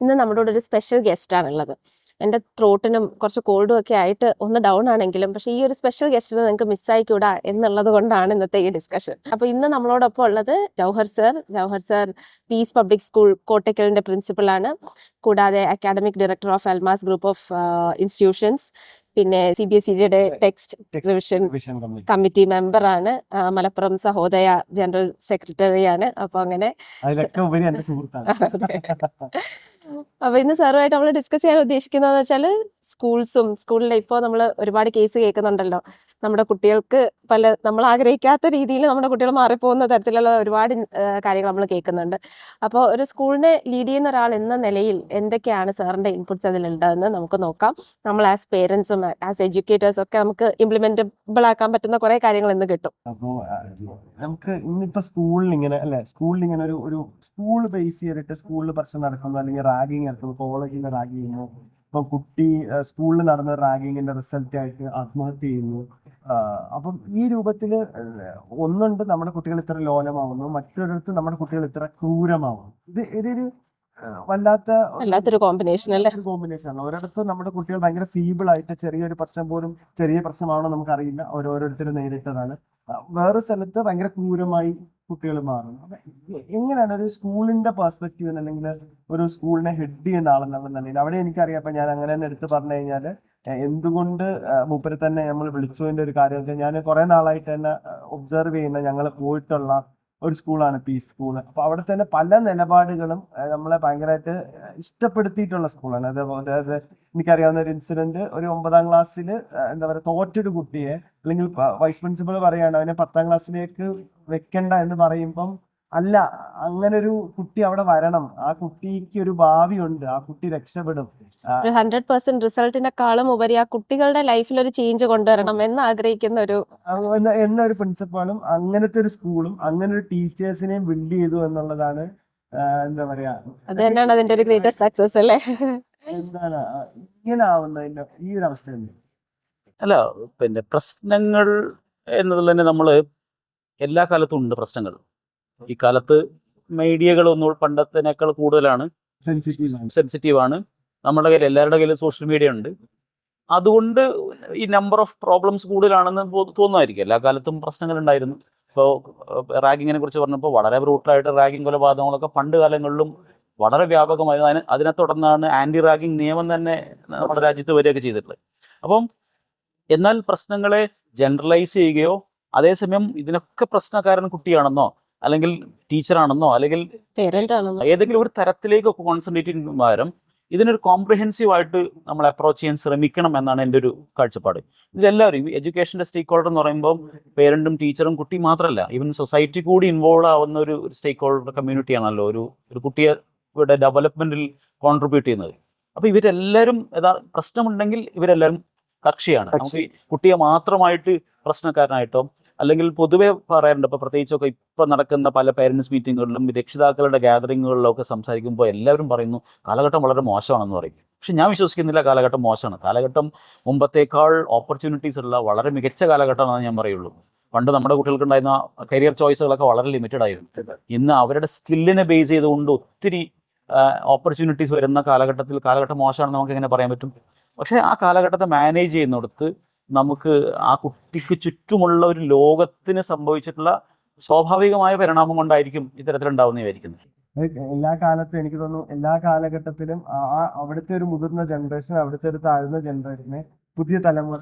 ഇന്ന് നമ്മുടെ കൂടെ ഒരു സ്പെഷ്യൽ ഗസ്റ്റ് ആണുള്ളത്. എൻ്റെ ത്രോട്ടിനും കുറച്ച് കോൾഡും ഒക്കെ ആയിട്ട് ഒന്ന് ഡൗൺ ആണെങ്കിലും പക്ഷേ ഈ ഒരു സ്പെഷ്യൽ ഗസ്റ്റിനെ നിങ്ങൾക്ക് മിസ്സായിക്കൂടാ എന്നുള്ളത് കൊണ്ടാണ് ഇന്നത്തെ ഈ ഡിസ്കഷൻ. അപ്പോൾ ഇന്ന് നമ്മളോടൊപ്പം ഉള്ളത് Jauhar sir Peace Public School കോട്ടയ്ക്കലിൻ്റെ പ്രിൻസിപ്പളാണ്. കൂടാതെ academic director of Almas group of institutions, പിന്നെ CBSEയുടെ ടെക്സ്റ്റ് റിവിഷൻ കമ്മിറ്റി മെമ്പറാണ്, മലപ്പുറം സഹോദയ ജനറൽ സെക്രട്ടറിയാണ്. അപ്പോൾ അങ്ങനെ അപ്പൊ ഇന്ന് സാറുമായിട്ട് നമ്മൾ ഡിസ്കസ് ചെയ്യാൻ ഉദ്ദേശിക്കുന്നതെന്ന് വെച്ചാൽ സ്കൂളിൽ ഇപ്പോൾ നമ്മൾ ഒരുപാട് കേസ് കേൾക്കുന്നുണ്ടല്ലോ. നമ്മുടെ കുട്ടികൾക്ക് നമ്മൾ ആഗ്രഹിക്കാത്ത രീതിയിൽ നമ്മുടെ കുട്ടികൾ മാറിപ്പോകുന്ന തരത്തിലുള്ള ഒരുപാട് കാര്യങ്ങൾ നമ്മൾ കേൾക്കുന്നുണ്ട്. അപ്പോൾ ഒരു സ്കൂളിനെ ലീഡ് ചെയ്യുന്ന ഒരാൾ എന്ന നിലയിൽ എന്തൊക്കെയാണ് സാറിന്റെ ഇൻപുട്സ് അതിലുണ്ടതെന്ന് നമുക്ക് നോക്കാം. നമ്മൾ ആസ് പേരൻസും ആസ് എഡ്യൂക്കേറ്റേഴ്സും ഒക്കെ നമുക്ക് ഇംപ്ലിമെന്റബിൾ ആക്കാൻ പറ്റുന്ന കുറെ കാര്യങ്ങൾ ഇന്ന് കിട്ടും. അപ്പോൾ നമുക്ക് ഇന്നിപ്പോ സ്കൂളിൽ ഇങ്ങനെ ഒരു സ്കൂൾ ബേസ് ചെയ്തിട്ട് സ്കൂളിൽ പ്രശ്നം നടക്കുന്നു, അല്ലെങ്കിൽ റാഗിങ് നടക്കുന്നു, കോളേജിൽ റാഗ് ചെയ്യുന്നു. ഇപ്പൊ കുട്ടി സ്കൂളിൽ നടന്ന റാഗിങ്ങിന്റെ റിസൾട്ട് ആയിട്ട് ആത്മഹത്യ ചെയ്യുന്നു. അപ്പം ഈ രൂപത്തില് ഒന്നുണ്ട് നമ്മുടെ കുട്ടികൾ ഇത്ര ലോലമാവുന്നു, മറ്റൊരിടത്ത് നമ്മുടെ കുട്ടികൾ ഇത്ര ക്രൂരമാവുന്നു. ഇതൊരു വല്ലാത്തൊരു കോമ്പിനേഷൻ ആണ്. ഒരിടത്ത് നമ്മുടെ കുട്ടികൾ ഭയങ്കര ഫീബിൾ ആയിട്ട് ചെറിയൊരു പ്രശ്നം പോലും ചെറിയ പ്രശ്നമാണോ നമുക്കറിയില്ല, ഓരോരുത്തരും നേരിട്ടതാണ്. വേറെ സ്ഥലത്ത് ഭയങ്കര ക്രൂരമായി കുട്ടികൾ മാറുന്നു. എങ്ങനെയാണ് ഒരു സ്കൂളിന്റെ പെർസ്പെക്റ്റീവ് അല്ലെങ്കിൽ ഒരു സ്കൂളിനെ ഹെഡ് ചെയ്യുന്ന ആളെന്നുള്ള നിലയിൽ അവിടെ എനിക്കറിയാം. അപ്പൊ ഞാൻ അങ്ങനെ തന്നെ എടുത്ത് പറഞ്ഞു കഴിഞ്ഞാല് എന്തുകൊണ്ട് മൂപ്പരെ തന്നെ നമ്മൾ വിളിച്ചതിന്റെ ഒരു കാര്യം വെച്ചാൽ, ഞാൻ കുറെ നാളായിട്ട് തന്നെ ഒബ്സർവ് ചെയ്യുന്ന, ഞങ്ങൾ പോയിട്ടുള്ള ഒരു സ്കൂളാണ് പീസ് സ്കൂൾ. അപ്പൊ അവിടെ തന്നെ പല നിലപാടുകളും നമ്മളെ ഭയങ്കരമായിട്ട് ഇഷ്ടപ്പെടുത്തിയിട്ടുള്ള സ്കൂളാണ്. അതായത് എനിക്കറിയാവുന്ന ഒരു ഇൻസിഡന്റ്, ഒരു 9ാം ക്ലാസ്സിൽ എന്താ പറയുക തോറ്റൊരു കുട്ടിയെ, അല്ലെങ്കിൽ വൈസ് പ്രിൻസിപ്പൾ പറയാണ് അവനെ 10ാം ക്ലാസ്സിലേക്ക് വെക്കണ്ട എന്ന് പറയുമ്പം, അല്ല, അങ്ങനെ ഒരു കുട്ടി അവിടെ വരണം, ആ കുട്ടിക്ക് ഒരു ഭാവിയുണ്ട്, ആ കുട്ടി രക്ഷപ്പെടും, 100% റിസൾട്ടിനെക്കാളും ഉപരി ആ കുട്ടികളുടെ ലൈഫിൽ ഒരു ചേഞ്ച് കൊണ്ടുവരണം എന്ന് ആഗ്രഹിക്കുന്ന എന്നൊരു പ്രിൻസിപ്പാളും അങ്ങനത്തെ ഒരു സ്കൂളും അങ്ങനെ ഒരു ടീച്ചേഴ്സിനെയും ബിൽഡ് ചെയ്തു എന്നുള്ളതാണ് എന്താ പറയാ, അത് തന്നെയാണ് അതിന്റെ ഒരു ഗ്രേറ്റസ്റ്റ് സക്സസ് അല്ലേ. എന്താണ് ഇങ്ങനെ ആവുന്നതിന്റെ ഈ ഒരു അവസ്ഥ? അല്ല, പിന്നെ പ്രശ്നങ്ങൾ എന്നതിൽ തന്നെ നമ്മള് എല്ലാ കാലത്തും ഉണ്ട് പ്രശ്നങ്ങൾ. ഈ കാലത്ത് മീഡിയകളൊന്നും പണ്ടത്തേക്കാൾ കൂടുതലാണ്, സെൻസിറ്റീവാണ്. നമ്മുടെ കയ്യിൽ എല്ലാവരുടെ കയ്യിലും സോഷ്യൽ മീഡിയ ഉണ്ട്. അതുകൊണ്ട് ഈ നമ്പർ ഓഫ് പ്രോബ്ലംസ് കൂടുതലാണെന്ന് തോന്നുമായിരിക്കും. എല്ലാ കാലത്തും പ്രശ്നങ്ങൾ ഉണ്ടായിരുന്നു. ഇപ്പോൾ റാഗിങ്ങിനെ കുറിച്ച് പറഞ്ഞപ്പോൾ വളരെ ബ്രൂട്ടലായിട്ട് റാഗിങ് കൊലപാതകങ്ങളൊക്കെ പണ്ട് കാലങ്ങളിലും വളരെ വ്യാപകമായിരുന്നു. അതിനെ തുടർന്നാണ് ആന്റി റാഗിങ് നിയമം തന്നെ നമ്മുടെ രാജ്യത്ത് വരികയൊക്കെ ചെയ്തിട്ടുള്ളത്. അപ്പം എന്നാൽ പ്രശ്നങ്ങളെ ജനറലൈസ് ചെയ്യുകയോ അതേസമയം ഇതിനൊക്കെ പ്രശ്നക്കാരൻ കുട്ടിയാണെന്നോ അല്ലെങ്കിൽ ടീച്ചറാണെന്നോ അല്ലെങ്കിൽ ഏതെങ്കിലും ഒരു തരത്തിലേക്കൊക്കെ കോൺസെൻട്രേറ്റ് ചെയ്യുന്ന പകരം ഇതിനൊരു കോംപ്രിഹെൻസീവ് ആയിട്ട് നമ്മൾ അപ്രോച്ച് ചെയ്യാൻ ശ്രമിക്കണം എന്നാണ് എൻ്റെ ഒരു കാഴ്ചപ്പാട്. ഇതിലെല്ലാവരും എഡ്യൂക്കേഷൻ്റെ സ്റ്റേക്ക് ഹോൾഡർ എന്ന് പറയുമ്പോൾ പേരൻറ്റും ടീച്ചറും കുട്ടി മാത്രമല്ല, ഈവൻ സൊസൈറ്റി കൂടി ഇൻവോൾവ് ആവുന്ന ഒരു സ്റ്റേക്ക് ഹോൾഡർ കമ്മ്യൂണിറ്റിയാണല്ലോ ഒരു കുട്ടിയെ ഇവിടെ ഡെവലപ്മെൻറ്റിൽ കോൺട്രിബ്യൂട്ട് ചെയ്യുന്നത്. അപ്പോൾ ഇവരെല്ലാവരും പ്രശ്നമുണ്ടെങ്കിൽ ഇവരെല്ലാവരും കക്ഷിയാണ്. നമുക്ക് കുട്ടിയെ മാത്രമായിട്ട് പ്രശ്നക്കാരനായിട്ടോ അല്ലെങ്കിൽ പൊതുവെ പറയാറുണ്ട്. ഇപ്പോൾ പ്രത്യേകിച്ചൊക്കെ ഇപ്പോൾ നടക്കുന്ന പല പേരൻസ് മീറ്റിങ്ങുകളിലും രക്ഷിതാക്കളുടെ ഗ്യാതറിങ്ങുകളിലും ഒക്കെ സംസാരിക്കുമ്പോൾ എല്ലാവരും പറയുന്നു കാലഘട്ടം വളരെ മോശമാണെന്ന് പറയും. പക്ഷെ ഞാൻ വിശ്വസിക്കുന്നില്ല കാലഘട്ടം മോശമാണ്. കാലഘട്ടം മുമ്പത്തേക്കാൾ ഓപ്പർച്യൂണിറ്റീസ് ഉള്ള വളരെ മികച്ച കാലഘട്ടമാണെന്ന് ഞാൻ പറയുള്ളൂ. പണ്ട് നമ്മുടെ കുട്ടികൾക്ക് ഉണ്ടായിരുന്ന കരിയർ ചോയ്സുകളൊക്കെ വളരെ ലിമിറ്റഡ് ആയിരുന്നു. ഇന്ന് അവരുടെ സ്കില്ലിനെ ബേസ് ചെയ്തുകൊണ്ട് ഒത്തിരി ഓപ്പർച്യൂണിറ്റീസ് വരുന്ന കാലഘട്ടം മോശമാണെന്ന് നമുക്ക് എങ്ങനെ പറയാൻ പറ്റും? പക്ഷേ ആ കാലഘട്ടത്തെ മാനേജ് ചെയ്യുന്നിടത്ത് നമുക്ക് ആ കുട്ടിക്ക് ചുറ്റുമുള്ള ഒരു ലോകത്തിന് സംഭവിച്ചിട്ടുള്ള സ്വാഭാവികമായ പരിണാമം കൊണ്ടായിരിക്കും ഇത്തരത്തിലുണ്ടാവുന്നതായിരിക്കുന്നത്. എല്ലാ കാലത്തും എനിക്ക് തോന്നുന്നു എല്ലാ കാലഘട്ടത്തിലും അവിടുത്തെ ഒരു മുതിർന്ന ജനറേഷൻ അവിടുത്തെ ഒരു താഴ്ന്ന ജനറേഷനെ പുതിയ തലമുറ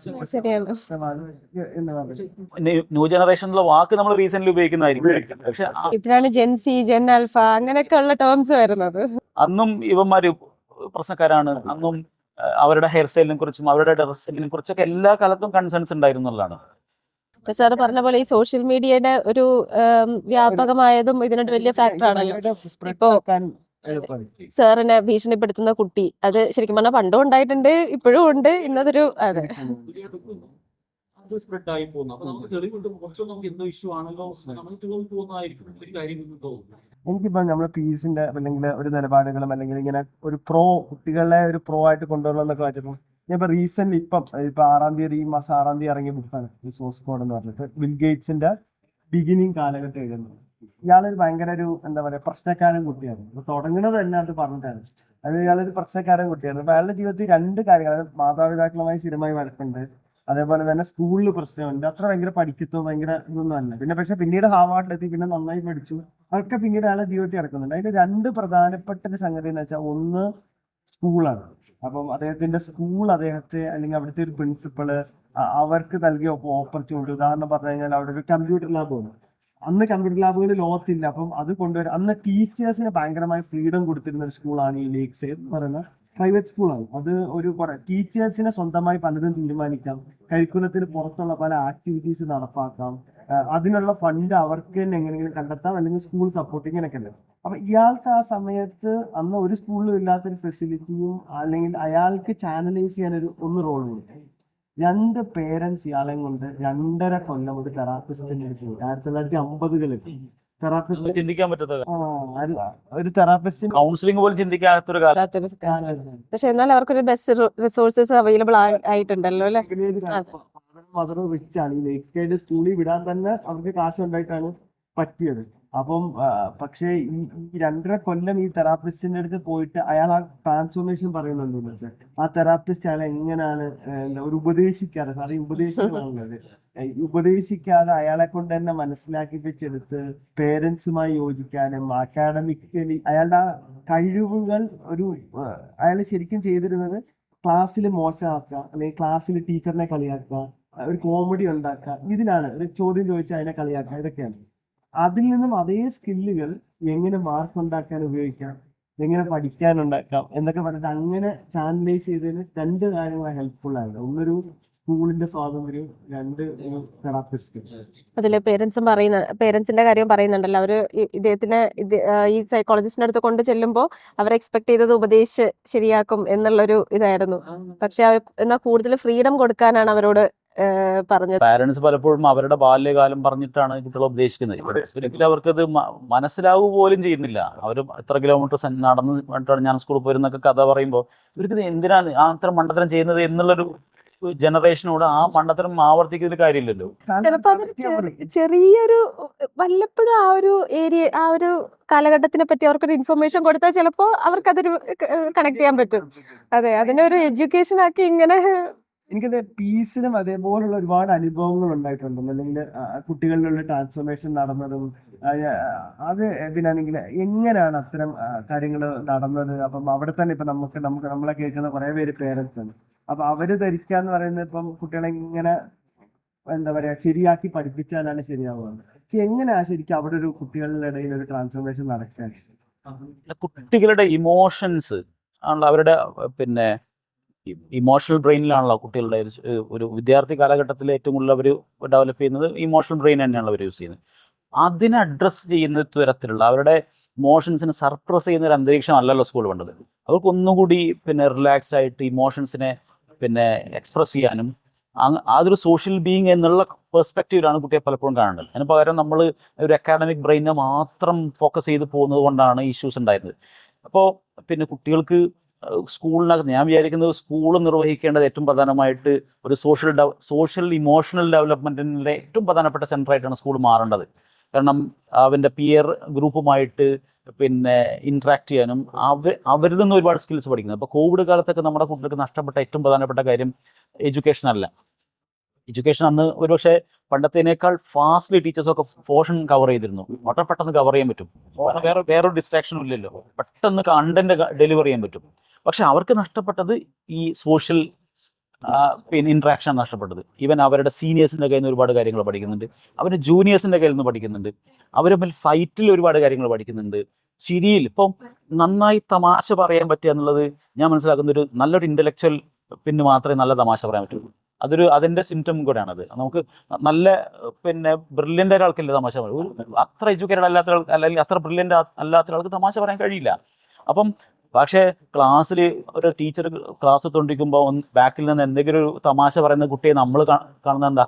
ന്യൂ ജനറേഷനിലെ വാക്ക് നമ്മൾ റീസെന്റ് ഉപയോഗിക്കുന്നതായിരിക്കും. പക്ഷെ ഇപ്പോഴാണ് ജെൻസി, ജെൻ ആൽഫ അങ്ങനെയൊക്കെയുള്ള ടേംസ് വരുന്നത്. അന്നും ഇവന്മാര് പ്രശ്നക്കാരാണ്. അന്നും അവരുടെ ഹെയർ സ്റ്റൈലിനെ കുറിച്ചും അവരുടെ ഡ്രസ്സിനെ കുറിച്ചൊക്കെ എല്ലാ കാലത്തും കൺസേൺസ് ഉണ്ടായിരുന്നുള്ളതാണ്. സാറ് പറഞ്ഞ പോലെ ഈ സോഷ്യൽ മീഡിയയുടെ ഒരു വ്യാപകമായതും ഇതിനൊരു വലിയ ഫാക്ടറാണല്ലോ. ഇപ്പോ സാറിനെ ഭീഷണിപ്പെടുത്തുന്ന കുട്ടി, അത് ശരിക്കും പറഞ്ഞാൽ പണ്ടും ഉണ്ടായിട്ടുണ്ട്, ഇപ്പോഴും ഉണ്ട്. ഇന്നതൊരു എനിക്കിപ്പോ നമ്മളെ പീസിന്റെ അല്ലെങ്കിൽ ഒരു നിലപാടുകളും അല്ലെങ്കിൽ ഇങ്ങനെ ഒരു കുട്ടികളെ ഒരു പ്രോ ആയിട്ട് കൊണ്ടുവരണം എന്നൊക്കെ വെച്ചപ്പോൾ ഞാൻ ഇപ്പൊ റീസെന്റ് ഇപ്പൊ 6ാം തീയതി ഈ മാസം 6ാം തീയതി ഇറങ്ങിയ ബുക്കാണ് ഈ സോഴ്സ് കോഡ് എന്ന് പറഞ്ഞിട്ട് ബിൽ ഗേറ്റ്സിന്റെ ബിഗിനിങ് കാലഘട്ടം എഴുതുന്നത്. ഇയാളൊരു ഭയങ്കര ഒരു എന്താ പറയാ പ്രശ്നക്കാരൻ കുട്ടിയാണ്. അപ്പൊ തുടങ്ങുന്നത് തന്നെ അത് പറഞ്ഞിട്ടാണ്. അത് ഇയാളൊരു പ്രശ്നക്കാരൻ കുട്ടിയാണ്. അപ്പൊ അയാളുടെ ജീവിതത്തിൽ രണ്ട് കാര്യങ്ങൾ, അതായത് മാതാപിതാക്കളുമായി സ്ഥിരമായി വഴക്കുണ്ട്, അതേപോലെ തന്നെ സ്കൂളിൽ പ്രശ്നമുണ്ട്. അത്ര ഭയങ്കര പഠിക്കത്തോ ഭയങ്കര ഇതൊന്നും അല്ല. പക്ഷെ പിന്നീട് ഹാർവാർഡിലെത്തി, പിന്നെ നന്നായി പഠിച്ചു, അതൊക്കെ പിന്നീട് അയാളുടെ ജീവിതത്തിൽ നടക്കുന്നുണ്ട്. അതിൽ രണ്ട് പ്രധാനപ്പെട്ട ഒരു സംഗതി എന്ന് വെച്ചാൽ, ഒന്ന് സ്കൂളാണ്. അപ്പം അദ്ദേഹത്തിന്റെ സ്കൂൾ അദ്ദേഹത്തെ, അല്ലെങ്കിൽ അവിടുത്തെ ഒരു പ്രിൻസിപ്പള് അവർക്ക് നൽകിയ ഓപ്പർച്യൂണിറ്റി, ഉദാഹരണം പറഞ്ഞു കഴിഞ്ഞാൽ അവിടെ ഒരു കമ്പ്യൂട്ടർ ലാബ് വന്നു. അന്ന് കമ്പ്യൂട്ടർ ലാബുകൾ ലോകത്തില്ല. അപ്പം അത് കൊണ്ടുവരാൻ അന്ന് ടീച്ചേഴ്സിന് ഭയങ്കരമായി ഫ്രീഡം കൊടുത്തിരുന്ന ഒരു സ്കൂളാണ് ഈ ലേക്ക് സൈഡ് എന്ന് പറയുന്ന പ്രൈവറ്റ് സ്കൂളാണ്. അത് ഒരു കുറെ ടീച്ചേഴ്സിനെ സ്വന്തമായി പലതും തീരുമാനിക്കാം, കരിക്കുലത്തിന് പുറത്തുള്ള പല ആക്ടിവിറ്റീസ് നടപ്പാക്കാം, അതിനുള്ള ഫണ്ട് അവർക്ക് തന്നെ എങ്ങനെയെങ്കിലും കണ്ടെത്താം, അല്ലെങ്കിൽ സ്കൂൾ സപ്പോർട്ടിങ് ഇങ്ങനെയൊക്കെ ഉണ്ട്. അപ്പൊ ഇയാൾക്ക് ആ സമയത്ത് അന്ന് ഒരു സ്കൂളിലും ഇല്ലാത്തൊരു ഫെസിലിറ്റിയും, അല്ലെങ്കിൽ അയാൾക്ക് ചാനലൈസ് ചെയ്യാൻ ഒന്ന് റോൾ കൊടുക്കും. രണ്ട് പേരൻസ് ഇയാളെ കൊണ്ട് 2.5 കൊല്ലം ഒരു തെറാപ്പിസ്റ്റിന്റെ അടുത്ത് പോയി. 1950-കളിൽ തെറാപ്പിസ്റ്റ്, ചിന്തിക്കാൻ പറ്റാത്ത ഒരു തെറാപ്പിസ്റ്റിന് കൗൺസിലിംഗ് പോലും ചിന്തിക്കാത്തൊരു കാലം. പറ്റാത്തൊരു കാര്യം. പക്ഷെ എന്നാൽ അവർക്കൊരു ബെസ്റ്റ് റിസോഴ്സസ് അവൈലബിൾ ആയിട്ടുണ്ടല്ലോ അല്ലെ. മദർ റിച്ച് ആണ്. ഈ ലേക്ക് സൈഡ് സ്കൂളിൽ വിടാൻ തന്നെ അവർക്ക് കാശ് ഉണ്ടായിട്ടാണ് പറ്റിയത്. അപ്പം പക്ഷേ ഈ 2.5 കൊല്ലം ഈ തെറാപ്പിസ്റ്റിന്റെ അടുത്ത് പോയിട്ട് അയാൾ ആ ട്രാൻസ്ഫോർമേഷൻ പറയുന്നുണ്ട്. ആ തെറാപ്പിസ്റ്റ് അയാളെ എങ്ങനെയാണ് ഒരു ഉപദേശിക്കാതെ, സാറി ഉപദേശിക്കാനുള്ളത്, ഉപദേശിക്കാതെ അയാളെ കൊണ്ട് തന്നെ മനസ്സിലാക്കിപ്പിച്ചെടുത്ത് പേരൻസുമായി യോജിക്കാനും അക്കാഡമിക്കലി അയാളുടെ കഴിവുകൾ അയാൾ ശരിക്കും ചെയ്തിരുന്നത് ക്ലാസ്സിൽ മോശമാക്കുക, അല്ലെങ്കിൽ ക്ലാസ്സിൽ ടീച്ചറിനെ കളിയാക്കുക, ഒരു കോമഡി ഉണ്ടാക്കുക, ഇതിലാണ് ഒരു ചോദ്യം ചോദിച്ചാൽ അതിനെ കളിയാക്കുക, ഇതൊക്കെയാണ്. അതിൽ നിന്നും അതേ സ്കില്ലുകൾ എങ്ങനെ മാർക്ക് ഉണ്ടാക്കാൻ ഉപയോഗിക്കാം, എങ്ങനെ പഠിക്കാനുണ്ടാക്കാം എന്നൊക്കെ പറഞ്ഞിട്ട് അങ്ങനെ ചാനലൈസ് ചെയ്തതിന് രണ്ട് കാര്യങ്ങൾ ഹെൽപ്ഫുൾ ആയിരുന്നു. ഒന്നൊരു സ്കൂളിന്റെ സ്വാതന്ത്ര്യം, രണ്ട് ഒരു തെറാപ്പിസ്റ്റ്. അതില് പേരൻസിന്റെ കാര്യം പറയുന്നുണ്ടല്ലോ. അവര് ഇദ്ദേഹത്തിന് ഈ സൈക്കോളജിസ്റ്റിന്റെ അടുത്ത് കൊണ്ട് ചെല്ലുമ്പോൾ അവർ എക്സ്പെക്ട് ചെയ്തത് ഉപദേശിച്ച് ശരിയാക്കും എന്നുള്ളൊരു ഇതായിരുന്നു. പക്ഷെ എന്നാൽ കൂടുതൽ ഫ്രീഡം കൊടുക്കാനാണ് അവരോട് പറഞ്ഞത്. പാരന്റ്സ് പലപ്പോഴും അവരുടെ ബാല്യകാലം പറഞ്ഞിട്ടാണ് കുട്ടികളെ ഉപദേശിക്കുന്നത്. ഒരിക്കലും അവർക്കത് മനസ്സിലാവുക പോലും ചെയ്യുന്നില്ല. അവർ എത്ര കിലോമീറ്റർ നടന്ന് പറഞ്ഞിട്ടാണ് ഞാൻ സ്കൂളിൽ പോയിരുന്നൊക്കെ കഥ പറയുമ്പോൾ ഇവർക്ക് എന്തിനാണ് ആ അത്ര മണ്ടത്തരം ചെയ്യുന്നത് എന്നുള്ളൊരു ജനറേഷനോട് ആ മണ്ടത്തരം ആവർത്തിക്കുന്നതിൽ കാര്യമില്ലല്ലോ. ചിലപ്പോ അതൊരു ചെറിയൊരു വല്ലപ്പോഴും ആ ഒരു ഏരിയ, ആ ഒരു കാലഘട്ടത്തിനെ പറ്റി അവർക്കൊരു ഇൻഫർമേഷൻ കൊടുത്താൽ ചിലപ്പോ അവർക്കതൊരു കണക്ട് ചെയ്യാൻ പറ്റും. അതെ, അതിനൊരു എഡ്യൂക്കേഷൻ ആക്കി ഇങ്ങനെ. എനിക്കത് പീസിലും അതേപോലുള്ള ഒരുപാട് അനുഭവങ്ങൾ ഉണ്ടായിട്ടുണ്ട്. അല്ലെങ്കിൽ കുട്ടികളിലുള്ള ട്രാൻസ്ഫോർമേഷൻ നടന്നതും അത് പിന്നാണെങ്കിൽ എങ്ങനെയാണ് അത്തരം കാര്യങ്ങൾ നടന്നത്. അപ്പം അവിടെ തന്നെ ഇപ്പൊ നമ്മളെ കേൾക്കുന്ന കുറെ പേര് പേരൻസ് ആണ്. അപ്പൊ അവര് ധരിക്കാന്ന് പറയുന്നത് ഇപ്പം കുട്ടികളെ ഇങ്ങനെ എന്താ പറയാ ശരിയാക്കി പഠിപ്പിച്ചാലാണ് ശരിയാവുക. പക്ഷെ എങ്ങനെയാ ശരിക്കും അവിടെ ഒരു കുട്ടികളുടെ ഇടയിൽ ഒരു ട്രാൻസ്ഫോർമേഷൻ നടക്കാൻ? കുട്ടികളുടെ ഇമോഷൻസ് ആണല്ലോ അവരുടെ ഇമോഷണൽ ബ്രെയിനിലാണല്ലോ കുട്ടികളുടെ ഒരു വിദ്യാർത്ഥി കാലഘട്ടത്തിൽ ഏറ്റവും കൂടുതൽ അവർ ഡെവലപ്പ് ചെയ്യുന്നത് ഇമോഷണൽ ബ്രെയിൻ തന്നെയാണ് അവർ യൂസ് ചെയ്യുന്നത്. അതിനെ അഡ്രസ്സ് ചെയ്യുന്ന തരത്തിലുള്ള അവരുടെ ഇമോഷൻസിനെ സർപ്രസ് ചെയ്യുന്ന ഒരു അന്തരീക്ഷം അല്ലല്ലോ സ്കൂൾ വേണ്ടത്. അവർക്ക് ഒന്നുകൂടി റിലാക്സ്ഡ് ആയിട്ട് ഇമോഷൻസിനെ എക്സ്പ്രസ് ചെയ്യാനും അതൊരു സോഷ്യൽ ബീയിങ് എന്നുള്ള പെർസ്പെക്റ്റീവിലാണ് കുട്ടിയെ പലപ്പോഴും കാണുന്നത്. അതിന് പകരം നമ്മൾ ഒരു അക്കാഡമിക് ബ്രെയിനെ മാത്രം ഫോക്കസ് ചെയ്ത് പോകുന്നത് കൊണ്ടാണ് ഇഷ്യൂസ് ഉണ്ടായിരുന്നത്. അപ്പോൾ കുട്ടികൾക്ക് സ്കൂളിനകത്ത് ഞാൻ വിചാരിക്കുന്നത് സ്കൂൾ നിർവഹിക്കേണ്ടത് ഏറ്റവും പ്രധാനമായിട്ട് ഒരു സോഷ്യൽ ഇമോഷണൽ ഡെവലപ്മെൻറ്റിൻ്റെ ഏറ്റവും പ്രധാനപ്പെട്ട സെൻ്ററായിട്ടാണ് സ്കൂൾ മാറേണ്ടത്. കാരണം അവൻ്റെ പിയർ ഗ്രൂപ്പുമായിട്ട് ഇൻട്രാക്ട് ചെയ്യാനും അവരിൽ നിന്ന് ഒരുപാട് സ്കിൽസ് പഠിക്കുന്നത്. അപ്പോൾ കോവിഡ് കാലത്തൊക്കെ നമ്മുടെ കുട്ടികൾക്ക് നഷ്ടപ്പെട്ട ഏറ്റവും പ്രധാനപ്പെട്ട കാര്യം എഡ്യൂക്കേഷൻ അല്ല. എഡ്യൂക്കേഷൻ അന്ന് ഒരുപക്ഷെ പണ്ടത്തേനേക്കാൾ ഫാസ്റ്റ്ലി ടീച്ചേഴ്സൊക്കെ പോർഷൻ കവർ ചെയ്തിരുന്നു. വളരെ പെട്ടെന്ന് കവർ ചെയ്യാൻ പറ്റും. വേറൊരു ഡിസ്ട്രാക്ഷനും ഇല്ലല്ലോ, പെട്ടെന്ന് കണ്ടന്റ് ഡെലിവർ ചെയ്യാൻ പറ്റും. പക്ഷെ അവർക്ക് നഷ്ടപ്പെട്ടത് ഈ സോഷ്യൽ ഇൻട്രാക്ഷൻ നഷ്ടപ്പെട്ടത്. ഈവൻ അവരുടെ സീനിയേഴ്സിൻ്റെ കയ്യിൽ നിന്ന് ഒരുപാട് കാര്യങ്ങൾ പഠിക്കുന്നുണ്ട്, അവരുടെ ജൂനിയേഴ്സിൻ്റെ കയ്യിൽ നിന്ന് പഠിക്കുന്നുണ്ട്, അവർ തമ്മിൽ ഫൈറ്റിൽ ഒരുപാട് കാര്യങ്ങൾ പഠിക്കുന്നുണ്ട്. ചിരിയിൽ ഇപ്പം നന്നായി തമാശ പറയാൻ പറ്റുക എന്നുള്ളത് ഞാൻ മനസ്സിലാക്കുന്ന ഒരു നല്ലൊരു ഇൻ്റലക്ച്വൽ മാത്രമേ നല്ല തമാശ പറയാൻ പറ്റുള്ളൂ. അതിൻ്റെ സിംറ്റം കൂടെയാണത്. നമുക്ക് നല്ല ബ്രില്യൻ്റ് ഒരാൾക്കില്ല തമാശ പറയും. അത്ര എഡ്യൂക്കേറ്റഡ് അല്ലാത്ത ആൾ, അല്ലെങ്കിൽ അത്ര ബ്രില്യൻ്റ് അല്ലാത്ത ഒരാൾക്ക് തമാശ പറയാൻ കഴിയില്ല. അപ്പം പക്ഷേ ക്ലാസ്സിൽ ഒരു ടീച്ചർ ക്ലാസ് തൊണ്ടിരിക്കുമ്പോൾ ബാക്കിൽ നിന്ന് എന്തെങ്കിലും ഒരു തമാശ പറയുന്ന കുട്ടിയെ നമ്മൾ കാണുന്നത് എന്താ,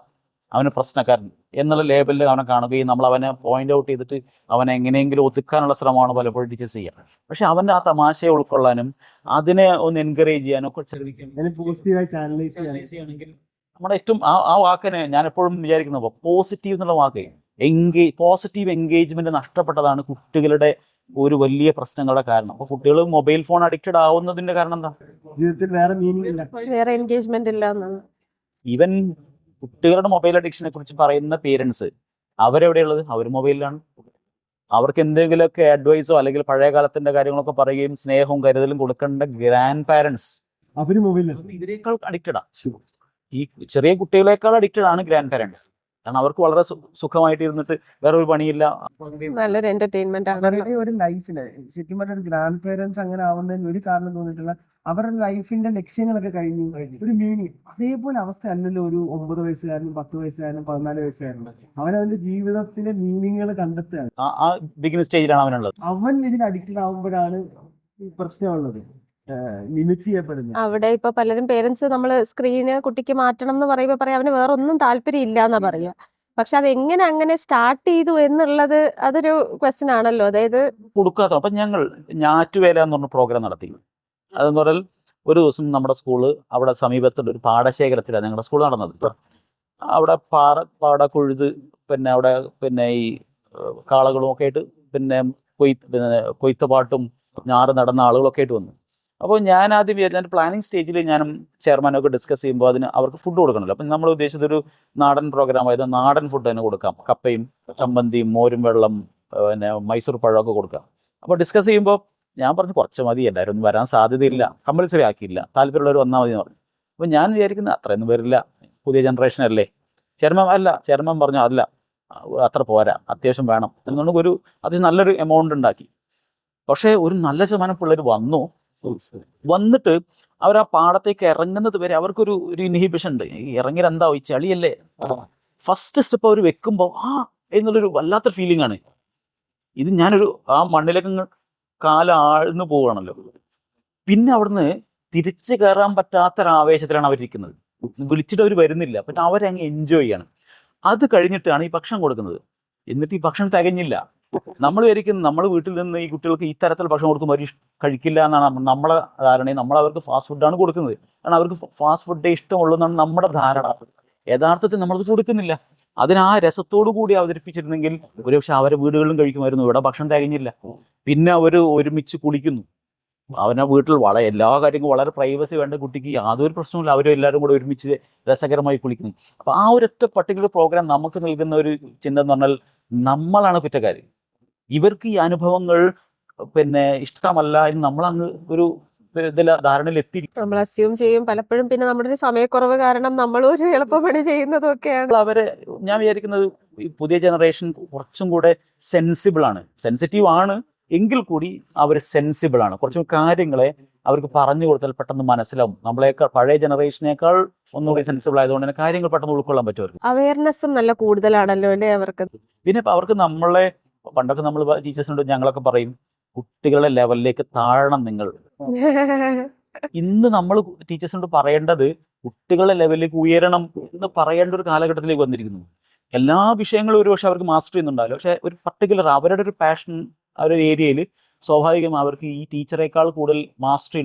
അവന് പ്രശ്നക്കാരൻ എന്നുള്ള ലേബലിൽ അവനെ കാണുകയും നമ്മൾ അവനെ പോയിന്റ് ഔട്ട് ചെയ്തിട്ട് അവനെ എങ്ങനെയെങ്കിലും ഒതുക്കാനുള്ള ശ്രമമാണ് പലപ്പോഴും ടീച്ചേഴ്സ് ചെയ്യുക. പക്ഷെ അവൻ്റെ ആ തമാശയെ ഉൾക്കൊള്ളാനും അതിനെ ഒന്ന് എൻകറേജ് ചെയ്യാനും ഒക്കെ ചെയ്യുകയാണെങ്കിൽ നമ്മുടെ ഏറ്റവും ആ വാക്കിനെ ഞാൻ എപ്പോഴും വിചാരിക്കുന്നത് പോസിറ്റീവ് എന്നുള്ള വാക്ക് പോസിറ്റീവ് എൻഗേജ്മെന്റ് നഷ്ടപ്പെട്ടതാണ് കുട്ടികളുടെ ഒരു വലിയ പ്രശ്നങ്ങളുടെ കാരണം. അപ്പോൾ കുട്ടികൾ മൊബൈൽ ഫോൺ അഡിക്റ്റഡ് ആവുന്നതിന്റെ കാരണം എന്താ? ജീവിതത്തിൽ വേറെ മീനിങ് ഇല്ല. വേറെ എൻഗേജ്മെന്റ് ഇല്ല എന്നാണ്. ഈവൻ കുട്ടികളുടെ മൊബൈൽ അഡിക്ഷനെ കുറിച്ച് പറയുന്ന പേരൻസ് അവരെവിടെയുള്ളത്? അവർ മൊബൈലിലാണ്. അവർക്ക് എന്തെങ്കിലുമൊക്കെ അഡ്വൈസോ അല്ലെങ്കിൽ പഴയ കാലത്തിന്റെ കാര്യങ്ങളൊക്കെ പറയുകയും സ്നേഹവും കരുതലും കൊടുക്കേണ്ട ഗ്രാൻഡ് പാരൻസ് അവര് മൊബൈലിൽ ഇതിനേക്കാൾ അഡിക്റ്റഡാ. ഈ ചെറിയ കുട്ടികളെക്കാൾ അഡിക്റ്റഡ് ആണ് ഗ്രാൻഡ് പാരൻസ്. കാരണം അവർക്ക് വളരെ സുഖമായിട്ട് ഇരുന്നിട്ട് വേറെ ഒരു പണിയില്ല. നല്ലൊരു എന്റർടൈൻമെന്റ് ആണ്. അവരുടെ ഒരു ലൈഫില് ശരിക്കും പറഞ്ഞ ഒരു ഗ്രാൻഡ് പേരൻസ് അങ്ങനെ ആവുന്നതിന് ഒരു കാരണം തോന്നിയിട്ടുള്ള അവരുടെ ലൈഫിന്റെ ലക്ഷ്യങ്ങളൊക്കെ കഴിഞ്ഞു ഒരു മീനിങ്. അതേപോലെ അവസ്ഥ അല്ലല്ലോ ഒരു 9 വയസ്സുകാരനും 10 വയസ്സുകാരനും 14 വയസ്സുകാരനും. അവനവന്റെ ജീവിതത്തിന്റെ മീനിങ്ങുകൾ കണ്ടെത്തുകയാണ്. ആ ബിഗിനിങ് സ്റ്റേജിലാണ് അവനുള്ളത്. അവൻ ഇതിന് അഡിക്റ്റഡ് ആവുമ്പോഴാണ് ഈ പ്രശ്നമുള്ളത്, ലിമിറ്റ് ചെയ്യപ്പെടുന്നത്. അവിടെ ഇപ്പൊ പലരും പേരൻസ് നമ്മൾ സ്ക്രീന് കുട്ടിക്ക് മാറ്റണം എന്ന് പറയുമ്പോൾ പറയാം അവന് വേറെ ഒന്നും താല്പര്യം ഇല്ല എന്നാ പറയുക. പക്ഷെ അത് എങ്ങനെ അങ്ങനെ സ്റ്റാർട്ട് ചെയ്തു എന്നുള്ളത് അതൊരു ക്വസ്റ്റ്യൻ ആണല്ലോ. അതായത് കൊടുക്കാത്ത അപ്പം ഞങ്ങൾ ഞാറ്റുവേല എന്ന് പറഞ്ഞ പ്രോഗ്രാം നടത്തി. അതെന്ന് പറഞ്ഞാൽ ഒരു ദിവസം നമ്മുടെ സ്കൂള് അവിടെ സമീപത്തുള്ള ഒരു പാടശേഖരത്തിലാണ് ഞങ്ങളുടെ സ്കൂൾ നടന്നത്. അവിടെ പാട കൊഴുത് പിന്നെ അവിടെ പിന്നെ ഈ കാളകളും ഒക്കെ ആയിട്ട് പിന്നെ കൊയ്ത്ത് പാട്ടും ഞാറ് നടന്ന ആളുകളൊക്കെ ആയിട്ട് വന്നു. അപ്പോൾ ഞാൻ ആദ്യം ഞാൻ പ്ലാനിങ് സ്റ്റേജിൽ ഞാനും ചെയർമാനൊക്കെ ഡിസ്കസ് ചെയ്യുമ്പോൾ അതിന് അവർക്ക് ഫുഡ് കൊടുക്കണമല്ലോ. അപ്പം നമ്മൾ ഉദ്ദേശിച്ചത് ഒരു നാടൻ പ്രോഗ്രാം ആയത് നാടൻ ഫുഡ് തന്നെ കൊടുക്കാം. കപ്പയും ചമ്മന്തിയും മോരും വെള്ളം പിന്നെ മൈസൂർ പഴമൊക്കെ കൊടുക്കാം. അപ്പോൾ ഡിസ്കസ് ചെയ്യുമ്പോൾ ഞാൻ പറഞ്ഞു കുറച്ച് മതി, എല്ലാവരും ഒന്നും വരാൻ സാധ്യതയില്ല, കമ്പൽസറി ആക്കിയില്ല, താല്പര്യമുള്ളവർ വന്നാൽ മതി എന്ന് പറഞ്ഞു. അപ്പോൾ ഞാൻ വിചാരിക്കുന്നത് അത്രയൊന്നും വരില്ല, പുതിയ ജനറേഷൻ അല്ലേ. ചെയർമാൻ പറഞ്ഞു അല്ല അത്ര പോരാ, അത്യാവശ്യം വേണം എന്നുകൊണ്ട് ഒരു അത്യാവശ്യം നല്ലൊരു എമൗണ്ട് ഉണ്ടാക്കി. പക്ഷേ ഒരു നല്ല ശതമാനം പിള്ളേർ വന്നിട്ട് അവർ ആ പാടത്തേക്ക് ഇറങ്ങുന്നത് വരെ അവർക്കൊരു ഇൻഹിബിഷൻ ഉണ്ട്. ഇറങ്ങിയത് എന്താ ഈ ചളിയല്ലേ. ഫസ്റ്റ് സ്റ്റെപ്പ് അവർ വെക്കുമ്പോൾ എന്നുള്ളൊരു വല്ലാത്തൊരു ഫീലിംഗ് ആണ്. ഇത് ഞാനൊരു ആ മണ്ണിലേക്ക് കാലം ആഴ്ന്നു പോവുകയാണല്ലോ. പിന്നെ അവിടുന്ന് തിരിച്ചു കയറാൻ പറ്റാത്തൊരാവേശത്തിലാണ് അവരിയ്ക്കുന്നത്. വിളിച്ചിട്ട് അവർ വരുന്നില്ല. പിന്നെ അവരങ്ങ് എൻജോയ് ചെയ്യാണ്. അത് കഴിഞ്ഞിട്ടാണ് ഈ ഭക്ഷണം കൊടുക്കുന്നത്. എന്നിട്ട് ഈ ഭക്ഷണം തികഞ്ഞില്ല. നമ്മൾ വിചാരിക്കുന്നത് നമ്മൾ വീട്ടിൽ നിന്ന് ഈ കുട്ടികൾക്ക് ഈ തരത്തിൽ ഭക്ഷണം കൊടുക്കുമ്പോൾ അവർ കഴിക്കില്ല എന്നാണ് നമ്മളെ ധാരണയും. നമ്മൾ അവർക്ക് ഫാസ്റ്റ് ഫുഡാണ് കൊടുക്കുന്നത്. കാരണം അവർക്ക് ഫാസ്റ്റ് ഫുഡേ ഇഷ്ടമുള്ളൂ എന്നാണ് നമ്മുടെ ധാരണ. യഥാർത്ഥത്തിൽ നമ്മളത് കൊടുക്കുന്നില്ല. അതിന് ആ രസത്തോടു കൂടി അവതരിപ്പിച്ചിരുന്നെങ്കിൽ ഒരുപക്ഷെ അവരെ വീടുകളിലും കഴിക്കുമായിരുന്നു. ഇവിടെ ഭക്ഷണം തികഞ്ഞില്ല. പിന്നെ അവർ ഒരുമിച്ച് കുളിക്കുന്നു. അവനെ വീട്ടിൽ എല്ലാ കാര്യങ്ങളും വളരെ പ്രൈവസി വേണ്ട കുട്ടിക്ക് യാതൊരു പ്രശ്നവുമില്ല. അവരും എല്ലാവരും കൂടെ ഒരുമിച്ച് രസകരമായി കുളിക്കുന്നു. അപ്പോൾ ആ ഒരൊറ്റ പർട്ടിക്കുലർ പ്രോഗ്രാം നമുക്ക് നൽകുന്ന ഒരു ചിന്ത എന്ന് പറഞ്ഞാൽ നമ്മളാണ് കുറ്റക്കാർ. ഇവർക്ക് ഈ അനുഭവങ്ങൾ പിന്നെ ഇഷ്ടമല്ല എന്ന് നമ്മളങ്ങ് ഒരു ധാരണയിൽ എത്തിയിരിക്കും. നമ്മൾ അസ്യൂം ചെയ്യും പലപ്പോഴും. പിന്നെ നമ്മുടെ ഒരു സമയക്കുറവ് കാരണം നമ്മൾ ഒരു എളുപ്പപ്പണി ചെയ്യുന്നതൊക്കെയാണ്. അവരെ ഞാൻ വിചാരിക്കുന്നത് ഈ പുതിയ ജനറേഷൻ കുറച്ചും കൂടെ സെൻസിറ്റീവ് ആണ് എങ്കിൽ കൂടി അവർ സെൻസിബിൾ ആണ്. കുറച്ചും കാര്യങ്ങളെ അവർക്ക് പറഞ്ഞു കൊടുത്താൽ പെട്ടെന്ന് മനസ്സിലാവും. നമ്മളെക്കാൾ പഴയ ജനറേഷനേക്കാൾ ഒന്നുകൂടി സെൻസിബിൾ ആയതുകൊണ്ട് തന്നെ കാര്യങ്ങൾ പെട്ടെന്ന് ഉൾക്കൊള്ളാൻ പറ്റും അവർക്ക്. അവയർനെസ്സും നല്ല കൂടുതലാണല്ലോ അല്ലേ അവർക്ക്. പിന്നെ അവർക്ക് പണ്ടൊക്കെ നമ്മൾ ടീച്ചേഴ്സിനോട് ഞങ്ങളൊക്കെ പറയും കുട്ടികളുടെ ലെവലിലേക്ക് താഴണം നിങ്ങൾ. ഇന്ന് നമ്മൾ ടീച്ചേഴ്സിനോട് പറയേണ്ടത് കുട്ടികളുടെ ലെവലിലേക്ക് ഉയരണം എന്ന് പറയേണ്ട ഒരു കാലഘട്ടത്തിലേക്ക് വന്നിരിക്കുന്നു. എല്ലാ വിഷയങ്ങളും ഒരുപക്ഷെ അവർക്ക് മാസ്റ്റർ ചെയ്യുന്നുണ്ടാവില്ല. പക്ഷെ ഒരു പർട്ടിക്കുലർ അവരുടെ ഒരു പാഷൻ ആ ഒരു ഏരിയയിൽ സ്വാഭാവികം അവർക്ക് ഈ ടീച്ചറേക്കാൾ കൂടുതൽ മാസ്റ്റർ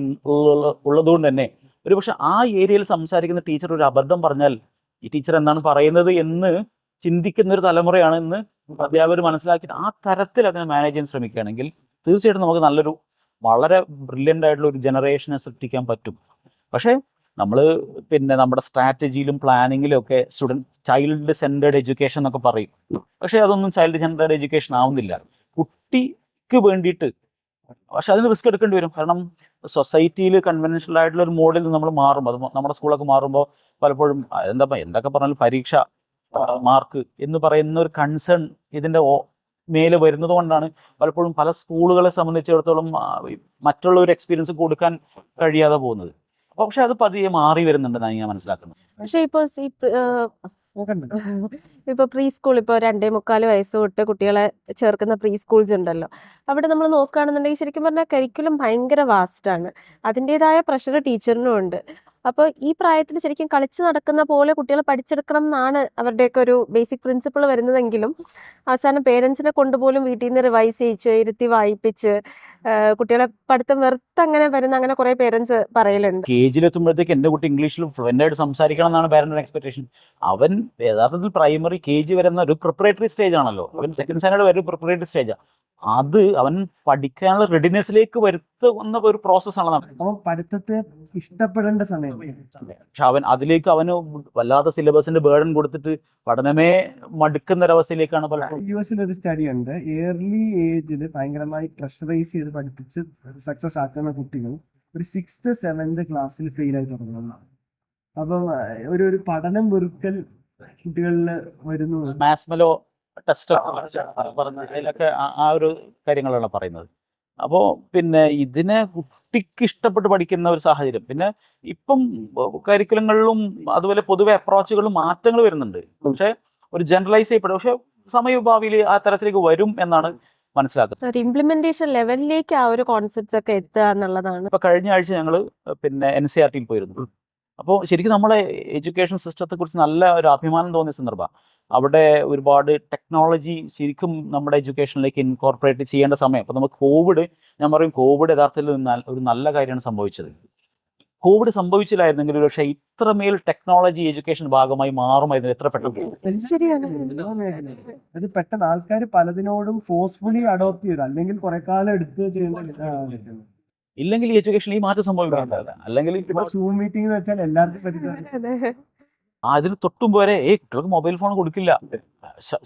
ഉള്ളതുകൊണ്ട് തന്നെ ഒരുപക്ഷെ ആ ഏരിയയിൽ സംസാരിക്കുന്ന ടീച്ചർ ഒരു അബദ്ധം പറഞ്ഞാൽ ഈ ടീച്ചർ എന്താണ് പറയുന്നത് എന്ന് ചിന്തിക്കുന്ന ഒരു തലമുറയാണ് ഇന്ന് അധ്യാപകർ മനസ്സിലാക്കിയിട്ട് ആ തരത്തിൽ അതിനെ മാനേജ് ചെയ്യാൻ ശ്രമിക്കുകയാണെങ്കിൽ തീർച്ചയായിട്ടും നമുക്ക് നല്ലൊരു വളരെ ബ്രില്യൻ്റ് ആയിട്ടുള്ള ഒരു ജനറേഷനെ സൃഷ്ടിക്കാൻ പറ്റും. പക്ഷേ നമ്മൾ പിന്നെ നമ്മുടെ സ്ട്രാറ്റജിയിലും പ്ലാനിങ്ങിലും ഒക്കെ ചൈൽഡ് സെൻറ്റേർഡ് എഡ്യൂക്കേഷൻ എന്നൊക്കെ പറയും. പക്ഷേ അതൊന്നും ചൈൽഡ് സെൻറ്റേർഡ് എഡ്യൂക്കേഷൻ ആവുന്നില്ല. കുട്ടിക്ക് വേണ്ടിയിട്ട് പക്ഷെ അതിന് റിസ്ക് എടുക്കേണ്ടി വരും. കാരണം സൊസൈറ്റിയിൽ കൺവെൻഷണൽ ആയിട്ടുള്ള ഒരു മോഡിൽ നമ്മൾ മാറുമ്പോൾ അത് നമ്മുടെ സ്കൂളൊക്കെ മാറുമ്പോൾ പലപ്പോഴും എന്തൊക്കെ പറഞ്ഞാലും പരീക്ഷ മാർക്ക് എന്ന് പറയുന്ന ഒരു കൺസേൺ ഇതിൻ്റെ മേലെ വരുന്നത് കൊണ്ടാണ് പലപ്പോഴും പല സ്കൂളുകളെ സംബന്ധിച്ചിടത്തോളം മറ്റുള്ള ഒരു എക്സ്പീരിയൻസ് കൊടുക്കാൻ കഴിയാതെ പോകുന്നത്. പക്ഷെ അത് പതിയെ മാറി വരുന്നുണ്ടെന്നാണ് ഞാൻ മനസ്സിലാക്കുന്നത്. പക്ഷെ ഇപ്പൊ പ്രീ സ്കൂൾ ഇപ്പൊ 2.25 വയസ്സ് തൊട്ട് കുട്ടികളെ ചേർക്കുന്ന പ്രീ സ്കൂൾസ് ഉണ്ടല്ലോ. അവിടെ നമ്മൾ നോക്കുകയാണെന്നുണ്ടെങ്കിൽ ശരിക്കും പറഞ്ഞാൽ കരിക്കുലം ഭയങ്കര വാസ്റ്റ് ആണ്. അതിൻ്റെതായ പ്രഷർ ടീച്ചറിനും ഉണ്ട്. അപ്പോൾ ഈ പ്രായത്തിൽ ശരിക്കും കളിച്ച് നടക്കുന്ന പോലെ കുട്ടികൾ പഠിച്ചെടുക്കണം എന്നാണ് അവരുടെയൊക്കെ ഒരു ബേസിക് പ്രിൻസിപ്പിൾ വരുന്നതെങ്കിലും അവസാനം പേരൻസിനെ കൊണ്ടുപോലും വീട്ടിൽ നിന്ന് റിവൈസ് ചെയ്യിച്ച് ഇരുത്തി വായിപ്പിച്ച് കുട്ടികളെ പഠിത്തം വെറുത്തങ്ങനെ വരുന്ന അങ്ങനെ കുറേ പേരൻസ് പറയലുണ്ട്. KG-ലെത്തുമ്പോഴത്തേക്ക് എൻ്റെ കുട്ടി ഇംഗ്ലീഷിൽ ഫ്ലുവൻ്റ് ആയിട്ട് സംസാരിക്കണം എന്നാണ് പാരൻ്റ് എക്സ്പെക്ടേഷൻ. അവൻ യഥാർത്ഥത്തിൽ പ്രൈമറി KG വരുന്ന ഒരു പ്രിപ്പറേറ്ററി സ്റ്റേജ് ആണല്ലോ. അവൻ സെക്കൻഡ് സ്റ്റാൻഡേർഡ് വരെ പ്രിപ്പറേറ്ററി സ്റ്റേജാണ്. അത് അവൻ പഠിക്കാനുള്ള റെഡിനെസ്സിലേക്ക് വരുത്തുന്ന ഒരു പ്രോസസ്സാണ് നടക്കുന്നത്. അപ്പം പഠിത്തത്തെ ഇഷ്ടപ്പെടേണ്ട സമയം. പക്ഷെ അവന് വല്ലാത്ത സിലബസിന്റെ ബേർഡൻ കൊടുത്തിട്ട് പഠനമേ മടുക്കുന്ന ഒരവസ്ഥയിലേക്കാണ് പലപ്പോഴും. US ഒരു സ്റ്റഡി ഉണ്ട്, ഏർലി ഏജിൽ ഭയങ്കരമായി പ്രഷറൈസ് ചെയ്ത് പഠിപ്പിച്ച് സക്സസ് ആക്കുന്ന കുട്ടികൾ ഒരു 6th 7th ക്ലാസ്സിൽ ഫെയിൽ ആയി തുടങ്ങുന്നതാണ്. അപ്പം ഒരു പഠനം വെറുക്കൽ കുട്ടികളിൽ വരുന്നു. മാസ്മെലോ ടെസ്റ്റ് പറഞ്ഞ അതിലൊക്കെ ആ ഒരു കാര്യങ്ങളാണ് പറയുന്നത്. അപ്പോൾ പിന്നെ ഇതിനെ കുട്ടിക്ക് ഇഷ്ടപ്പെട്ട് പഠിക്കുന്ന ഒരു സാഹചര്യം. പിന്നെ ഇപ്പം കരിക്കുലങ്ങളിലും അതുപോലെ പൊതുവെ അപ്രോച്ചുകളും മാറ്റങ്ങൾ വരുന്നുണ്ട്. പക്ഷെ ഒരു ജനറലൈസ് ചെയ്യപ്പെടും. പക്ഷെ സമയഭാവിയിൽ ആ തരത്തിലേക്ക് വരും എന്നാണ് മനസ്സിലാക്കുന്നത്. ഒരു ഇംപ്ലിമെന്റേഷൻ ലെവലിലേക്ക് ആ ഒരു കോൺസെപ്റ്റ്സ് ഒക്കെ എത്തുക എന്നുള്ളതാണ്. ഇപ്പൊ കഴിഞ്ഞ ആഴ്ച ഞങ്ങൾ പിന്നെ NCERT പോയിരുന്നു. അപ്പോൾ ശരിക്കും നമ്മുടെ എഡ്യൂക്കേഷൻ സിസ്റ്റത്തെക്കുറിച്ച് നല്ല ഒരു അഭിമാനം തോന്നിയ സന്ദർഭമാണ്. അവിടെ ഒരുപാട് ടെക്നോളജി ശരിക്കും നമ്മുടെ എഡ്യൂക്കേഷനിലേക്ക് ഇൻകോർപ്പറേറ്റ് ചെയ്യേണ്ട സമയം. അപ്പോൾ നമുക്ക് ഞാൻ പറയും കോവിഡ് യഥാർത്ഥത്തിൽ ഒരു നല്ല കാര്യമാണ് സംഭവിച്ചത്. കോവിഡ് സംഭവിച്ചില്ലായിരുന്നെങ്കിൽ പക്ഷേ ഇത്രമേൽ ടെക്നോളജി എഡ്യൂക്കേഷൻ ഭാഗമായി മാറുമായിരുന്നു എത്ര പെട്ടെന്ന്. ശരിയാണ്. അത് പെട്ടെന്ന് ആൾക്കാർ പലതിനോടും ഫോഴ്സ്ഫുള്ളി അഡോപ്റ്റ് ചെയ്തു, അല്ലെങ്കിൽ കുറെ കാലം എടുത്ത് ചെയ്യേണ്ട. ഇല്ലെങ്കിൽ ഈ എഡ്യൂക്കേഷൻ ഈ മാറ്റം സംഭവിക്കാറുണ്ടാവില്ല. അല്ലെങ്കിൽ സൂം മീറ്റിംഗ് എന്ന് വെച്ചാൽ എല്ലാവർക്കും അതിന് തൊട്ടും വരെ കുട്ടികൾക്ക് മൊബൈൽ ഫോൺ കൊടുക്കില്ല,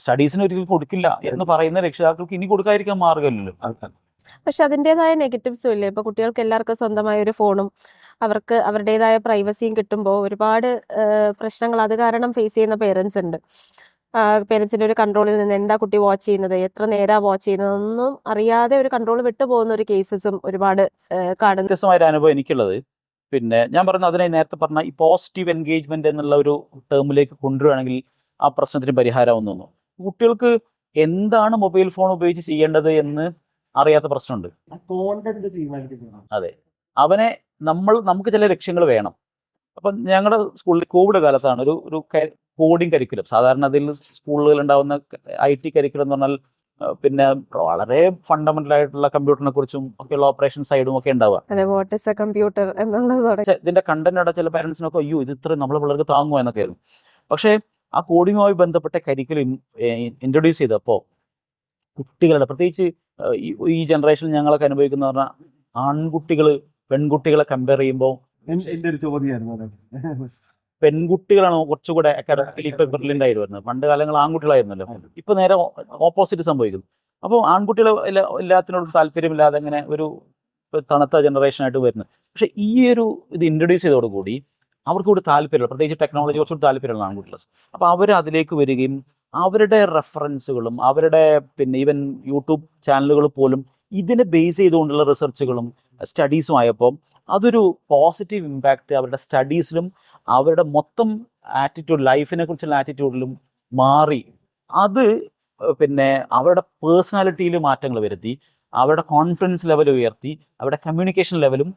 സ്റ്റഡീസിന് ഒരിക്കലും കൊടുക്കില്ല എന്ന് പറയുന്ന രക്ഷിതാക്കൾക്ക് ഇനി കൊടുക്കാതിരിക്കാൻ മാർഗമില്ലല്ലോ. പക്ഷെ അതിൻ്റെതായ നെഗറ്റീവ്സും ഇല്ലേ? ഇപ്പോൾ കുട്ടികൾക്ക് എല്ലാവർക്കും സ്വന്തമായ ഒരു ഫോണും അവർക്ക് അവരുടേതായ പ്രൈവസിയും കിട്ടുമ്പോൾ ഒരുപാട് പ്രശ്നങ്ങൾ അത് കാരണം ഫേസ് ചെയ്യുന്ന പേരൻസ് ഉണ്ട്. പേരൻസിൻ്റെ ഒരു കൺട്രോളിൽ നിന്ന് എന്താ കുട്ടി വാച്ച് ചെയ്യുന്നത്, എത്ര നേരമാണ് വാച്ച് ചെയ്യുന്നത് ഒന്നും അറിയാതെ ഒരു കൺട്രോൾ വിട്ടു പോകുന്ന ഒരു കേസസും ഒരുപാട് കാണുന്നു. വ്യത്യസ്തമായൊരു അനുഭവം എനിക്കുള്ളത്, പിന്നെ ഞാൻ പറയുന്നത് അതിനെ നേരത്തെ പറഞ്ഞ ഈ പോസിറ്റീവ് എൻഗേജ്മെന്റ് എന്നുള്ള ഒരു ടേമിലേക്ക് കൊണ്ടുവരികയാണെങ്കിൽ ആ പ്രശ്നത്തിന് പരിഹാരമാവുന്നു തോന്നുന്നു. കുട്ടികൾക്ക് എന്താണ് മൊബൈൽ ഫോൺ ഉപയോഗിച്ച് ചെയ്യേണ്ടത് എന്ന് അറിയാത്ത പ്രശ്നമുണ്ട്. അതെ, അവനെ നമുക്ക് ചില ലക്ഷ്യങ്ങൾ വേണം. അപ്പം ഞങ്ങളുടെ സ്കൂളിൽ കോവിഡ് കാലത്താണ് ഒരു കോഡിങ് കരിക്കുലം. സാധാരണ അതിൽ സ്കൂളുകളിൽ ഉണ്ടാകുന്ന IT കരിക്കുലം എന്ന് പറഞ്ഞാൽ പിന്നെ വളരെ ഫണ്ടമെന്റൽ ആയിട്ടുള്ള കമ്പ്യൂട്ടറിനെ കുറിച്ചും ഒക്കെയുള്ള ഓപ്പറേഷൻ സൈഡും ഒക്കെ ഉണ്ടാവുക. കമ്പ്യൂട്ടർ എന്നുള്ളത് ഇതിന്റെ കണ്ടന്റ് ചില പാരന്റ്സിനൊക്കെ അയ്യോ ഇത് ഇത്ര നമ്മളെ പിള്ളേർക്ക് താങ്ങുമോ എന്നൊക്കെ ആയിരുന്നു. പക്ഷേ ആ കോഡിങ്ങുമായി ബന്ധപ്പെട്ട കരിക്കുലം ഇൻട്രൊഡ്യൂസ് ചെയ്തപ്പോൾ കുട്ടികളുടെ പ്രത്യേകിച്ച് ഈ ജനറേഷനിൽ ഞങ്ങളൊക്കെ അനുഭവിക്കുന്ന പറഞ്ഞാൽ ആൺകുട്ടികൾ പെൺകുട്ടികളെ കമ്പയർ ചെയ്യുമ്പോൾ എന്റെ ഒരു ചോദ്യമായിരുന്നു, പെൺകുട്ടികളാണ് കുറച്ചുകൂടെ അക്കാഡമിക്കലി ഇപ്പൊ ബ്രില്യൻ്റ് ആയിട്ട് വരുന്നത്. പണ്ട് കാലങ്ങൾ ആൺകുട്ടികളായിരുന്നല്ലോ. ഇപ്പൊ നേരെ ഓപ്പോസിറ്റ് സംഭവിക്കുന്നു. അപ്പോൾ ആൺകുട്ടികൾ എല്ലാത്തിനോടും താല്പര്യമില്ലാതെ അങ്ങനെ ഒരു തണുത്ത ജനറേഷനായിട്ട് വരുന്നത്. പക്ഷെ ഈ ഒരു ഇത് ഇൻട്രൊഡ്യൂസ് ചെയ്തതോടുകൂടി അവർക്ക് കൂടി താല്പര്യമുള്ള, പ്രത്യേകിച്ച് ടെക്നോളജി കുറച്ചുകൂടി താല്പര്യമുള്ള ആൺകുട്ടികൾ. അപ്പോൾ അവർ അതിലേക്ക് വരികയും അവരുടെ റെഫറൻസുകളും അവരുടെ പിന്നെ ഈവൻ യൂട്യൂബ് ചാനലുകൾ പോലും ഇതിനെ ബേസ് ചെയ്തുകൊണ്ടുള്ള റിസർച്ചുകളും സ്റ്റഡീസും ആയപ്പോൾ അതൊരു പോസിറ്റീവ് ഇമ്പാക്റ്റ് അവരുടെ സ്റ്റഡീസിലും അവരുടെ മൊത്തം ആറ്റിറ്റ്യൂഡ്, ലൈഫിനെ കുറിച്ചുള്ള ആറ്റിറ്റ്യൂഡിലും മാറി. അത് പിന്നെ അവരുടെ പേഴ്സണാലിറ്റിയിൽ മാറ്റങ്ങൾ വരുത്തി, അവരുടെ കോൺഫിഡൻസ് ലെവൽ ഉയർത്തി, അവരുടെ കമ്മ്യൂണിക്കേഷൻ ലെവലും.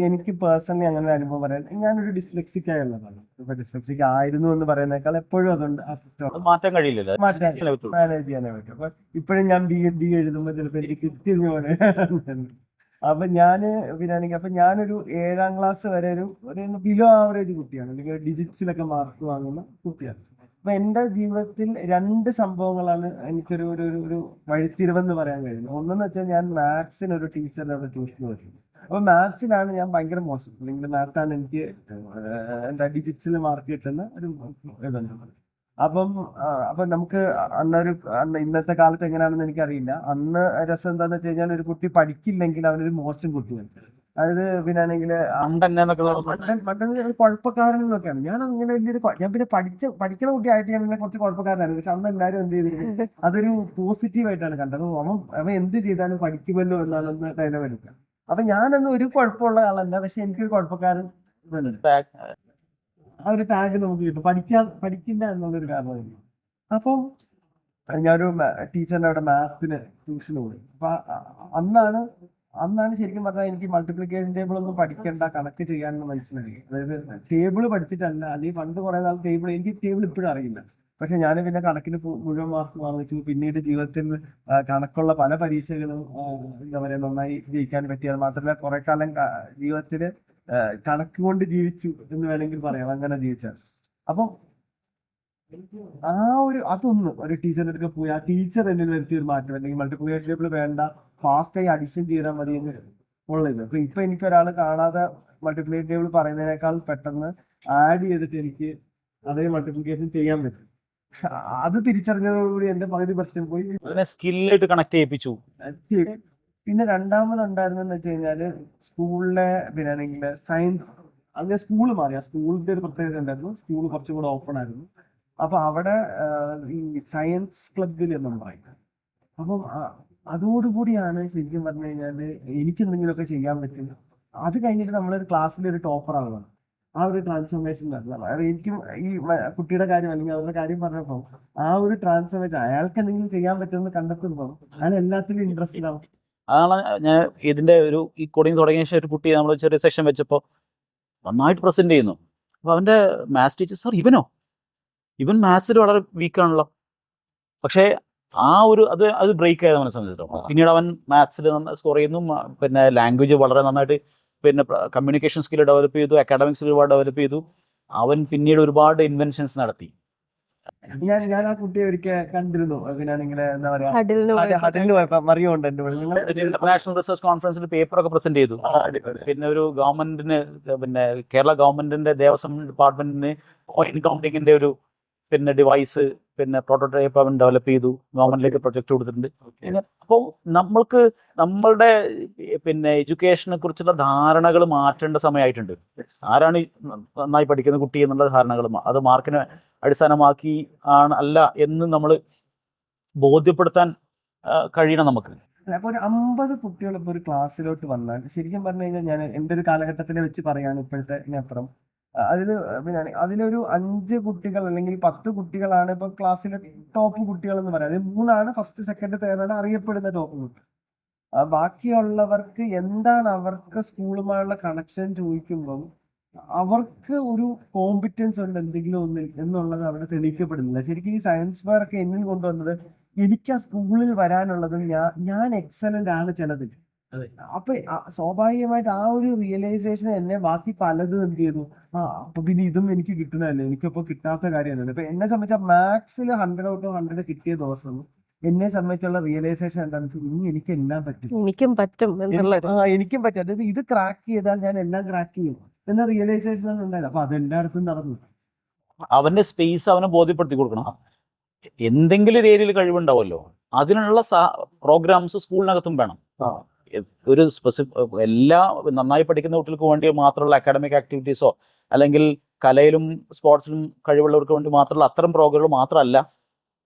എനിക്ക് പേഴ്സണലി അങ്ങനെ ഒരു അനുഭവം പറയാൻ, ഞാനൊരു ഡിസ്ലെക്സിക് ആയുള്ളതാണ്. ഇപ്പൊ ഡിസ്ലെക്സിക് ആയിരുന്നു എന്ന് പറയുന്നേക്കാൾ എപ്പോഴും അതുകൊണ്ട് മാറ്റാൻ കഴിയില്ലല്ലോ, മാനേജ് ചെയ്യാനേ പറ്റും. അപ്പൊ ഇപ്പോഴും ഞാൻ BEd എഴുതുമ്പോൾ ചിലപ്പോൾ എനിക്ക് കിട്ടിയെന്ന് പറയാൻ. അപ്പൊ ഞാനൊരു 7ാം ക്ലാസ് വരെ ഒരു ബിലോ ആവറേജ് കുട്ടിയാണ്, അല്ലെങ്കിൽ ഡിജിറ്റ്സിലൊക്കെ മാർക്ക് വാങ്ങുന്ന കുട്ടിയാണ്. അപ്പൊ എൻ്റെ ജീവിതത്തിൽ 2 സംഭവങ്ങളാണ് എനിക്കൊരു ഒരു വഴിത്തിരിവെന്ന് പറയാൻ കഴിയുന്നത്. ഒന്നെന്ന് വെച്ചാൽ ഞാൻ മാത്സിന് ഒരു ടീച്ചറിനെ അവിടെ ട്യൂഷൻ പഠിച്ചു. അപ്പൊ മാത്സിലാണ് ഞാൻ ഭയങ്കര മോശം, അല്ലെങ്കിൽ മാത്സാണ് എനിക്ക് എന്താ ഡിജിറ്റ്സിൽ മാർക്ക് കിട്ടുന്ന ഒരു ഇതുണ്ട്. അപ്പം നമുക്ക് ഇന്നത്തെ കാലത്ത് എങ്ങനെയാണെന്ന് എനിക്കറിയില്ല. അന്ന് രസം എന്താന്ന് വെച്ച് കഴിഞ്ഞാൽ ഒരു കുട്ടി പഠിക്കില്ലെങ്കിൽ അവനൊരു മോശം കുട്ടിയാണ്. അതായത് പിന്നാണെങ്കിൽ കുഴപ്പക്കാരൻ എന്നൊക്കെയാണ്. ഞാൻ അങ്ങനെ ഞാൻ പിന്നെ പഠിക്കണ കുട്ടിയായിട്ട് ഞാൻ പിന്നെ കുറച്ച് കുഴപ്പക്കാരനായിരുന്നു. പക്ഷെ അന്ന് എല്ലാവരും എന്ത് ചെയ്തു, അതൊരു പോസിറ്റീവായിട്ടാണ് കണ്ടത്. അവൻ എന്ത് ചെയ്താലും പഠിക്കുമല്ലോ എന്നാണെന്ന് ഡയലോഗ് എടുക്കുക. അപ്പൊ ഞാനൊന്നും ഒരു കുഴപ്പമുള്ള ആളല്ല, പക്ഷെ എനിക്കൊരു കുഴപ്പക്കാരൻ ആ ഒരു ടാഗ് നമുക്ക് കിട്ടും, പഠിക്കില്ല എന്നുള്ളൊരു കാരണമായിരുന്നു. അപ്പം ഞാനൊരു ടീച്ചറിന്റെ അവിടെ മാത്സിന് ട്യൂഷന് പോയി. അപ്പൊ അന്നാണ് അന്നാണ് ശരിക്കും പറഞ്ഞാൽ എനിക്ക് മൾട്ടിപ്ലിക്കേഷൻ ടേബിൾ ഒന്നും പഠിക്കേണ്ട, കണക്ക് ചെയ്യാനൊന്നും മനസ്സിലായി. അതായത് ടേബിൾ പഠിച്ചിട്ടല്ല, അല്ലെങ്കിൽ പണ്ട് കുറെ നാൾ എനിക്ക് ടേബിൾ ഇപ്പോഴും അറിയില്ല. പക്ഷെ ഞാൻ പിന്നെ കണക്കിന് മുഴുവൻ മാർക്ക് വാങ്ങിച്ചു. പിന്നീട് ജീവിതത്തിൽ കണക്കുള്ള പല പരീക്ഷകളും എന്താ പറയാ നന്നായി ജയിക്കാൻ പറ്റി. അത് മാത്രമല്ല കുറെ കാലം ജീവിതത്തില് കണക്ക് കൊണ്ട് ജീവിച്ചു എന്ന് വേണമെങ്കിൽ പറയാം. അങ്ങനെ ജീവിച്ചാൽ അപ്പം ആ അതൊന്ന് ഒരു ടീച്ചറിന്റെ അടുത്ത് പോയി ആ ടീച്ചർ എന്നിൽ വരുത്തിയ ഒരു മാറ്റം, അല്ലെങ്കിൽ മൾട്ടിപ്ലിക്കേഷൻ ടേബിൾ വേണ്ട, ഫാസ്റ്റായി അഡിഷൻ ചെയ്താൽ മതി എന്ന് ഉള്ളത്. ഇപ്പൊ എനിക്ക് ഒരാൾ കാണാതെ മൾട്ടിപ്ലിക്കേഷൻ ടേബിൾ പറയുന്നതിനേക്കാൾ പെട്ടെന്ന് ആഡ് ചെയ്തിട്ട് എനിക്ക് അതേ മൾട്ടിപ്ലിക്കേഷൻ ചെയ്യാൻ പറ്റും. അത് തിരിച്ചറിഞ്ഞതോടുകൂടി എന്റെ പകുതി പ്രശ്നം പോയി. സ്കില്ലായിട്ട് കണക്ട് ചെയ്യിപ്പിച്ചു. പിന്നെ രണ്ടാമതുണ്ടായിരുന്നെന്ന് വെച്ച് കഴിഞ്ഞാല് സ്കൂളിലെ പിന്നെ സയൻസ്, അങ്ങനെ സ്കൂള് മാറി. ആ സ്കൂളിന്റെ ഒരു പ്രത്യേകത ഉണ്ടായിരുന്നു, സ്കൂൾ കുറച്ചും കൂടെ ഓപ്പൺ ആയിരുന്നു. അപ്പൊ അവിടെ ഈ സയൻസ് ക്ലബിൽ എന്നും പറയും. അപ്പം അതോടുകൂടിയാണ് ശരിക്കും പറഞ്ഞു കഴിഞ്ഞാല് എനിക്ക് എന്തെങ്കിലുമൊക്കെ ചെയ്യാൻ പറ്റും. അത് കഴിഞ്ഞിട്ട് നമ്മളൊരു ക്ലാസ്സിൽ ഒരു ടോപ്പർ ആവുകയാണ്. ആ ഒരു ട്രാൻസ്ഫോർമേഷൻ നടന്നതാണ്. എനിക്കും ഈ കുട്ടിയുടെ കാര്യം അല്ലെങ്കിൽ അവരുടെ കാര്യം പറഞ്ഞപ്പോൾ ആ ഒരു ട്രാൻസ്ഫോർമേഷൻ, അയാൾക്ക് എന്തെങ്കിലും ചെയ്യാൻ പറ്റുമെന്ന് കണ്ടെത്തുമ്പോൾ അയാൾ എല്ലാത്തിലും ഇൻട്രസ്റ്റഡ് ആവും. അതാണ് ഞാൻ ഇതിന്റെ ഈ കോഡിങ് തുടങ്ങിയ ശേഷം ഒരു കുട്ടി നമ്മൾ ചെറിയ സെഷൻ വെച്ചപ്പോൾ നന്നായിട്ട് പ്രസന്റ് ചെയ്യുന്നു. അപ്പോൾ അവന്റെ മാത്സ് ടീച്ചർ, സാർ ഇവൻ മാത്സിൽ വളരെ വീക്കാണല്ലോ. പക്ഷേ അത് ബ്രേക്ക് ആയത് അവനെ സംബന്ധിച്ചിടത്തോളം. പിന്നീട് അവൻ മാത്സിൽ സ്കോർ ചെയ്യുന്നു. പിന്നെ ലാംഗ്വേജ് വളരെ നന്നായിട്ട്, പിന്നെ കമ്മ്യൂണിക്കേഷൻ സ്കിൽ ഡെവലപ്പ് ചെയ്തു, അക്കാഡമിക് സ്കിൽ ഒരുപാട് ഡെവലപ്പ് ചെയ്തു. അവൻ പിന്നീട് ഒരുപാട് ഇൻവെൻഷൻസ് നടത്തി. ഞാൻ ആ കുട്ടിയെ ഒരിക്കൽ കണ്ടിരുന്നു. പിന്നെ ഇങ്ങനെ എന്താ പറയാ ഹഡിലിന് പോയപ്പോ മറിയുണ്ട് എന്റെ ഇന്റർനാഷണൽ റിസർച്ച് കോൺഫറൻസിൽ പേപ്പറൊക്കെ പ്രസന്റ് ചെയ്തു. പിന്നെ ഒരു ഗവൺമെന്റിന്, പിന്നെ കേരള ഗവൺമെന്റിന്റെ ദേവസ്വം ഡിപ്പാർട്ട്മെന്റിന് കോയിൻ കൗണ്ടിങ്ങിന്റെ ഒരു പിന്നെ ഡിവൈസ്, പിന്നെ പ്രോട്ടോടൈപ്പ് അവൻ ഡെവലപ്പ് ചെയ്തു, ഗവൺമെന്റിലേക്ക് പ്രൊജക്ട് കൊടുത്തിട്ടുണ്ട്. അപ്പോൾ നമ്മളുടെ പിന്നെ എഡ്യൂക്കേഷനെ കുറിച്ചുള്ള ധാരണകൾ മാറ്റേണ്ട സമയമായിട്ടുണ്ട്. ആരാണ് നന്നായി പഠിക്കുന്ന കുട്ടി എന്നുള്ള ധാരണകൾ അത് മാർക്കിനെ അടിസ്ഥാനമാക്കി അല്ല എന്ന് നമ്മൾ ബോധ്യപ്പെടുത്താൻ കഴിയണം നമുക്ക്. അപ്പൊ ഒരു 50 കുട്ടികൾ ഇപ്പൊ ഒരു ക്ലാസ്സിലോട്ട് വന്നാൽ ശരിക്കും പറഞ്ഞു കഴിഞ്ഞാൽ ഞാൻ എന്റെ ഒരു കാലഘട്ടത്തിനെ വെച്ച് പറയാണ് ഇപ്പോഴത്തെ അപ്പുറം പിന്നെ അതിലൊരു 5 കുട്ടികൾ അല്ലെങ്കിൽ 10 കുട്ടികളാണ് ഇപ്പൊ ക്ലാസ്സിലെ ടോപ്പ് കുട്ടികൾ എന്ന് പറയാം. അതിൽ 3 ഫസ്റ്റ് സെക്കൻഡ് തേർഡാണ് അറിയപ്പെടുന്ന ടോപ്പ് കുട്ടികൾ. ബാക്കിയുള്ളവർക്ക് എന്താണ് അവർക്ക് സ്കൂളുമായുള്ള കണക്ഷൻ ചോദിക്കുമ്പം അവർക്ക് ഒരു കോമ്പിറ്റൻസ് ഉണ്ട് എന്തെങ്കിലും ഒന്നിൽ എന്നുള്ളത് അവിടെ തെളിയിക്കപ്പെടുന്നില്ല. ശരിക്കും ഈ സയൻസ് ഫെയർ ഒക്കെ എന്നിൽ കൊണ്ടുവന്നത് എനിക്ക് ആ സ്കൂളിൽ വരാനുള്ളതും ഞാൻ എക്സലന്റ് ആണ് ചിലതിൽ. അപ്പൊ സ്വാഭാവികമായിട്ട് ആ ഒരു റിയലൈസേഷൻ എന്നെ ബാക്കി പലതും എന്ത് ചെയ്തു, അപ്പൊ പിന്നെ ഇതും എനിക്ക് കിട്ടുന്നതല്ലേ, എനിക്കിപ്പോ കിട്ടാത്ത കാര്യമാണ്. ഇപ്പൊ എന്നെ സംബന്ധിച്ച മാത്സിൽ 100 ഔട്ട് ഓഫ് 100 കിട്ടിയ ദിവസം എന്നെ സംബന്ധിച്ചുള്ള റിയലൈസേഷൻ എന്താണെന്ന് വെച്ചാൽ ഇനി എനിക്ക് എല്ലാം പറ്റും, എനിക്കും പറ്റും. എനിക്കും പറ്റും. അതായത് ഇത് ക്രാക്ക് ചെയ്താൽ ഞാൻ എല്ലാം ക്രാക്ക് ചെയ്യും എന്ന റിയലൈസേഷൻ ആണ് ഉണ്ടായത്. അപ്പൊ അതെല്ലായിടത്തും നടന്നു. അവന്റെ സ്പേസ് അവനെ ബോധ്യപ്പെടുത്തി കൊടുക്കണം. എന്തെങ്കിലും ഒരു ഏരിയയിൽ കഴിവുണ്ടാവുമല്ലോ, അതിനുള്ള പ്രോഗ്രാംസ് സ്കൂളിനകത്തും വേണം. ഒരു എല്ലാ നന്നായി പഠിക്കുന്ന കുട്ടികൾക്ക് വേണ്ടി മാത്രമുള്ള അക്കാഡമിക് ആക്ടിവിറ്റീസോ അല്ലെങ്കിൽ കലയിലും സ്പോർട്സിലും കഴിവുള്ളവർക്ക് വേണ്ടി മാത്രമുള്ള അത്തരം പ്രോഗ്രാമുകൾ മാത്രമല്ല,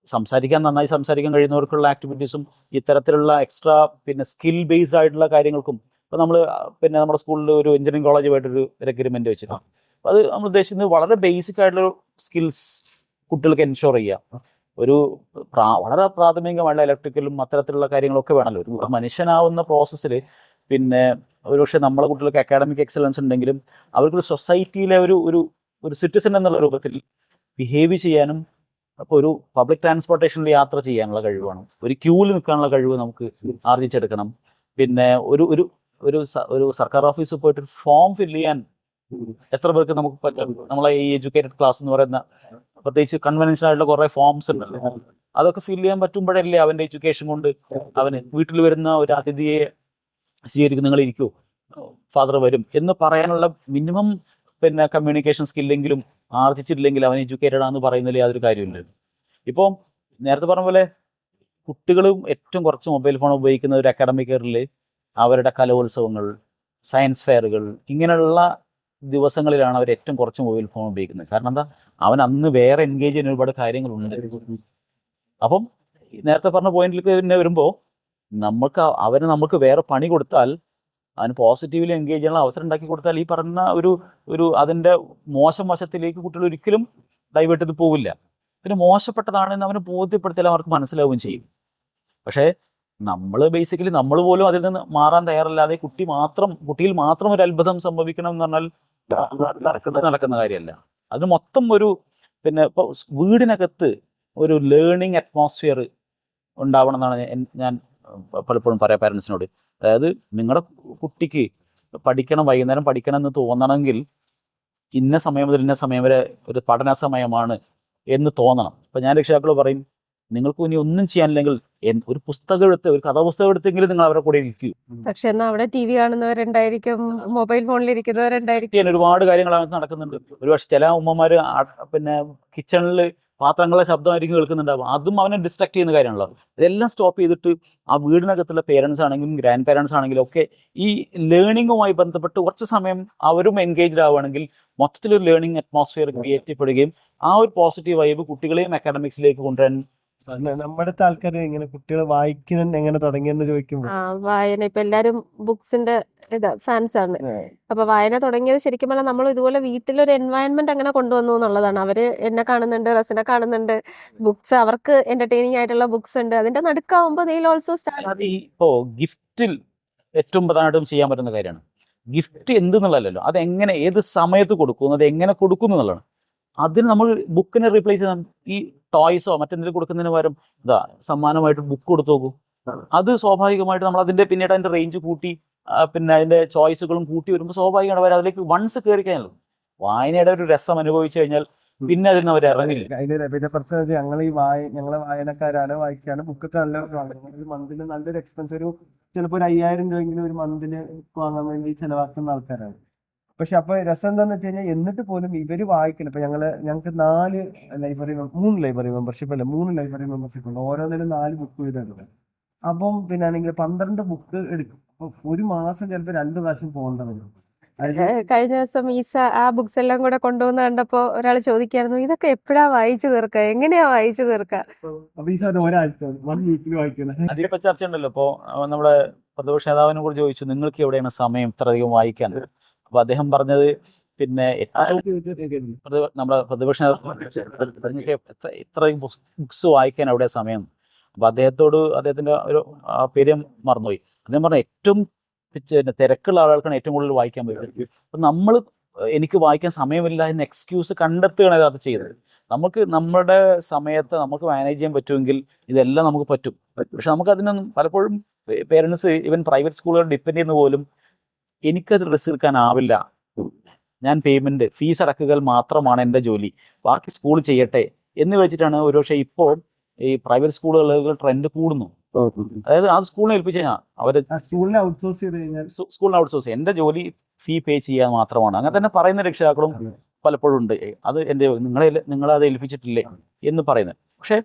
നന്നായി സംസാരിക്കാൻ കഴിയുന്നവർക്കുള്ള ആക്ടിവിറ്റീസും ഇത്തരത്തിലുള്ള എക്സ്ട്രാ പിന്നെ സ്കിൽ ബേസ്ഡ് ആയിട്ടുള്ള കാര്യങ്ങൾക്കും. ഇപ്പോൾ നമ്മൾ പിന്നെ നമ്മുടെ സ്കൂളിൽ ഒരു എഞ്ചിനീയറിംഗ് കോളേജുമായിട്ടൊരു എഗ്രിമെന്റ് വെച്ചിട്ടുണ്ട്. അപ്പോൾ അത് നമ്മൾ ഉദ്ദേശിക്കുന്നത് വളരെ ബേസിക് ആയിട്ടുള്ള സ്കിൽസ് കുട്ടികൾക്ക് എൻഷുർ ചെയ്യുക. ഒരു വളരെ പ്രാഥമികമായുള്ള ഇലക്ട്രിക്കലും അത്തരത്തിലുള്ള കാര്യങ്ങളൊക്കെ വേണമല്ലോ ഒരു മനുഷ്യനാവുന്ന പ്രോസസ്സിൽ. പിന്നെ ഒരുപക്ഷെ നമ്മളെ കുട്ടികൾക്ക് അക്കാഡമിക് എക്സലൻസ് ഉണ്ടെങ്കിലും അവർക്കൊരു സൊസൈറ്റിയിലെ ഒരു സിറ്റിസൺ എന്നുള്ള രൂപത്തിൽ ബിഹേവ് ചെയ്യാനും, അപ്പോൾ ഒരു പബ്ലിക് ട്രാൻസ്പോർട്ടേഷനിൽ യാത്ര ചെയ്യാനുള്ള കഴിവാണ്, ഒരു ക്യൂവിൽ നിൽക്കാനുള്ള കഴിവ് നമുക്ക് ആർജിച്ചെടുക്കണം. പിന്നെ ഒരു സർക്കാർ ഓഫീസിൽ പോയിട്ട് ഒരു ഫോം ഫില്ല് ചെയ്യാൻ എത്ര പേർക്ക് നമുക്ക് പറ്റും? നമ്മളെ ഈ എഡ്യൂക്കേറ്റഡ് ക്ലാസ് എന്ന് പറയുന്ന പ്രത്യേകിച്ച് കൺവെൻഷനൽ ആയിട്ടുള്ള കുറെ ഫോംസ് ഉണ്ടല്ലോ, അതൊക്കെ ഫില്ല് ചെയ്യാൻ പറ്റുമ്പോഴല്ലേ അവന്റെ എഡ്യൂക്കേഷൻ കൊണ്ട് അവന് വീട്ടിൽ വരുന്ന ഒരു അതിഥിയെ സ്വീകരിക്കും, നിങ്ങൾ ഇരിക്കൂ ഫാദർ വരും എന്ന് പറയാനുള്ള മിനിമം പിന്നെ കമ്മ്യൂണിക്കേഷൻ സ്കില്ലെങ്കിലും ആർജിച്ചിട്ടില്ലെങ്കിൽ അവൻ എഡ്യൂക്കേറ്റഡ് ആണെന്ന് പറയുന്നതിൽ യാതൊരു കാര്യമില്ല. ഇപ്പോൾ നേരത്തെ പറഞ്ഞ പോലെ കുട്ടികളും ഏറ്റവും കുറച്ച് മൊബൈൽ ഫോൺ ഉപയോഗിക്കുന്ന ഒരു അക്കാഡമിക് ഇയറിൽ അവരുടെ കലോത്സവങ്ങൾ, സയൻസ് ഫെയറുകൾ ഇങ്ങനെയുള്ള ദിവസങ്ങളിലാണ് അവർ ഏറ്റവും കുറച്ച് മൊബൈൽ ഫോൺ ഉപയോഗിക്കുന്നത്. കാരണം എന്താ, അവൻ അന്ന് വേറെ എൻഗേജ് ചെയ്യുന്ന ഒരുപാട് കാര്യങ്ങളുണ്ട്. അപ്പം നേരത്തെ പറഞ്ഞ പോയിന്റിലേക്ക് തന്നെ വരുമ്പോൾ നമുക്ക് വേറെ പണി കൊടുത്താൽ, അവന് പോസിറ്റീവ്ലി എൻഗേജ് ചെയ്യാനുള്ള അവസരം ഉണ്ടാക്കി കൊടുത്താൽ ഈ പറഞ്ഞ അതിൻ്റെ മോശം വശത്തിലേക്ക് കുട്ടികൾ ഒരിക്കലും ഡൈവേർട്ട് ചെയ്ത് പോവില്ല. പിന്നെ മോശപ്പെട്ടതാണെന്ന് അവന് ബോധ്യപ്പെടുത്തിയാൽ അവർക്ക് മനസ്സിലാവുകയും ചെയ്യും. പക്ഷേ നമ്മൾ ബേസിക്കലി നമ്മൾ പോലും അതിൽ നിന്ന് മാറാൻ തയ്യാറല്ലാതെ കുട്ടിയിൽ മാത്രം ഒരു അത്ഭുതം സംഭവിക്കണം എന്ന് പറഞ്ഞാൽ നടക്കുന്ന കാര്യമല്ല. അത് മൊത്തം ഒരു പിന്നെ ഇപ്പോൾ വീടിനകത്ത് ഒരു ലേണിംഗ് അറ്റ്മോസ്ഫിയർ ഉണ്ടാവണം എന്നാണ് ഞാൻ പലപ്പോഴും പറയാം പാരൻസിനോട്. അതായത് നിങ്ങളുടെ കുട്ടിക്ക് വൈകുന്നേരം പഠിക്കണം എന്ന് തോന്നണമെങ്കിൽ ഇന്ന സമയം മുതൽ ഇന്ന സമയം വരെ ഒരു പഠന സമയമാണ് എന്ന് തോന്നണം. ഇപ്പം ഞാൻ രക്ഷിതാക്കൾ പറയും, നിങ്ങൾക്ക് ഇനി ഒന്നും ചെയ്യാനില്ലെങ്കിൽ ഒരു പുസ്തകം എടുത്ത്, ഒരു കഥാപുസ്തകം എടുത്തെങ്കിലും നിങ്ങൾ അവരുടെ കൂടെ ഇരിക്കൂ. പക്ഷെ എന്നാ അവിടെ TV കാണുന്നവരുണ്ടായിരിക്കും, മൊബൈൽ ഫോണിൽ ഇരിക്കുന്നവരുണ്ടായിരിക്കും. ചെയ്യാൻ ഒരുപാട് കാര്യങ്ങൾ അതിനകത്ത് നടക്കുന്നുണ്ട്. ഒരുപക്ഷെ ചില ഉമ്മമാര് പിന്നെ കിച്ചണിൽ പാത്രങ്ങളുടെ ശബ്ദമായിരിക്കും കേൾക്കുന്നുണ്ടാവും. അതും അവനെ ഡിസ്ട്രാക്ട് ചെയ്യുന്ന കാര്യമാണല്ലോ. ഇതെല്ലാം സ്റ്റോപ്പ് ചെയ്തിട്ട് ആ വീടിനകത്തുള്ള പേരൻസ് ആണെങ്കിലും ഗ്രാൻഡ് പേരൻസ് ആണെങ്കിലും ഒക്കെ ഈ ലേണിങ്ങുമായി ബന്ധപ്പെട്ട് കുറച്ച് സമയം അവരും എൻഗേജ്ഡ് ആവുകയാണെങ്കിൽ മൊത്തത്തിലൊരു ലേണിംഗ് അറ്റ്മോസ്ഫിയർ ക്രിയേറ്റ് ചെയ്യപ്പെടുകയും ആ ഒരു പോസിറ്റീവ് വൈബ് കുട്ടികളെയും അക്കാഡമിക്സിലേക്ക് കൊണ്ടുവരാൻ. നമ്മുടെ ആൾക്കാർ ഇങ്ങനെ കുട്ടികൾ വായിക്കാൻ എങ്ങനെ തുടങ്ങിയെന്ന് ചോദിക്കുമ്പോൾ വായന ഇപ്പൊ എല്ലാരും ബുക്സിന്റെ ഫാൻസ് ആണ്. അപ്പൊ വായന തുടങ്ങിയത് ശരിക്കും പറഞ്ഞാൽ നമ്മൾ ഇതുപോലെ വീട്ടിലൊരു എൻവയൺമെന്റ് അങ്ങനെ കൊണ്ടുവന്നു എന്നുള്ളതാണ്. അവര് എന്നെ കാണുന്നുണ്ട്, റസിനെ കാണുന്നുണ്ട്, ബുക്സ് അവർക്ക് എന്റർടൈനിങ് ആയിട്ടുള്ള ബുക്സ് ഉണ്ട്. അതിന്റെ നടുക്കാവുമ്പോ ഓൾസോ സ്റ്റാർട്ട്. അത് ഇപ്പോ ഗിഫ്റ്റിൽ ഏറ്റവും പ്രധാനമായിട്ടും ചെയ്യാൻ പറ്റുന്ന കാര്യമാണ്. ഗിഫ്റ്റ് എന്തെന്നുള്ളതല്ലോ, അതെങ്ങനെ ഏത് സമയത്ത് കൊടുക്കും, അത് എങ്ങനെ കൊടുക്കുന്നു എന്നുള്ളതാണ്. അതിന് നമ്മൾ ബുക്കിനെ റീപ്ലേസ് ചെയ്യാം. ഈ ടോയ്സോ മറ്റെന്തെങ്കിലും കൊടുക്കുന്നതിന് പകരം സമ്മാനമായിട്ട് ബുക്ക് കൊടുത്തു നോക്കൂ. അത് സ്വാഭാവികമായിട്ട് നമ്മൾ പിന്നീട് അതിന്റെ റേഞ്ച് കൂട്ടി പിന്നെ അതിന്റെ ചോയ്സുകളും കൂട്ടി വരുമ്പോൾ സ്വാഭാവികമാണ് അവർ അതിലേക്ക് വൺസ് കയറി കഴിഞ്ഞാൽ വായനയുടെ ഒരു രസം അനുഭവിച്ചു കഴിഞ്ഞാൽ പിന്നെ അതിന് അവർ ഇറങ്ങില്ല. അതിന്റെ പ്രശ്നം ഞങ്ങളെ വായനക്കാരാണ്, വായിക്കാണ്, ബുക്കൊക്കെ നല്ല വാങ്ങുന്നത്. മന്തിന് നല്ലൊരു എക്സ്പെൻസ്, ചിലപ്പോൾ 5000 രൂപയെങ്കിലും ഒരു മന്തിന് വാങ്ങാൻ വേണ്ടി ചെലവാക്കുന്ന ആൾക്കാരാണ്. പക്ഷെ അപ്പൊ രസം എന്താന്ന് വെച്ച് കഴിഞ്ഞാൽ എന്നിട്ട് പോലും ഇവര് വായിക്കണം. ഇപ്പൊ ഞങ്ങൾക്ക് 3 ലൈബ്രറി മെമ്പർഷിപ്പ് ഉണ്ട്. ഓരോന്നിനും 4 ബുക്ക് വീതം. അപ്പം പിന്നെ ആണെങ്കിൽ 12 ബുക്ക് എടുക്കും. അപ്പൊ ഒരു മാസം ചിലപ്പോൾ 2 പ്രാവശ്യം പോകേണ്ടത്. കഴിഞ്ഞ ദിവസം ഈസ ആ ബുക്സ് എല്ലാം കൂടെ കൊണ്ടുവന്ന് കണ്ടപ്പോ ഒരാൾ ചോദിക്കായിരുന്നു, ഇതൊക്കെ എപ്പോഴാ വായിച്ചു തീർക്കുക, എങ്ങനെയാ വായിച്ചു തീർക്കുക? അപ്പൊ ഈ സാധനം ഒരാഴ്ച 1 വീക്കിൽ വായിക്കുന്നത്. അതിലിപ്പോ ചർച്ച ഉണ്ടല്ലോ. ഇപ്പോ നമ്മുടെ പ്രതിപക്ഷ നേതാവിനെ കൂടി ചോദിച്ചു, നിങ്ങൾക്ക് എവിടെയാണ് സമയം ഇത്രയധികം വായിക്കാൻ? അപ്പൊ അദ്ദേഹം പറഞ്ഞത് പിന്നെ നമ്മുടെ പ്രതിപക്ഷ ഇത്രയധികം ബുക്സ് വായിക്കാൻ എവിടെ സമയം? അപ്പൊ അദ്ദേഹത്തിന്റെ ഒരു പേര് മറന്നുപോയി. അദ്ദേഹം പറഞ്ഞ ഏറ്റവും തിരക്കുള്ള ആളുകൾക്കാണ് ഏറ്റവും കൂടുതൽ വായിക്കാൻ പറ്റുന്നത്. അപ്പൊ എനിക്ക് വായിക്കാൻ സമയമില്ല എന്ന എക്സ്ക്യൂസ് കണ്ടെത്തുകയാണ് അത് ചെയ്യുന്നത്. നമ്മുടെ സമയത്ത് നമുക്ക് മാനേജ് ചെയ്യാൻ പറ്റുമെങ്കിൽ ഇതെല്ലാം നമുക്ക് പറ്റും. പക്ഷെ നമുക്ക് അതിനൊന്നും പലപ്പോഴും പേരൻസ് ഈവൻ പ്രൈവറ്റ് സ്കൂളുകൾ ഡിപ്പെൻഡ് ചെയ്യുന്ന പോലും എനിക്കത് റിസ്ക് എടുക്കാനാവില്ല, ഞാൻ ഫീസ് അടക്കുക മാത്രമാണ് എൻ്റെ ജോലി, ബാക്കി സ്കൂൾ ചെയ്യട്ടെ എന്ന് വെച്ചിട്ടാണ് ഒരുപക്ഷെ ഇപ്പോൾ ഈ പ്രൈവറ്റ് സ്കൂളുകൾ ട്രെൻഡ് കൂടുന്നു. അതായത് ആ സ്കൂളിനെ ഏൽപ്പിച്ച് കഴിഞ്ഞാൽ അവര് സ്കൂളിനെ ഔട്ട്സോഴ്സ് ചെയ്ത് കഴിഞ്ഞാൽ സ്കൂളിനെ ഔട്ട്സോഴ്സ് എൻ്റെ ജോലി ഫീ പേ ചെയ്യാൻ മാത്രമാണ്. അങ്ങനെ തന്നെ പറയുന്ന രക്ഷിതാക്കളും പലപ്പോഴും ഉണ്ട്. അത് നിങ്ങളത് ഏൽപ്പിച്ചിട്ടില്ലേ എന്ന് പറയുന്നത്. പക്ഷെ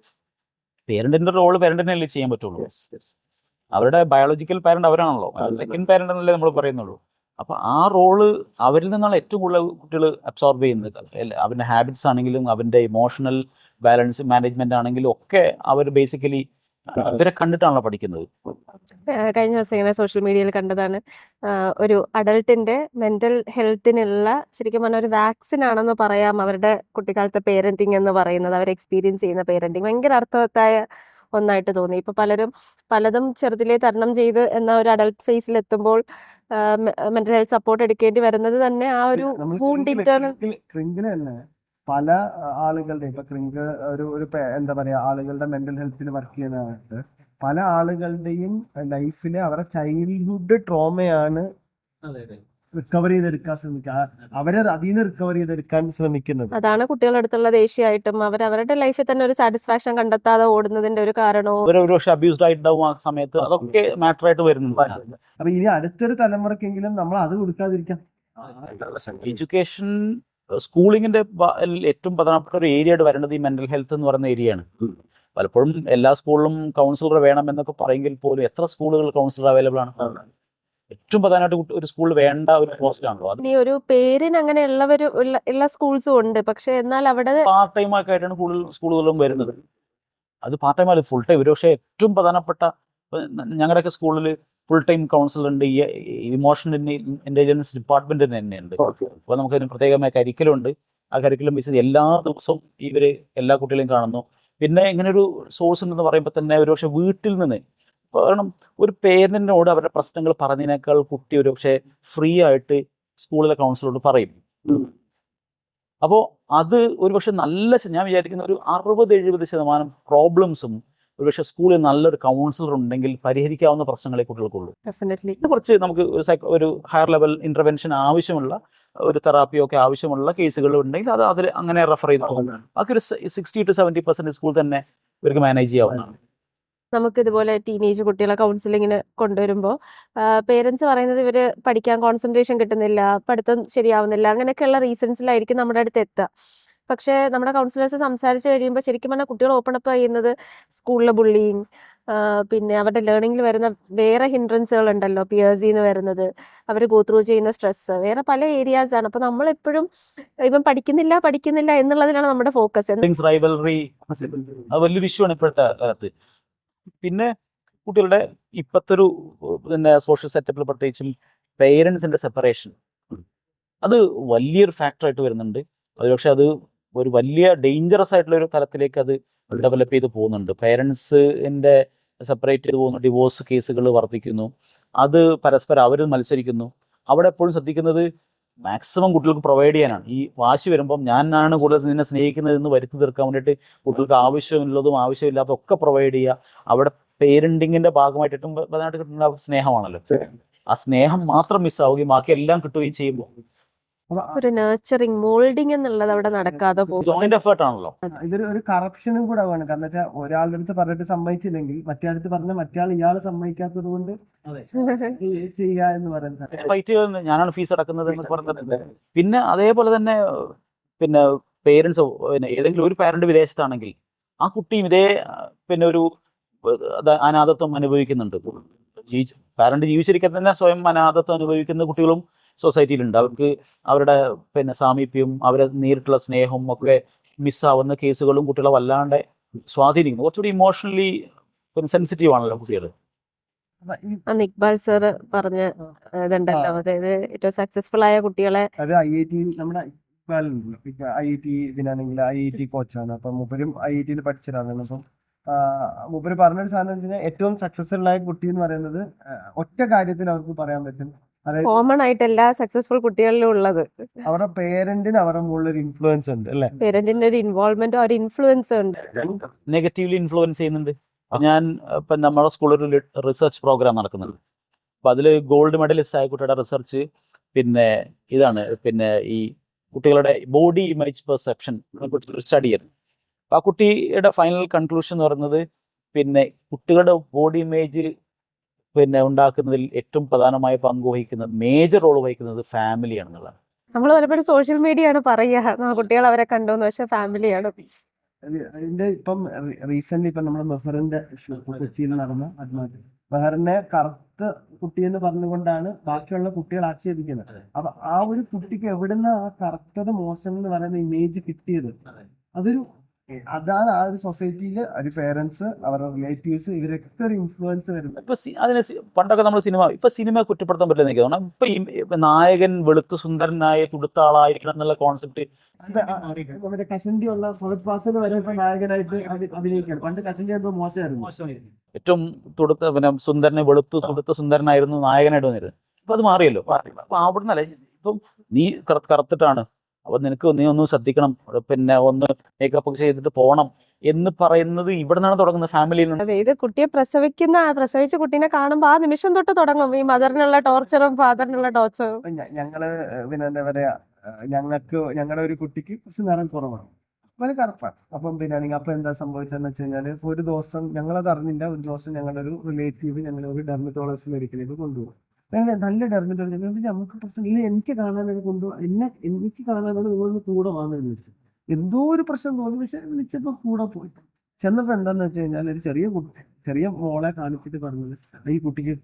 പേരന്റിന്റെ റോള് പേരന്റിനല്ലേ ചെയ്യാൻ പറ്റുള്ളൂ. അവരുടെ ബയോളജിക്കൽ പാരന്റ് അവരാണല്ലോ, സെക്കൻഡ് പാരന്റ് എന്നല്ലേ നമ്മൾ പറയുന്നുള്ളൂ. അപ്പൊ ആ റോള് അവരിൽ നിന്നാണ് ഏറ്റവും കൂടുതൽ കുട്ടികൾ അബ്സോർബ് ചെയ്യുന്നത്. അവന്റെ ഹാബിറ്റ്സ് ആണെങ്കിലും അവന്റെ ഇമോഷണൽ ബാലൻസ് മാനേജ്മെന്റ് ആണെങ്കിലും ഒക്കെ അവർ ബേസിക്കലി ഇവരെ കണ്ടിട്ടാണല്ലോ പഠിക്കുന്നത്. കഴിഞ്ഞ ദിവസം ഇങ്ങനെ സോഷ്യൽ മീഡിയയിൽ കണ്ടതാണ്, ഒരു അഡൾട്ടിന്റെ മെന്റൽ ഹെൽത്തിനുള്ള ശരിക്കും പറഞ്ഞാൽ ഒരു വാക്സിൻ ആണെന്ന് പറയാം അവരുടെ കുട്ടിക്കാലത്തെ പേരന്റിങ് എന്ന് പറയുന്നത്. അവർ എക്സ്പീരിയൻസ് ചെയ്യുന്ന പേരന്റിങ് ഭയങ്കര അർത്ഥവത്തായ ഒന്നായിട്ട് തോന്നി. ഇപ്പൊ പലതും ചെറുതിലെ തരണം ചെയ്ത് എന്ന ഒരു അഡൾട്ട് ഫേസിൽ എത്തുമ്പോൾ മെന്റൽ ഹെൽത്ത് സപ്പോർട്ട് എടുക്കേണ്ടി വരുന്നത് തന്നെ ആ ഒരു ക്രിങ്കിന് തന്നെ പല ആളുകളുടെ ഇപ്പൊ ക്രിങ്ക് ഒരു എന്താ പറയാ ആളുകളുടെ മെന്റൽ ഹെൽത്തിൽ വർക്ക് ചെയ്യുന്നതായിട്ട് പല ആളുകളുടെയും ലൈഫിലെ അവരുടെ ചൈൽഡ്ഹുഡ് ട്രോമയാണ് റിക്കവർ ചെയ്തെടുക്കാൻ ശ്രമിക്കുക, അവരെ അതിൽ നിന്ന് റിക്കവർ ചെയ്തെടുക്കാൻ ശ്രമിക്കുന്നത്. അതാണ് കുട്ടികളുടെ അടുത്തുള്ള ദേഷ്യമായിട്ടും അവരുടെ ലൈഫിൽ തന്നെ ഒരു സാറ്റിസ്ഫാക്ഷൻ കണ്ടെത്താതെ ഓടുന്നതിന്റെ ഒരു കാരണവും. ഒരുപക്ഷെ അബ്യൂസ്ഡ് ആയിട്ടുണ്ടാവും ആ സമയത്ത്, അതൊക്കെ മാറ്റർ ആയിട്ട് വരുന്നുണ്ട്. അപ്പൊ ഇനി അടുത്തൊരു തലമുറക്കെങ്കിലും നമ്മൾ അത് കൊടുക്കാതിരിക്കാം. എഡ്യൂക്കേഷൻ സ്കൂളിങ്ങിന്റെ ഏറ്റവും പ്രധാനപ്പെട്ട ഒരു ഏരിയ ആയിട്ട് വരേണ്ടത് ഈ മെന്റൽ ഹെൽത്ത് എന്ന് പറയുന്ന ഏരിയയാണ്. പലപ്പോഴും എല്ലാ സ്കൂളിലും കൗൺസിലർ വേണം എന്നൊക്കെ പറയുമെങ്കിൽ പോലും എത്ര സ്കൂളുകൾ കൗൺസിലർ അവൈലബിൾ ആണ്? ഏറ്റവും പ്രധാനമായിട്ട് ഒരു സ്കൂളിൽ വേണ്ട ഒരു പോസ്റ്റാണല്ലോ. ഇനി ഒരു പേരിന് അങ്ങനെ ഉള്ള സ്കൂൾസും ഉണ്ട്, പക്ഷെ എന്നാൽ അവിടെ പാർട്ട് ടൈം ഒക്കെ ആയിട്ടാണ് കൂടുതൽ സ്കൂളുകളും വരുന്നത്. അത് പാർട്ട് ടൈം അല്ല, ഫുൾ ടൈം. ഒരു പക്ഷേ ഏറ്റവും പ്രധാനപ്പെട്ട ഞങ്ങളുടെയൊക്കെ സ്കൂളിൽ ഫുൾ ടൈം കൗൺസിലർ ഉണ്ട്, ഈ ഇമോഷണൽ ഇന്റലിജൻസ് ഡിപ്പാർട്ട്മെന്റ് തന്നെയുണ്ട്. അപ്പോൾ നമുക്കതിന് പ്രത്യേകമായ കരിക്കുലം ഉണ്ട്. ആ കരിക്കുലം ബേസിസ് എല്ലാ ദിവസവും എല്ലാ കുട്ടികളെയും കാണുന്നു. പിന്നെ ഇങ്ങനെ ഒരു സോഴ്സ് ഉണ്ടെന്ന് പറയുമ്പോൾ തന്നെ ഒരുപക്ഷെ വീട്ടിൽ നിന്ന് കാരണം ഒരു പേരന്റിനോട് അവരുടെ പ്രശ്നങ്ങൾ പറഞ്ഞതിനേക്കാൾ കുട്ടി ഒരു പക്ഷേ ഫ്രീ ആയിട്ട് സ്കൂളിലെ കൗൺസിലറോട് പറയും. അപ്പോൾ അത് ഒരുപക്ഷെ ഞാൻ വിചാരിക്കുന്ന ഒരു 60-70% പ്രോബ്ലംസും ഒരുപക്ഷെ സ്കൂളിൽ നല്ലൊരു കൗൺസിലർ ഉണ്ടെങ്കിൽ പരിഹരിക്കാവുന്ന പ്രശ്നങ്ങളെ കുട്ടികൾക്കുള്ളൂ. ഡെഫിനറ്റ്ലി. കുറച്ച് നമുക്ക് ഒരു ഹയർ ലെവൽ ഇന്റർവെൻഷൻ ആവശ്യമുള്ള ഒരു തെറാപ്പിയോ ഒക്കെ ആവശ്യമുള്ള കേസുകൾ ഉണ്ടെങ്കിൽ അത് അതിൽ അങ്ങനെ റെഫർ ചെയ്ത് പോകും. ബാക്കി ഒരു 60-70% സ്കൂൾ തന്നെ ഇവർക്ക് മാനേജ് ചെയ്യാവുന്നതാണ്. നമുക്ക് ഇതുപോലെ ടീനേജ് കുട്ടികളെ കൗൺസിലിങ്ങിന് കൊണ്ടുവരുമ്പോൾ പേരൻസ് പറയുന്നത് ഇവര് പഠിക്കാൻ കോൺസെൻട്രേഷൻ കിട്ടുന്നില്ല, പഠിത്തം ശരിയാവുന്നില്ല, അങ്ങനെയൊക്കെയുള്ള റീസൺസിലായിരിക്കും നമ്മുടെ അടുത്ത് എത്തുക. പക്ഷേ നമ്മുടെ കൗൺസിലേഴ്സ് സംസാരിച്ച് കഴിയുമ്പോൾ ശരിക്കും പറഞ്ഞാൽ കുട്ടികൾ ഓപ്പൺ അപ്പ് ചെയ്യുന്നത് സ്കൂളിലെ ബുള്ളിങ്, പിന്നെ അവരുടെ ലേണിങ്ങിൽ വരുന്ന വേറെ ഹിൻഡ്രൻസുകൾ ഉണ്ടല്ലോ, പിയേഴ്സിന്ന് വരുന്നത്, അവർ ഗോ ത്രൂ ചെയ്യുന്ന സ്ട്രെസ്, വേറെ പല ഏരിയാസ് ആണ്. അപ്പോൾ നമ്മളെപ്പോഴും ഇവൻ പഠിക്കുന്നില്ല എന്നുള്ളതിനാണ് നമ്മുടെ ഫോക്കസ്. റൈവൽറി അത് വലിയൊരു ഇഷ്യൂ ആണ് ഇപ്പോഴത്തെ കാലത്ത്. പിന്നെ കുട്ടികളുടെ ഇപ്പോഴത്തെ ഒരു സോഷ്യൽ സെറ്റപ്പിൽ പ്രത്യേകിച്ചും പേരൻസിന്റെ സെപ്പറേഷൻ അത് വലിയൊരു ഫാക്ടറായിട്ട് വരുന്നുണ്ട്. അത് പക്ഷെ അത് ഒരു വലിയ ഡേഞ്ചറസ് ആയിട്ടുള്ള ഒരു തലത്തിലേക്ക് അത് ഡെവലപ്പ് ചെയ്ത് പോകുന്നുണ്ട്. പേരൻസിന്റെ സെപ്പറേറ്റ് ചെയ്ത് പോകുന്നു, ഡിവോഴ്സ് കേസുകൾ വർദ്ധിക്കുന്നു, അത് പരസ്പരം അവർ മത്സരിക്കുന്നു. അവിടെ എപ്പോഴും ശ്രദ്ധിക്കുന്നത് മാക്സിമം കുട്ടികൾക്ക് പ്രൊവൈഡ് ചെയ്യാനാണ്. ഈ വാശി വരുമ്പം ഞാനാണ് കൂടുതൽ നിന്നെ സ്നേഹിക്കുന്നതെന്ന് വരുത്തി തീർക്കാൻ വേണ്ടിയിട്ട് കുട്ടികൾക്ക് ആവശ്യമുള്ളതും ആവശ്യമില്ലാത്തതും ഒക്കെ പ്രൊവൈഡ് ചെയ്യുക. അവിടെ പേരൻറ്റിങ്ങിന്റെ ഭാഗമായിട്ട് ഏറ്റവും പ്രധാനമായിട്ട് കിട്ടുന്ന സ്നേഹമാണല്ലോ. ആ സ്നേഹം മാത്രം മിസ്സാവുകയും ബാക്കി എല്ലാം കിട്ടുകയും ചെയ്യുമ്പോൾ ഒരു നർച്ചറിങ് മോൾഡിങ് എന്നുള്ളത് അവിടെ നടക്കാതെ പോകും. ജോയിന്റ് എഫേർട്ട് ആണല്ലോ. ഇതൊരു കറപ്ഷനും കൂടെ വേണം. കാരണം വെച്ചാൽ ഒരാളുടെ അടുത്ത് പറഞ്ഞിട്ട് സമ്മതിച്ചില്ലെങ്കിൽ മറ്റേ അടുത്ത് പറഞ്ഞ മറ്റേ ഇയാൾ സമ്മതിക്കാത്തത് കൊണ്ട് ചെയ്യുക എന്ന് പറയുന്നത് ഫൈറ്റ് ഞാനാണ് ഫീസ് അടക്കുന്നത് എന്ന് പറഞ്ഞിട്ടുണ്ട്. പിന്നെ അതേപോലെ തന്നെ പിന്നെ പേരൻസ് ഏതെങ്കിലും ഒരു പാരന്റ് വിദേശത്താണെങ്കിൽ ആ കുട്ടിയും ഇതേ പിന്നെ ഒരു അനാഥത്വം അനുഭവിക്കുന്നുണ്ട്. പാരന്റ് ജീവിച്ചിരിക്കാൻ തന്നെ സ്വയം അനാഥത്വം അനുഭവിക്കുന്ന കുട്ടികളും സൊസൈറ്റിയിലുണ്ട്. അവർക്ക് അവരുടെ പിന്നെ സാമീപ്യവും അവരെ നേരിട്ടുള്ള സ്നേഹവും ഒക്കെ മിസ്സാവുന്ന കേസുകളും കുട്ടികളെ വല്ലാണ്ട് സ്വാധീനിക്കുന്നു. കുറച്ചുകൂടി ഇമോഷണലി സെൻസിറ്റീവ് ആണല്ലോ കുട്ടികൾ. അന്ന് ഇക്ബാൽ സർ പറഞ്ഞ ഇതുണ്ടല്ലോ, അതായത് ഏറ്റവും സക്സസ്ഫുൾ ആയ കുട്ടികളെ അത് IIT നമ്മുടെ IIT ഇതിനാണെങ്കിൽ IIT കോച്ചാണ്. അപ്പം മൂപ്പരും IIT പഠിച്ചതാണ്. അപ്പം മൂപ്പര് പറഞ്ഞൊരു സാധനം വെച്ച് കഴിഞ്ഞാൽ ഏറ്റവും സക്സസ്ഫുൾ ആയ കുട്ടി എന്ന് പറയുന്നത് ഒറ്റ കാര്യത്തിൽ അവർക്ക് പറയാൻ പറ്റും, കോമൺ ആയിട്ട് എല്ലാ സക്സസ്ഫുൾ കുട്ടികളിലും ഉള്ളത് അവരുടെ പേരന്റിന് അവരുടെ മുകളിൽ ഒരു ഇൻഫ്ലുവൻസ് ഉണ്ട് അല്ലെ. പേരന്റിന്റെ ഒരു ഇൻവോൾവ്മെന്റ്, ഒരു ഇൻഫ്ലുവൻസ് ഉണ്ട്, നെഗറ്റീവ്ലി ഇൻഫ്ലുവൻസ് ചെയ്യുന്നുണ്ട്. ഞാൻ ഇപ്പം നമ്മുടെ സ്കൂളിൽ ഒരു റിസർച്ച് പ്രോഗ്രാം നടക്കുന്നുണ്ട്. അപ്പം അതിൽ ഗോൾഡ് മെഡലിസ്റ്റ് ആയ കുട്ടിയുടെ റിസർച്ച് പിന്നെ ഇതാണ്, പിന്നെ ഈ കുട്ടികളുടെ ബോഡി ഇമേജ് പെർസെപ്ഷൻ കുറിച്ചൊരു സ്റ്റഡിയാണ്. അപ്പം ആ കുട്ടിയുടെ ഫൈനൽ കൺക്ലൂഷൻ എന്ന് പറയുന്നത് പിന്നെ കുട്ടികളുടെ ബോഡി ഇമേജ് പിന്നെ ഉണ്ടാക്കുന്നതിൽ ഏറ്റവും പ്രധാനമായ പങ്ക് വഹിക്കുന്നത്, മേജർ റോൾ വഹിക്കുന്നത് ഫാമിലിയാണെന്നുള്ളതാണ്. നമ്മൾ പലപ്പോഴും സോഷ്യൽ മീഡിയ ആണ് പറയുക കുട്ടികൾ അവരെ കണ്ടോന്ന്, പക്ഷെ ഫാമിലിയാണ്. അതിന്റെ ഇപ്പം റീസെന്റ് ഇപ്പം നമ്മുടെ മെഹറിന്റെ കൊച്ചിയിൽ നടന്ന ആത്മഹത്യ, മെഹറിനെ കറുത്ത കുട്ടി എന്ന് പറഞ്ഞുകൊണ്ടാണ് ബാക്കിയുള്ള കുട്ടികൾ ആക്ഷേപിക്കുന്നത്. അപ്പൊ ആ ഒരു കുട്ടിക്ക് എവിടുന്ന ആ കറുത്തത് മോശം എന്ന് പറയുന്ന ഇമേജ് കിട്ടിയത്, അതാണ് ആ ഒരു സൊസൈറ്റിയില് ഒരു പേരൻസ്, അവരുടെ റിലേറ്റീവ്സ്, ഇവരൊക്കെ ഒരു ഇൻഫ്ലുവൻസ് വരുന്നത്. ഇപ്പൊ അതിന് പണ്ടൊക്കെ നമ്മൾ സിനിമ കുറ്റപ്പെടുത്താൻ പറ്റില്ല എനിക്ക് തോന്നുന്നു. ഇപ്പൊ നായകൻ വെളുത്ത് സുന്ദരനായ തുടുത്ത ആളായിരിക്കണം എന്നുള്ള കോൺസെപ്റ്റ് നമ്മുടെ കഷണ്ടി ഉള്ള ഫഹദ് ഫാസിൽ വരെ ഇപ്പൊ നായകനായിട്ട് അഭിനയിക്കുകയാണ്. പണ്ട് കഷണ്ടി ആകുമ്പോൾ മോശമായിരുന്നു. ഏറ്റവും പിന്നെ സുന്ദരനെ തുടുത്ത സുന്ദരനായിരുന്നു നായകനായിട്ട് വന്നിരുന്നത്. ഇപ്പൊ അത് മാറിയല്ലോ. അപ്പൊ അവിടുന്നല്ലേ ഇപ്പം നീ കറുത്തിട്ടാണ്, അപ്പൊ നീ ഒന്ന് ശ്രദ്ധിക്കണം, പിന്നെ ഒന്ന് മേക്കപ്പ് ഒക്കെ ചെയ്തിട്ട് പോകണം എന്ന് പറയുന്നത് ഇവിടെ നിന്നാണ് തുടങ്ങുന്നത്, ഫാമിലിയിൽ നിന്ന്. അതെ, ഇത് കുട്ടിയെ പ്രസവിച്ച കുട്ടീനെ കാണുമ്പോൾ ആ നിമിഷം തൊട്ട് തുടങ്ങും ഈ മദറിനുള്ള ടോർച്ചറും ഫാദറിനുള്ള ടോർച്ചറും. ഞങ്ങള് പിന്നെ എന്താ പറയാ, ഞങ്ങളുടെ ഒരു കുട്ടിക്ക് കുറച്ച് നിറം കുറവാണ്, വളരെ കറുപ്പാണ്. അപ്പം പിന്നെ അപ്പൊ എന്താ സംഭവിച്ചതെന്ന് വെച്ച് കഴിഞ്ഞാല് ഒരു ദിവസം ഞങ്ങളത് അറിഞ്ഞില്ല. ഒരു ദിവസം ഞങ്ങളുടെ ഒരു റിലേറ്റീവ് ഞങ്ങളൊരു ഡെർമറ്റോളജിസ്റ്റ് മെഡിക്കലേക്ക് കൊണ്ടുപോകും. നല്ല ഡെർമറ്റോളജി നമുക്ക് പ്രശ്നമില്ല, എനിക്ക് കാണാനാണ് കൊണ്ടുപോകും, എനിക്ക് കാണാനാണ് നിങ്ങളൊന്ന് കൂടെ വാങ്ങുന്നത് വെച്ചു. എന്തോ ഒരു പ്രശ്നം തോന്നി, പക്ഷെ വിളിച്ചപ്പോ കൂടെ പോയി. ചെന്നപ്പോ എന്താന്ന് വെച്ച് കഴിഞ്ഞാൽ ഒരു ചെറിയ മോളെ കാണിച്ചിട്ട് പറഞ്ഞത് ഈ കുട്ടിക്ക്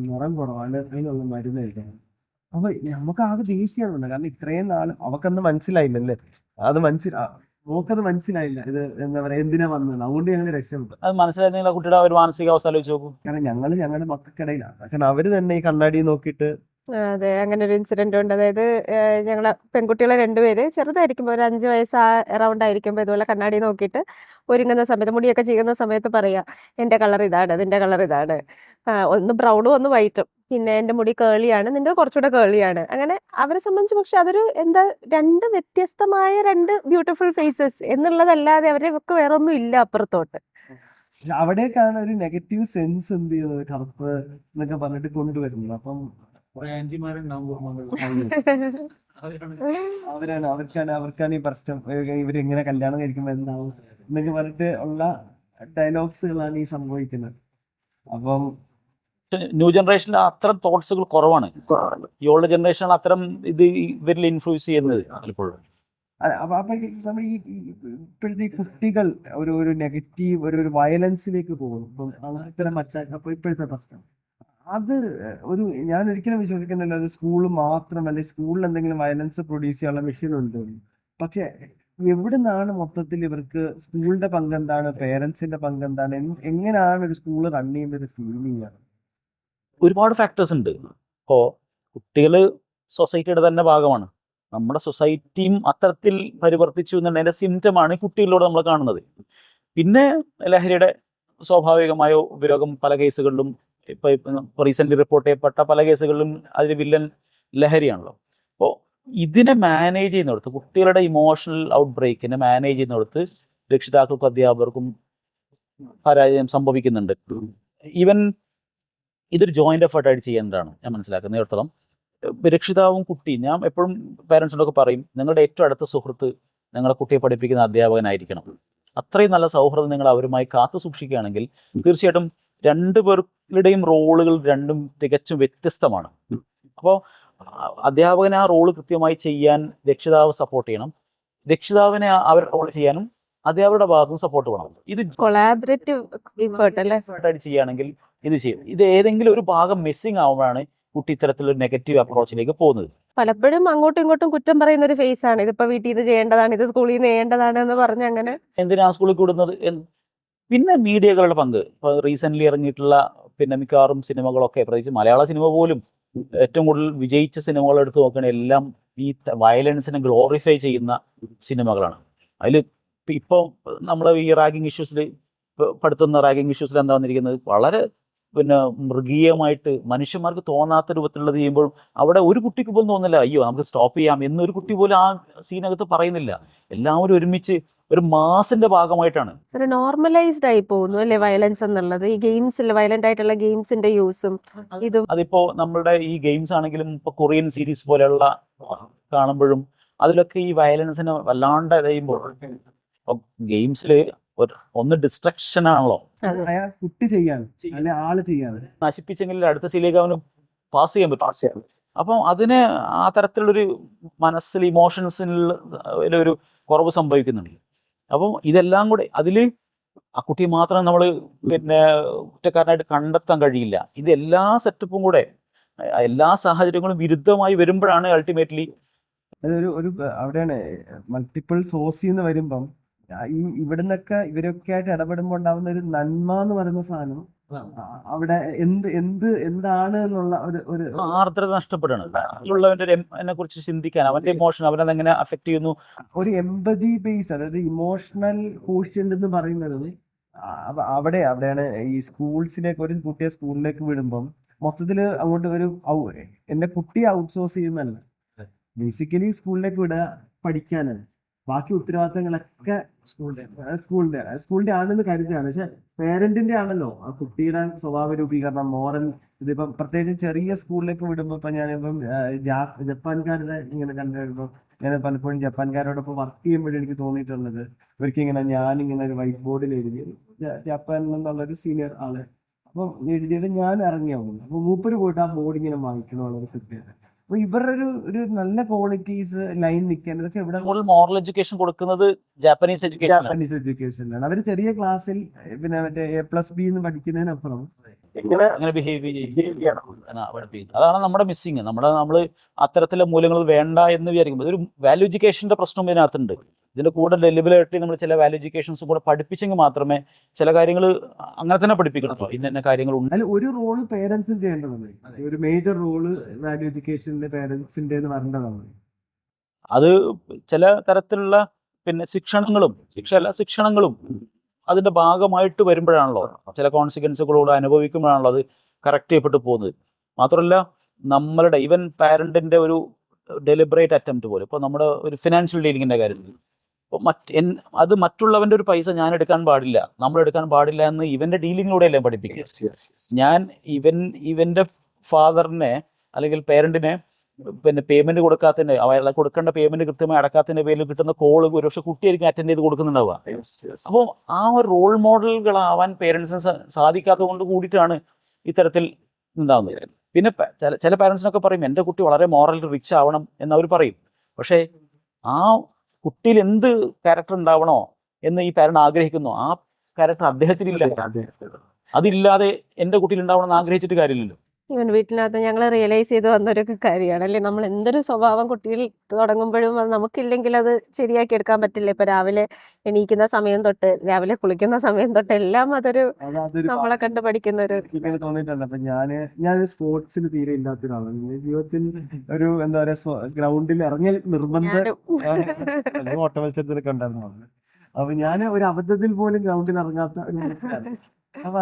നിറം കുറവാണ്, അതിനുള്ള മരുന്ന് കഴിക്കണം. അപ്പൊ നമുക്ക് ആകെ ദേഷ്യമാണ്. കാരണം ഇത്രയും നാൾ അവക്കന്ന് മനസ്സിലായില്ലല്ലേ, നോക്കത് മനസ്സിലായില്ല ഇത് എന്താ പറയാ എന്തിനാ വന്നത്. അതുകൊണ്ട് ഞങ്ങൾ രക്ഷപ്പെട്ടു. അത് മനസ്സിലായിരുന്നെങ്കിൽ ആ കുട്ടിയുടെ ഒരു മാനസികാവസ്ഥ ആലോചിച്ച് നോക്കും. കാരണം ഞങ്ങളുടെ മക്കൾക്കിടയിലാണ്. കാരണം അവര് തന്നെ ഈ കണ്ണാടി നോക്കിയിട്ട് അതെ, അങ്ങനെ ഒരു ഇൻസിഡന്റ് ഉണ്ട്. അതായത് ഞങ്ങളെ പെൺകുട്ടികളെ രണ്ടുപേര് ചെറുതായിരിക്കുമ്പോൾ ഒരു 5 വയസ്സ് അറൗണ്ട് ആയിരിക്കുമ്പോൾ ഇതുപോലെ കണ്ണാടി നോക്കിയിട്ട് ഒരുങ്ങുന്ന സമയത്ത് മുടിയൊക്കെ ചെയ്യുന്ന സമയത്ത് പറയാ, എന്റെ കളർ ഇതാണ്, നിന്റെ കളർ ഇതാണ്, ഒന്ന് ബ്രൗണും ഒന്ന് വൈറ്റും, പിന്നെ എന്റെ മുടി കേളിയാണ്, നിന്റെ കുറച്ചുകൂടെ കേളിയാണ്. അങ്ങനെ അവരെ സംബന്ധിച്ച് പക്ഷെ അതൊരു എന്താ, രണ്ട് വ്യത്യസ്തമായ രണ്ട് ബ്യൂട്ടിഫുൾ ഫേസസ് എന്നുള്ളതല്ലാതെ അവരെ ഒക്കെ വേറെ ഒന്നും ഇല്ല അപ്പുറത്തോട്ട്. അവിടേക്കാണ് ഒരു നെഗറ്റീവ് സെൻസ് എന്ത് ചെയ്യുന്നത്, കറുപ്പ് എന്നൊക്കെ പറഞ്ഞിട്ട് കൊണ്ടുവരുന്നത്. അപ്പം അവർക്കാണ് ഈ പ്രശ്നം, ഇവരെങ്ങനെ കല്യാണം കഴിക്കുമ്പോൾ എന്താവും എന്നൊക്കെ പറഞ്ഞിട്ട് ഉള്ള ഡയലോഗ്സുകളാണ് ഈ സംഭവിക്കുന്നത്. അപ്പം ന്യൂ ജനറേഷനിൽ അത്തരം തോട്ട്സുകൾ കുറവാണ്. ഈ ഓൾഡ് ജനറേഷനിൽ അത്തരം ഇത് ഇവരിൽ ഇൻഫ്ലുവൻസ് ചെയ്യുന്നത് പലപ്പോഴും. അപ്പൊ നമ്മൾ ഈ ഇപ്പോഴത്തെ ഈ കുട്ടികൾ ഒരു നെഗറ്റീവ് ഒരു വയലൻസിലേക്ക് പോകുന്നു. ഇപ്പം ഇത്തരം അപ്പൊ ഇപ്പോഴത്തെ പ്രശ്നം അത് ഞാൻ ഒരിക്കലും വിശ്വസിക്കുന്നില്ല ഒരു സ്കൂൾ മാത്രം, അല്ലെങ്കിൽ സ്കൂളിൽ എന്തെങ്കിലും വയലൻസ് പ്രൊഡ്യൂസ് ചെയ്യാനുള്ള മെഷീൻ ഉണ്ട്. പക്ഷെ എവിടുന്നാണ് മൊത്തത്തിൽ ഇവർക്ക് സ്കൂളിന്റെ പങ്ക് എന്താണ്, പേരൻസിന്റെ പങ്ക് എന്താണ്, എങ്ങനെയാണ് ഒരു സ്കൂൾ റൺ ചെയ്യുന്ന ഒരു ഫീലിംഗ് ആണ്? ഒരുപാട് ഫാക്ടേഴ്സ് ഉണ്ട്. ഇപ്പോൾ കുട്ടികൾ സൊസൈറ്റിയുടെ തന്നെ ഭാഗമാണ്. നമ്മുടെ സൊസൈറ്റിയും അത്തരത്തിൽ പരിവർത്തിച്ചു എന്നുള്ളതിൻ്റെ സിംറ്റമാണ് കുട്ടികളിലൂടെ നമ്മൾ കാണുന്നത്. പിന്നെ ലഹരിയുടെ സ്വാഭാവികമായ ഉപയോഗം പല കേസുകളിലും, ഇപ്പോൾ റീസെൻ്റ്ലി റിപ്പോർട്ട് ചെയ്യപ്പെട്ട പല കേസുകളിലും അതിൽ വില്ലൻ ലഹരിയാണല്ലോ. അപ്പോൾ ഇതിനെ മാനേജ് ചെയ്യുന്നിടത്ത്, കുട്ടികളുടെ ഇമോഷണൽ ഔട്ട് ബ്രേക്കിനെ മാനേജ് ചെയ്യുന്നിടത്ത് രക്ഷിതാക്കൾക്കും അധ്യാപകർക്കും പരാജയം സംഭവിക്കുന്നുണ്ട്. ഈവൻ ഇതൊരു ജോയിൻ്റ് എഫേർട്ടായിട്ട് ചെയ്യേണ്ടതാണ് ഞാൻ മനസ്സിലാക്കുന്നിടത്തോളം. രക്ഷിതാവും കുട്ടിയും, ഞാൻ എപ്പോഴും പാരൻസിനോടൊക്കെ പറയും, നിങ്ങളുടെ ഏറ്റവും അടുത്ത സുഹൃത്ത് നിങ്ങളെ കുട്ടിയെ പഠിപ്പിക്കുന്ന അധ്യാപകനായിരിക്കണം. അത്രയും നല്ല സൗഹൃദം നിങ്ങൾ അവരുമായി കാത്തു സൂക്ഷിക്കുകയാണെങ്കിൽ തീർച്ചയായിട്ടും രണ്ടുപേരുടെയും റോളുകൾ രണ്ടും തികച്ചും വ്യത്യസ്തമാണ്. അപ്പോൾ അധ്യാപകനെ ആ റോള് കൃത്യമായി ചെയ്യാൻ രക്ഷിതാവ് സപ്പോർട്ട് ചെയ്യണം, രക്ഷിതാവിനെ അവരുടെ റോൾ ചെയ്യാനും അധ്യാപകരുടെ ഭാഗത്തും സപ്പോർട്ട് വേണം. ഇത് കൊളാബറേറ്റീവ് എഫേർട്ടായിട്ട് ചെയ്യുകയാണെങ്കിൽ ഇത് ചെയ്യും. ഇത് ഏതെങ്കിലും ഒരു ഭാഗം മിസ്സിംഗ് ആവുമ്പോഴാണ് കുട്ടി ഇത്തരത്തിലൊരു നെഗറ്റീവ് അപ്രോച്ചിലേക്ക് പോകുന്നത്. പലപ്പോഴും അങ്ങോട്ടും ഇങ്ങോട്ടും കുറ്റം പറയുന്ന ഒരു ഫേസ് ആണ്. ഇതിപ്പോ വീട്ടിൽ നിന്ന് ചെയ്യേണ്ടതാണ്, ഇത് സ്കൂളിൽ നിന്ന് ചെയ്യേണ്ടതാണ് എന്ന് പറഞ്ഞ് അങ്ങനെ എന്തിനാ സ്കൂളിൽ കൂടുന്നത്. പിന്നെ മീഡിയകളുടെ പങ്ക്, ഇപ്പോൾ റീസെൻ്റ്ലി ഇറങ്ങിയിട്ടുള്ള പിന്നെ മിക്കവാറും സിനിമകളൊക്കെ, പ്രത്യേകിച്ച് മലയാള സിനിമ പോലും ഏറ്റവും കൂടുതൽ വിജയിച്ച സിനിമകൾ എടുത്ത് നോക്കുകയാണെങ്കിൽ എല്ലാം ഈ വയലൻസിനെ ഗ്ലോറിഫൈ ചെയ്യുന്ന സിനിമകളാണ്. അതിൽ ഇപ്പോൾ നമ്മൾ ഈ റാഗിങ് ഇഷ്യൂസിൽ പെടുത്തുന്ന റാഗിങ് ഇഷ്യൂസിൽ എന്താ വന്നിരിക്കുന്നത്, വളരെ പിന്നെ മൃഗീയമായിട്ട് മനുഷ്യന്മാർക്ക് തോന്നാത്ത രൂപത്തിലുള്ളത് ചെയ്യുമ്പോൾ അവിടെ ഒരു കുട്ടിക്ക് പോലും തോന്നില്ല അയ്യോ നമുക്ക് സ്റ്റോപ്പ് ചെയ്യാം എന്നൊരു കുട്ടി പോലും ആ സീനകത്ത് പറയുന്നില്ല. എല്ലാവരും ഒരുമിച്ച് ഒരു മാസിന്റെ ഭാഗമായിട്ടാണ്. ഒരു നോർമലൈസ്ഡ് ആയി പോകുന്നു അല്ലേ വയലൻസ് എന്നുള്ളത്. ഈ ഗെയിംസിൽ വയലന്റ് ആയിട്ടുള്ള ഗെയിംസിന്റെ യൂസും ഇതും. അതിപ്പോ നമ്മളുടെ ഈ ഗെയിംസ് ആണെങ്കിലും ഇപ്പൊ കൊറിയൻ സീരീസ് പോലെയുള്ള കാണുമ്പോഴും അതിലൊക്കെ ഈ വയലൻസിന് വല്ലാണ്ട് കഴിയുമ്പോൾ ഗെയിംസിൽ ഒന്ന് ഡിസ്ട്രക്ഷൻ ആണല്ലോ, കുട്ടി ചെയ്യാൻ ആള് ചെയ്യാൻ നശിപ്പിച്ചെങ്കിൽ അടുത്ത സീലേക്ക് അവന് പാസ് ചെയ്യാൻ പറ്റും. അപ്പം അതിന് ആ തരത്തിലുള്ളൊരു മനസ്സിൽ ഇമോഷൻസിൽ ഒരു കുറവ് സംഭവിക്കുന്നുണ്ട്. അപ്പം ഇതെല്ലാം കൂടെ അതിൽ ആ കുട്ടിയെ മാത്രം നമ്മൾ പിന്നെ കുറ്റക്കാരനായിട്ട് കണ്ടെത്താൻ കഴിയില്ല. ഇത് എല്ലാ സെറ്റപ്പും കൂടെ എല്ലാ സാഹചര്യങ്ങളും വിരുദ്ധമായി വരുമ്പോഴാണ് അൾട്ടിമേറ്റ്ലി ഒരു അവിടെയാണ് മൾട്ടിപ്പിൾ സോഴ്സിൽ നിന്ന് വരുമ്പം ഇവിടുന്നൊക്കെ ഇവരൊക്കെ ആയിട്ട് ഇടപെടുമ്പോൾ ഉണ്ടാവുന്ന ഒരു നന്മ എന്ന് പറയുന്ന സാധനം അവിടെ എന്താണ് എന്നുള്ള ഒരു ആർദ്രത നഷ്ടപ്പെടുകയാണ്. മറ്റുള്ളവന്റെ കുറിച്ച് ചിന്തിക്കാൻ, അവന്റെ ഇമോഷൻ അവനെ എങ്ങനെ അഫക്ട് ചെയ്യുന്നു, ഒരു എംപതി ബേസ്, അതായത് ഇമോഷണൽ കോഷ്യന്റ് എന്ന് പറയുന്നത് അവിടെയാണ് ഈ സ്കൂൾസിലേക്ക് ഒരു കുട്ടിയെ സ്കൂളിലേക്ക് വിടുമ്പം മൊത്തത്തിൽ അങ്ങോട്ട് എന്റെ കുട്ടിയെ ഔട്ട്സോഴ്സ് ചെയ്യുന്നതല്ല, ബേസിക്കലി സ്കൂളിലേക്ക് വിടുക പഠിക്കാനാണ്. ബാക്കി ഉത്തരവാദിത്തങ്ങളൊക്കെ സ്കൂളിന്റെ ആണെന്ന് കരുതുകയാണ്. പക്ഷെ പേരന്റിന്റെ ആണല്ലോ ആ കുട്ടിയുടെ സ്വഭാവ രൂപീകരണം, മോറൽ. ഇതിപ്പം പ്രത്യേകിച്ച് ചെറിയ സ്കൂളിലേക്ക് വിടുമ്പോൾ ഇപ്പൊ ഞാനിപ്പം ജപ്പാൻകാരുടെ ഇങ്ങനെ കണ്ടുവരുമ്പോൾ ഞാൻ പലപ്പോഴും ജപ്പാൻകാരോടൊപ്പം വർക്ക് ചെയ്യുമ്പോഴും എനിക്ക് തോന്നിയിട്ടുള്ളത് ഇവർക്ക് ഞാനിങ്ങനെ ഒരു വൈറ്റ് ബോർഡിൽ എഴുതി, ജപ്പാനിൽ നിന്നുള്ളൊരു സീനിയർ ആള് അപ്പം എഴുതിയത് ഞാൻ ഇറങ്ങിയാവുന്നു. അപ്പൊ മൂപ്പര് പോയിട്ട് ആ ബോർഡ് ഇങ്ങനെ വായിക്കണമുള്ളത് കൃത്യത. അപ്പൊ ഇവരുടെ ഒരു നല്ല ക്വാളിറ്റീസ് ലൈൻ നിൽക്കാൻ ഇതൊക്കെ ഇവിടെ മോറൽ എഡ്യൂക്കേഷൻ കൊടുക്കുന്നത് ജാപ്പനീസ് എഡ്യൂക്കേഷനാണ്. അവര് ചെറിയ ക്ലാസ്സിൽ പിന്നെ മറ്റേ A+B എന്ന് പഠിക്കുന്നതിനപ്പുറം അങ്ങനെ ബിഹേവ് ചെയ്യണം പഠിപ്പിക്കുന്നത്. അതാണ് നമ്മുടെ മിസ്സിങ്. നമ്മൾ അത്തരത്തിലെ മൂല്യങ്ങൾ വേണ്ട എന്ന് വിചാരിക്കുമ്പോൾ ഒരു വാല്യൂ എഡ്യൂക്കേഷന്റെ പ്രശ്നം ഇതിനകത്തുണ്ട്. ഇതിന്റെ കൂടെ ഡെലിബറേറ്റ്ലി നമ്മൾ ചില വാല്യൂ എഡ്യൂക്കേഷൻസ് കൂടെ പഠിപ്പിച്ചെങ്കിൽ മാത്രമേ ചില കാര്യങ്ങൾ അങ്ങനെ തന്നെ പഠിപ്പിക്കണം. ഇന്ന കാര്യങ്ങളുണ്ട്. അതിൽ ഒരു റോള് പേരൻസും ചെയ്യേണ്ടതാണ്. ഒരു മേജർ റോള് വാല്യൂ എഡ്യൂക്കേഷനിലെ പേരൻസിന്റെ വരേണ്ടതാണ്. അത് ചില തരത്തിലുള്ള ശിക്ഷണങ്ങളും അതിന്റെ ഭാഗമായിട്ട് വരുമ്പോഴാണല്ലോ ചില കോൺസിക്വൻസുകളോട് അനുഭവിക്കുമ്പോഴാണല്ലോ അത് കറക്റ്റ് ചെയ്യപ്പെട്ടു പോകുന്നത്. മാത്രമല്ല നമ്മളുടെ ഈവൻ പാരന്റിന്റെ ഒരു ഡെലിബറേറ്റ് അറ്റംപ്റ്റ് പോലും ഇപ്പോൾ നമ്മുടെ ഒരു ഫിനാൻഷ്യൽ ഡീലിങ്ങിന്റെ കാര്യത്തിൽ ഇപ്പോൾ അത് മറ്റുള്ളവന്റെ ഒരു പൈസ ഞാൻ എടുക്കാൻ പാടില്ല, നമ്മൾ എടുക്കാൻ പാടില്ല എന്ന് ഇവന്റെ ഡീലിങ്ങിലൂടെയല്ലേ പഠിപ്പിക്കുക. ഞാൻ ഇവന്റെ ഫാദറിനെ അല്ലെങ്കിൽ പേരന്റിനെ പേയ്മെന്റ് കൊടുക്കാത്തതിന്റെ അയാളെ കൊടുക്കേണ്ട പേയ്മെന്റ് കൃത്യമായി അടക്കാത്തതിന്റെ പേരിൽ കിട്ടുന്ന കോള് ഒരുപക്ഷെ കുട്ടിയായിരിക്കും അറ്റൻഡ് ചെയ്ത് കൊടുക്കുന്നുണ്ടാവുക. അപ്പോൾ ആ ഒരു റോൾ മോഡലുകളാവാൻ പേരൻസിന് സാധിക്കാത്തത് കൊണ്ട് കൂടിയിട്ടാണ് ഇത്തരത്തിൽ ഉണ്ടാകുന്നത്. പിന്നെ ചില പാരൻസിനൊക്കെ പറയും എൻ്റെ കുട്ടി വളരെ മോറൽ റിച്ച് ആവണം എന്നവർ പറയും. പക്ഷേ ആ കുട്ടിയിൽ എന്ത് ക്യാരക്ടർ ഉണ്ടാവണോ എന്ന് ഈ പാരന്റ് ആഗ്രഹിക്കുന്നു, ആ ക്യാരക്ടർ അദ്ദേഹത്തിനില്ല. അതില്ലാതെ എൻ്റെ കുട്ടിയിൽ ഉണ്ടാവണം എന്ന് ആഗ്രഹിച്ചിട്ട് കാര്യമില്ലല്ലോ. ഇവൻ വീട്ടിനകത്ത് ഞങ്ങൾ റിയലൈസ് ചെയ്ത് വന്നൊരു കാര്യമാണ് അല്ലേ, നമ്മൾ എന്തൊരു സ്വഭാവം കുട്ടിയിൽ തുടങ്ങുമ്പോഴും അത് നമുക്കില്ലെങ്കിൽ അത് ശരിയാക്കി എടുക്കാൻ പറ്റില്ല. ഇപ്പൊ രാവിലെ എണീക്കുന്ന സമയം തൊട്ട് രാവിലെ കുളിക്കുന്ന സമയം തൊട്ട് എല്ലാം അതൊരു നമ്മളെ കണ്ട് പഠിക്കുന്ന ഒരു തോന്നിയിട്ടുണ്ട്. അപ്പൊ ഞാനൊരു സ്പോർട്സിൽ തീരെ ഇല്ലാത്ത ഒരാളാണ്. ജീവിതത്തിൽ ഒരു എന്താ പറയാ ഗ്രൗണ്ടിൽ ഇറങ്ങിയ നിർബന്ധം ഓട്ട മത്സരത്തിലൊക്കെ ഉണ്ടായിരുന്നു. അപ്പൊ ഞാൻ ഒരു അബദ്ധത്തിൽ പോലും ഗ്രൗണ്ടിൽ ഇറങ്ങാത്ത അപ്പൊ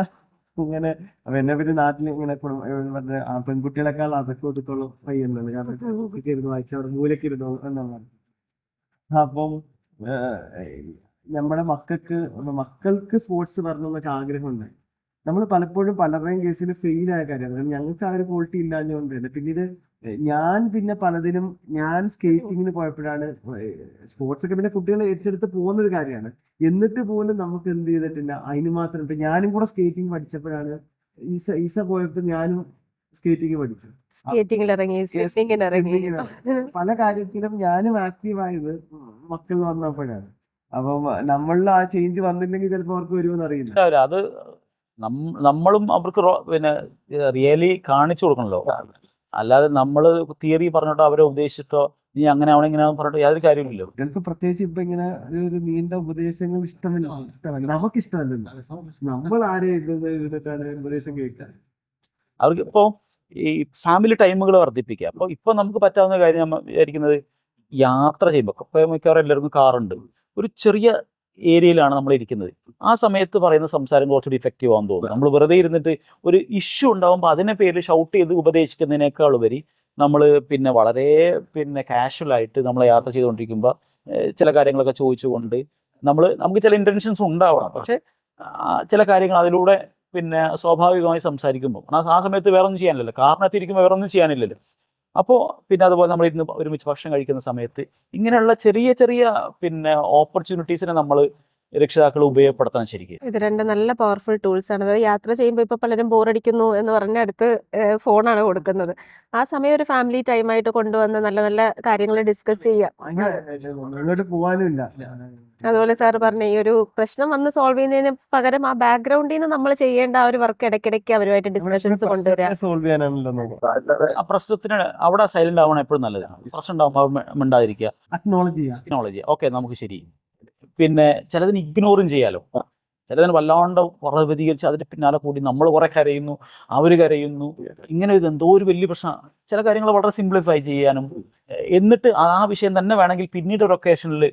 ഇങ്ങനെ എന്നെ പറ്റി നാട്ടിൽ ഇങ്ങനെ പറഞ്ഞ പെൺകുട്ടികളെക്കാൾ അതൊക്കെ ഒതുക്കുള്ള പയ്യുന്നത്. കാരണം ഇരുന്ന് വായിച്ചവിടെ മൂലക്ക് ഇരുന്നു എന്നാണ്. അപ്പം നമ്മുടെ മക്കൾക്ക് സ്പോർട്സ് വരണമെന്നൊക്കെ ആഗ്രഹമുണ്ട്. നമ്മൾ പലപ്പോഴും പലരുടെയും കേസിൽ ഫെയിൽ ആയ കാര്യമാണ്. ഞങ്ങൾക്ക് ആ ഒരു ക്വാളിറ്റി ഇല്ലാഞ്ഞുകൊണ്ട് തന്നെ പിന്നീട് ഞാൻ സ്കേറ്റിങ്ങിന് പോയപ്പോഴാണ് സ്പോർട്സ് ഒക്കെ പിന്നെ കുട്ടികൾ ഏറ്റെടുത്ത് പോകുന്നൊരു കാര്യമാണ്. എന്നിട്ട് പോലും നമുക്ക് എന്ത് ചെയ്തിട്ടില്ല അതിന് മാത്രം. ഇപ്പൊ ഞാനും കൂടെ സ്കേറ്റിംഗ് പഠിച്ചപ്പോഴാണ് ഈസ പോയപ്പോൾ ഞാനും സ്കേറ്റിംഗ് പഠിച്ചു, സ്കേറ്റിംഗിൽ ഇറങ്ങി, സ്വിമ്മിങ്ങിന് ഇറങ്ങി. പല കാര്യത്തിലും ഞാനും ആക്റ്റീവായത് മക്കൾ വന്നപ്പോഴാണ്. അപ്പം നമ്മളിൽ ആ ചേഞ്ച് വന്നില്ലെങ്കിൽ ചിലപ്പോൾ അവർക്ക് വരുമെന്ന് അറിയില്ല. അത് നമ്മളും അവർക്ക് റിയലി കാണിച്ചു കൊടുക്കണല്ലോ. അല്ലാതെ നമ്മൾ തിയറി പറഞ്ഞിട്ടോ അവരെ ഉപദേശിച്ചിട്ടോ നീ അങ്ങനെ ആവണം ഇങ്ങനെ പറഞ്ഞിട്ടോ യാതൊരു കാര്യമില്ലല്ലോ. ചിലപ്പോൾ പ്രത്യേകിച്ച് ഇപ്പൊ ഇങ്ങനെ ഒരു നീണ്ട ഉപദേശങ്ങൾ ഇഷ്ടമല്ല, നമുക്ക് ഇഷ്ടമല്ലല്ലോ. നമ്മൾ ആരെയാണ് ഉപദേശം കേൾക്കാൻ. അവർക്ക് ഇപ്പോൾ ഈ ഫാമിലി ടൈമുകൾ വർദ്ധിപ്പിക്കുക. അപ്പോൾ ഇപ്പൊ നമുക്ക് പറ്റാവുന്ന കാര്യം നമ്മൾ വിചാരിക്കുന്നത് യാത്ര ചെയ്യുമ്പോൾ ഇപ്പൊ മിക്കവാറും എല്ലാവർക്കും കാറുണ്ട്. ഒരു ചെറിയ ഏരിയയിലാണ് നമ്മൾ ഇരിക്കുന്നത്. ആ സമയത്ത് പറയുന്ന സംസാരം കുറച്ചുകൂടി ഇഫക്റ്റീവ് ആണെന്ന് തോന്നുന്നു. നമ്മൾ വെറുതെ ഇരുന്നിട്ട് ഒരു ഇഷ്യൂ ഉണ്ടാകുമ്പോൾ അതിനെ പേരിൽ ഷൗട്ട് ചെയ്ത് ഉപദേശിക്കുന്നതിനേക്കാൾ ഉപരി നമ്മൾ വളരെ കാഷ്വലായിട്ട് നമ്മൾ യാത്ര ചെയ്തുകൊണ്ടിരിക്കുമ്പോൾ ചില കാര്യങ്ങളൊക്കെ ചോദിച്ചുകൊണ്ട് നമുക്ക് ചില ഇൻറ്റൻഷൻസ് ഉണ്ടാവണം. പക്ഷെ ചില കാര്യങ്ങൾ അതിലൂടെ സ്വാഭാവികമായി സംസാരിക്കുമ്പോൾ ആ സമയത്ത് വേറെ ഒന്നും ചെയ്യാനില്ലല്ലോ, കാറിനകത്തിരിക്കുമ്പോൾ വേറെ ഒന്നും ചെയ്യാനില്ലല്ലോ. അപ്പോൾ അതുപോലെ നമ്മൾ ഇന്ന് ഒരുമിച്ച് ഭക്ഷണം കഴിക്കുന്ന സമയത്ത് ഇങ്ങനെയുള്ള ചെറിയ ചെറിയ ഓപ്പർച്യൂണിറ്റീസിനെ നമ്മൾ രക്ഷിതാക്കൾ ഉപയോഗപ്പെടുത്താൻ ശരിക്കും. ഇത് രണ്ട് നല്ല പവർഫുൾ ടൂൾസ് ആണ്. അതായത് യാത്ര ചെയ്യുമ്പോൾ ഇപ്പൊ പലരും ബോറടിക്കുന്നു എന്ന് പറഞ്ഞ അടുത്ത് ഫോണാണ് കൊടുക്കുന്നത്. ആ സമയം ഒരു ഫാമിലി ടൈമായിട്ട് കൊണ്ടുവന്ന് നല്ല നല്ല കാര്യങ്ങൾ ഡിസ്കസ് ചെയ്യാം. അതുപോലെ സാർ പറഞ്ഞ ഈ ഒരു പ്രശ്നം വന്ന് സോൾവ് ചെയ്യുന്നതിന് പകരം ആ ബാക്ക്ഗ്രൗണ്ടിൽ നിന്ന് നമ്മൾ ചെയ്യേണ്ട ആ ഒരു വർക്ക് ഇടയ്ക്കിടയ്ക്ക് അവരുമായിട്ട് ഡിസ്കഷൻസ് കൊണ്ടുവരാം. ആ പ്രശ്നത്തിന് അവിടെ സൈലന്റ് ആവണം എപ്പോഴും നല്ലതാണ്. പ്രശ്നം ഉണ്ടാവുമ്പോൾ മിണ്ടാതിരിക്കുക, അക്നോളജ് ഓക്കെ നമുക്ക് ശരി. ചിലതിന് ഇഗ്നോറും ചെയ്യാലോ. ചിലതിന് വല്ലാണ്ട് പ്രതികരിച്ച് അതിന്റെ പിന്നാലെ കൂടി നമ്മൾ കുറെ കരയുന്നു, അവര് കരയുന്നു. ഇങ്ങനെ എന്തോ ഒരു വലിയ പ്രശ്നം. ചില കാര്യങ്ങൾ വളരെ സിംപ്ലിഫൈ ചെയ്യാനും എന്നിട്ട് ആ വിഷയം തന്നെ വേണമെങ്കിൽ പിന്നീട് ഒരു ഒക്കേഷനിൽ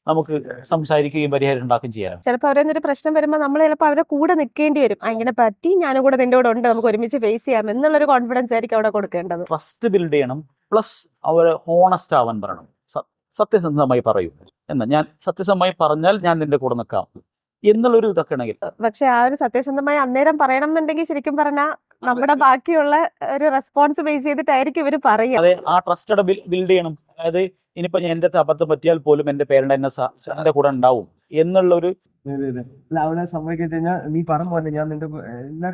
നമുക്ക് സംസാരിക്കുകയും പരിഹാരം ഉണ്ടാക്കുകയും ചെയ്യാം. ചിലപ്പോൾ അവരെന്നൊരു പ്രശ്നം വരുമ്പോൾ നമ്മൾ ചിലപ്പോൾ അവരെ കൂടെ നിൽക്കേണ്ടി വരും. അങ്ങനെ പറ്റി ഞാനും കൂടെ നിന്റെ കൂടെ ഉണ്ട്, നമുക്ക് ഒരുമിച്ച് ഫേസ് ചെയ്യാം എന്നുള്ളൊരു കോൺഫിഡൻസ് ആയിരിക്കും അവിടെ കൊടുക്കേണ്ടത്. ട്രസ്റ്റ് ബിൽഡ് ചെയ്യണം. പ്ലസ് അവർ ഹോണസ്റ്റ് ആവാൻ പറയണം. സത്യസന്ധമായി പറയൂ എന്നാ, ഞാൻ സത്യസന്ധമായി പറഞ്ഞാൽ ഞാൻ നിന്റെ കൂടെ നിൽക്കാം എന്നുള്ളൊരു ഇതൊക്കെ ഉണ്ടെങ്കിൽ. പക്ഷെ ആ ഒരു സത്യസന്ധമായി അന്നേരം പറയണം എന്നുണ്ടെങ്കിൽ ശരിക്കും പറഞ്ഞാൽ നമ്മുടെ ബാക്കിയുള്ള ഒരു റെസ്പോൺസ് ബേസ് ചെയ്തിട്ടായിരിക്കും ഇവര് പറയുക. അതെ, ആ ട്രസ്റ്റ് ബിൽഡ് ചെയ്യണം. അതായത് ഇനിയിപ്പോ എന്റെ അബദ്ധം പറ്റിയാൽ പോലും എന്റെ പേരന്റ് എന്റെ കൂടെ ഉണ്ടാവും എന്നുള്ളൊരു അവിടെ സംഭവിക്കാൻ നീ പറഞ്ഞ പോലെ ഞാൻ നിന്റെ എല്ലാ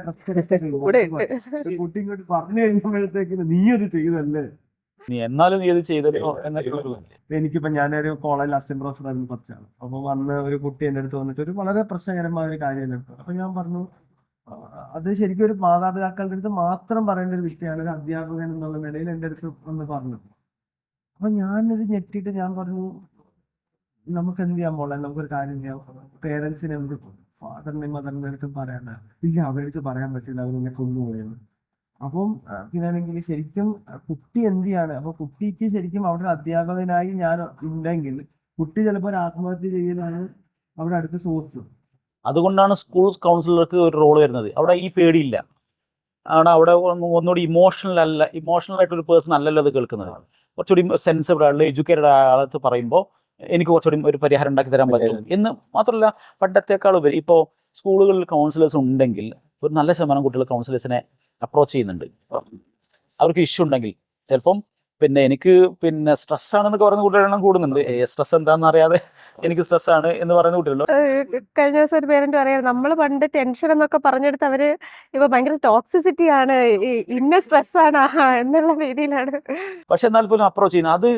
കുട്ടി ഇങ്ങോട്ട് പറഞ്ഞു കഴിയുമ്പോഴത്തേക്ക് നീ അത് ചെയ്തല്ലേ, നീ എന്നാലും നീ അത് ചെയ്തല്ലോ. എനിക്കിപ്പോ ഞാനൊരു കോളേജിൽ അസിസ്റ്റന്റ് പ്രൊഫസർ ആയിരുന്നു കുറച്ചാണ്. അപ്പൊ വന്ന് ഒരു കുട്ടി എന്റെ അടുത്ത് വന്നിട്ട് ഒരു വളരെ പ്രശ്നകരമായ ഒരു കാര്യം എടുത്തു. അപ്പൊ ഞാൻ പറഞ്ഞു അത് ശരിക്കും ഒരു മാതാപിതാക്കളുടെ അടുത്ത് മാത്രം പറയേണ്ട ഒരു വിഷയമാണ് ഒരു അധ്യാപകൻ എന്നുള്ള നിലയിൽ എൻ്റെ അടുത്ത് ഒന്ന് പറഞ്ഞു. അപ്പൊ ഞാനത് ഞെട്ടിയിട്ട് ഞാൻ പറഞ്ഞു, നമുക്ക് എന്ത് ചെയ്യാൻ പോളെ, നമുക്കൊരു കാര്യം ചെയ്യാം, പേരൻസിനെ നമുക്ക് ഫാദറിനെയും മദറിന്റെ അടുത്തും പറയാൻ. ഇല്ല, അവരടുത്ത് പറയാൻ പറ്റില്ല, അവരെന്നെ കൊണ്ടുപോയെന്ന്. അപ്പം പിന്നാണെങ്കിൽ ശരിക്കും കുട്ടി എന്ത് ചെയ്യാണ്, അപ്പൊ കുട്ടിക്ക് ശരിക്കും അവിടെ ഒരു അധ്യാപകനായി ഞാൻ ഉണ്ടെങ്കിൽ കുട്ടി ചിലപ്പോൾ ഒരു ആത്മഹത്യ ചെയ്യുന്നതാണ് അവിടെ അടുത്ത സോഴ്സ്. അതുകൊണ്ടാണ് സ്കൂൾ കൗൺസിലർക്ക് ഒരു റോൾ വരുന്നത്. അവിടെ ഈ പേടിയില്ല. അവിടെ ഒന്നുകൂടി ഇമോഷണൽ ആയിട്ടൊരു പേഴ്സൺ അല്ലല്ലോ അത് കേൾക്കുന്നത്. കുറച്ചുകൂടി സെൻസിബിൾ ആയിട്ടുള്ള എഡ്യൂക്കേറ്റഡ് ആളത്ത് പറയുമ്പോൾ എനിക്ക് കുറച്ചുകൂടി ഒരു പരിഹാരം ഉണ്ടാക്കി തരാൻ പറ്റും എന്ന് മാത്രമല്ല, പണ്ടത്തേക്കാൾ ഉപരി ഇപ്പോൾ സ്കൂളുകളിൽ കൗൺസിലേഴ്സ് ഉണ്ടെങ്കിൽ ഒരു നല്ല ശതമാനം കുട്ടികൾ കൗൺസിലേഴ്സിനെ അപ്രോച്ച് ചെയ്യുന്നുണ്ട്. അവർക്ക് ഇഷ്യൂ ഉണ്ടെങ്കിൽ ചിലപ്പം എനിക്ക് സ്ട്രെസ് ആണെന്നൊക്കെ പറയുന്ന കുട്ടികളെല്ലാം കൂടുന്നുണ്ട്. സ്ട്രെസ് എന്താണെന്ന് അറിയാതെ എനിക്ക് സ്ട്രെസ് ആണ് എന്ന് പറയുന്ന കുട്ടികളുണ്ട്. കഴിഞ്ഞ ദിവസം ഒരു പേരന്റ് പറയാം, നമ്മൾ പണ്ട് ടെൻഷൻ എന്നൊക്കെ പറഞ്ഞെടുത്ത് അവര് ഇപ്പൊ ഭയങ്കര ടോക്സിസിറ്റി ആണ്, ഇന്ന സ്ട്രെസ് ആണ് എന്നുള്ള രീതിയിലാണ്. പക്ഷെ എന്നാൽ പോലും അപ്രോച്ച് ചെയ്യുന്നത് അത്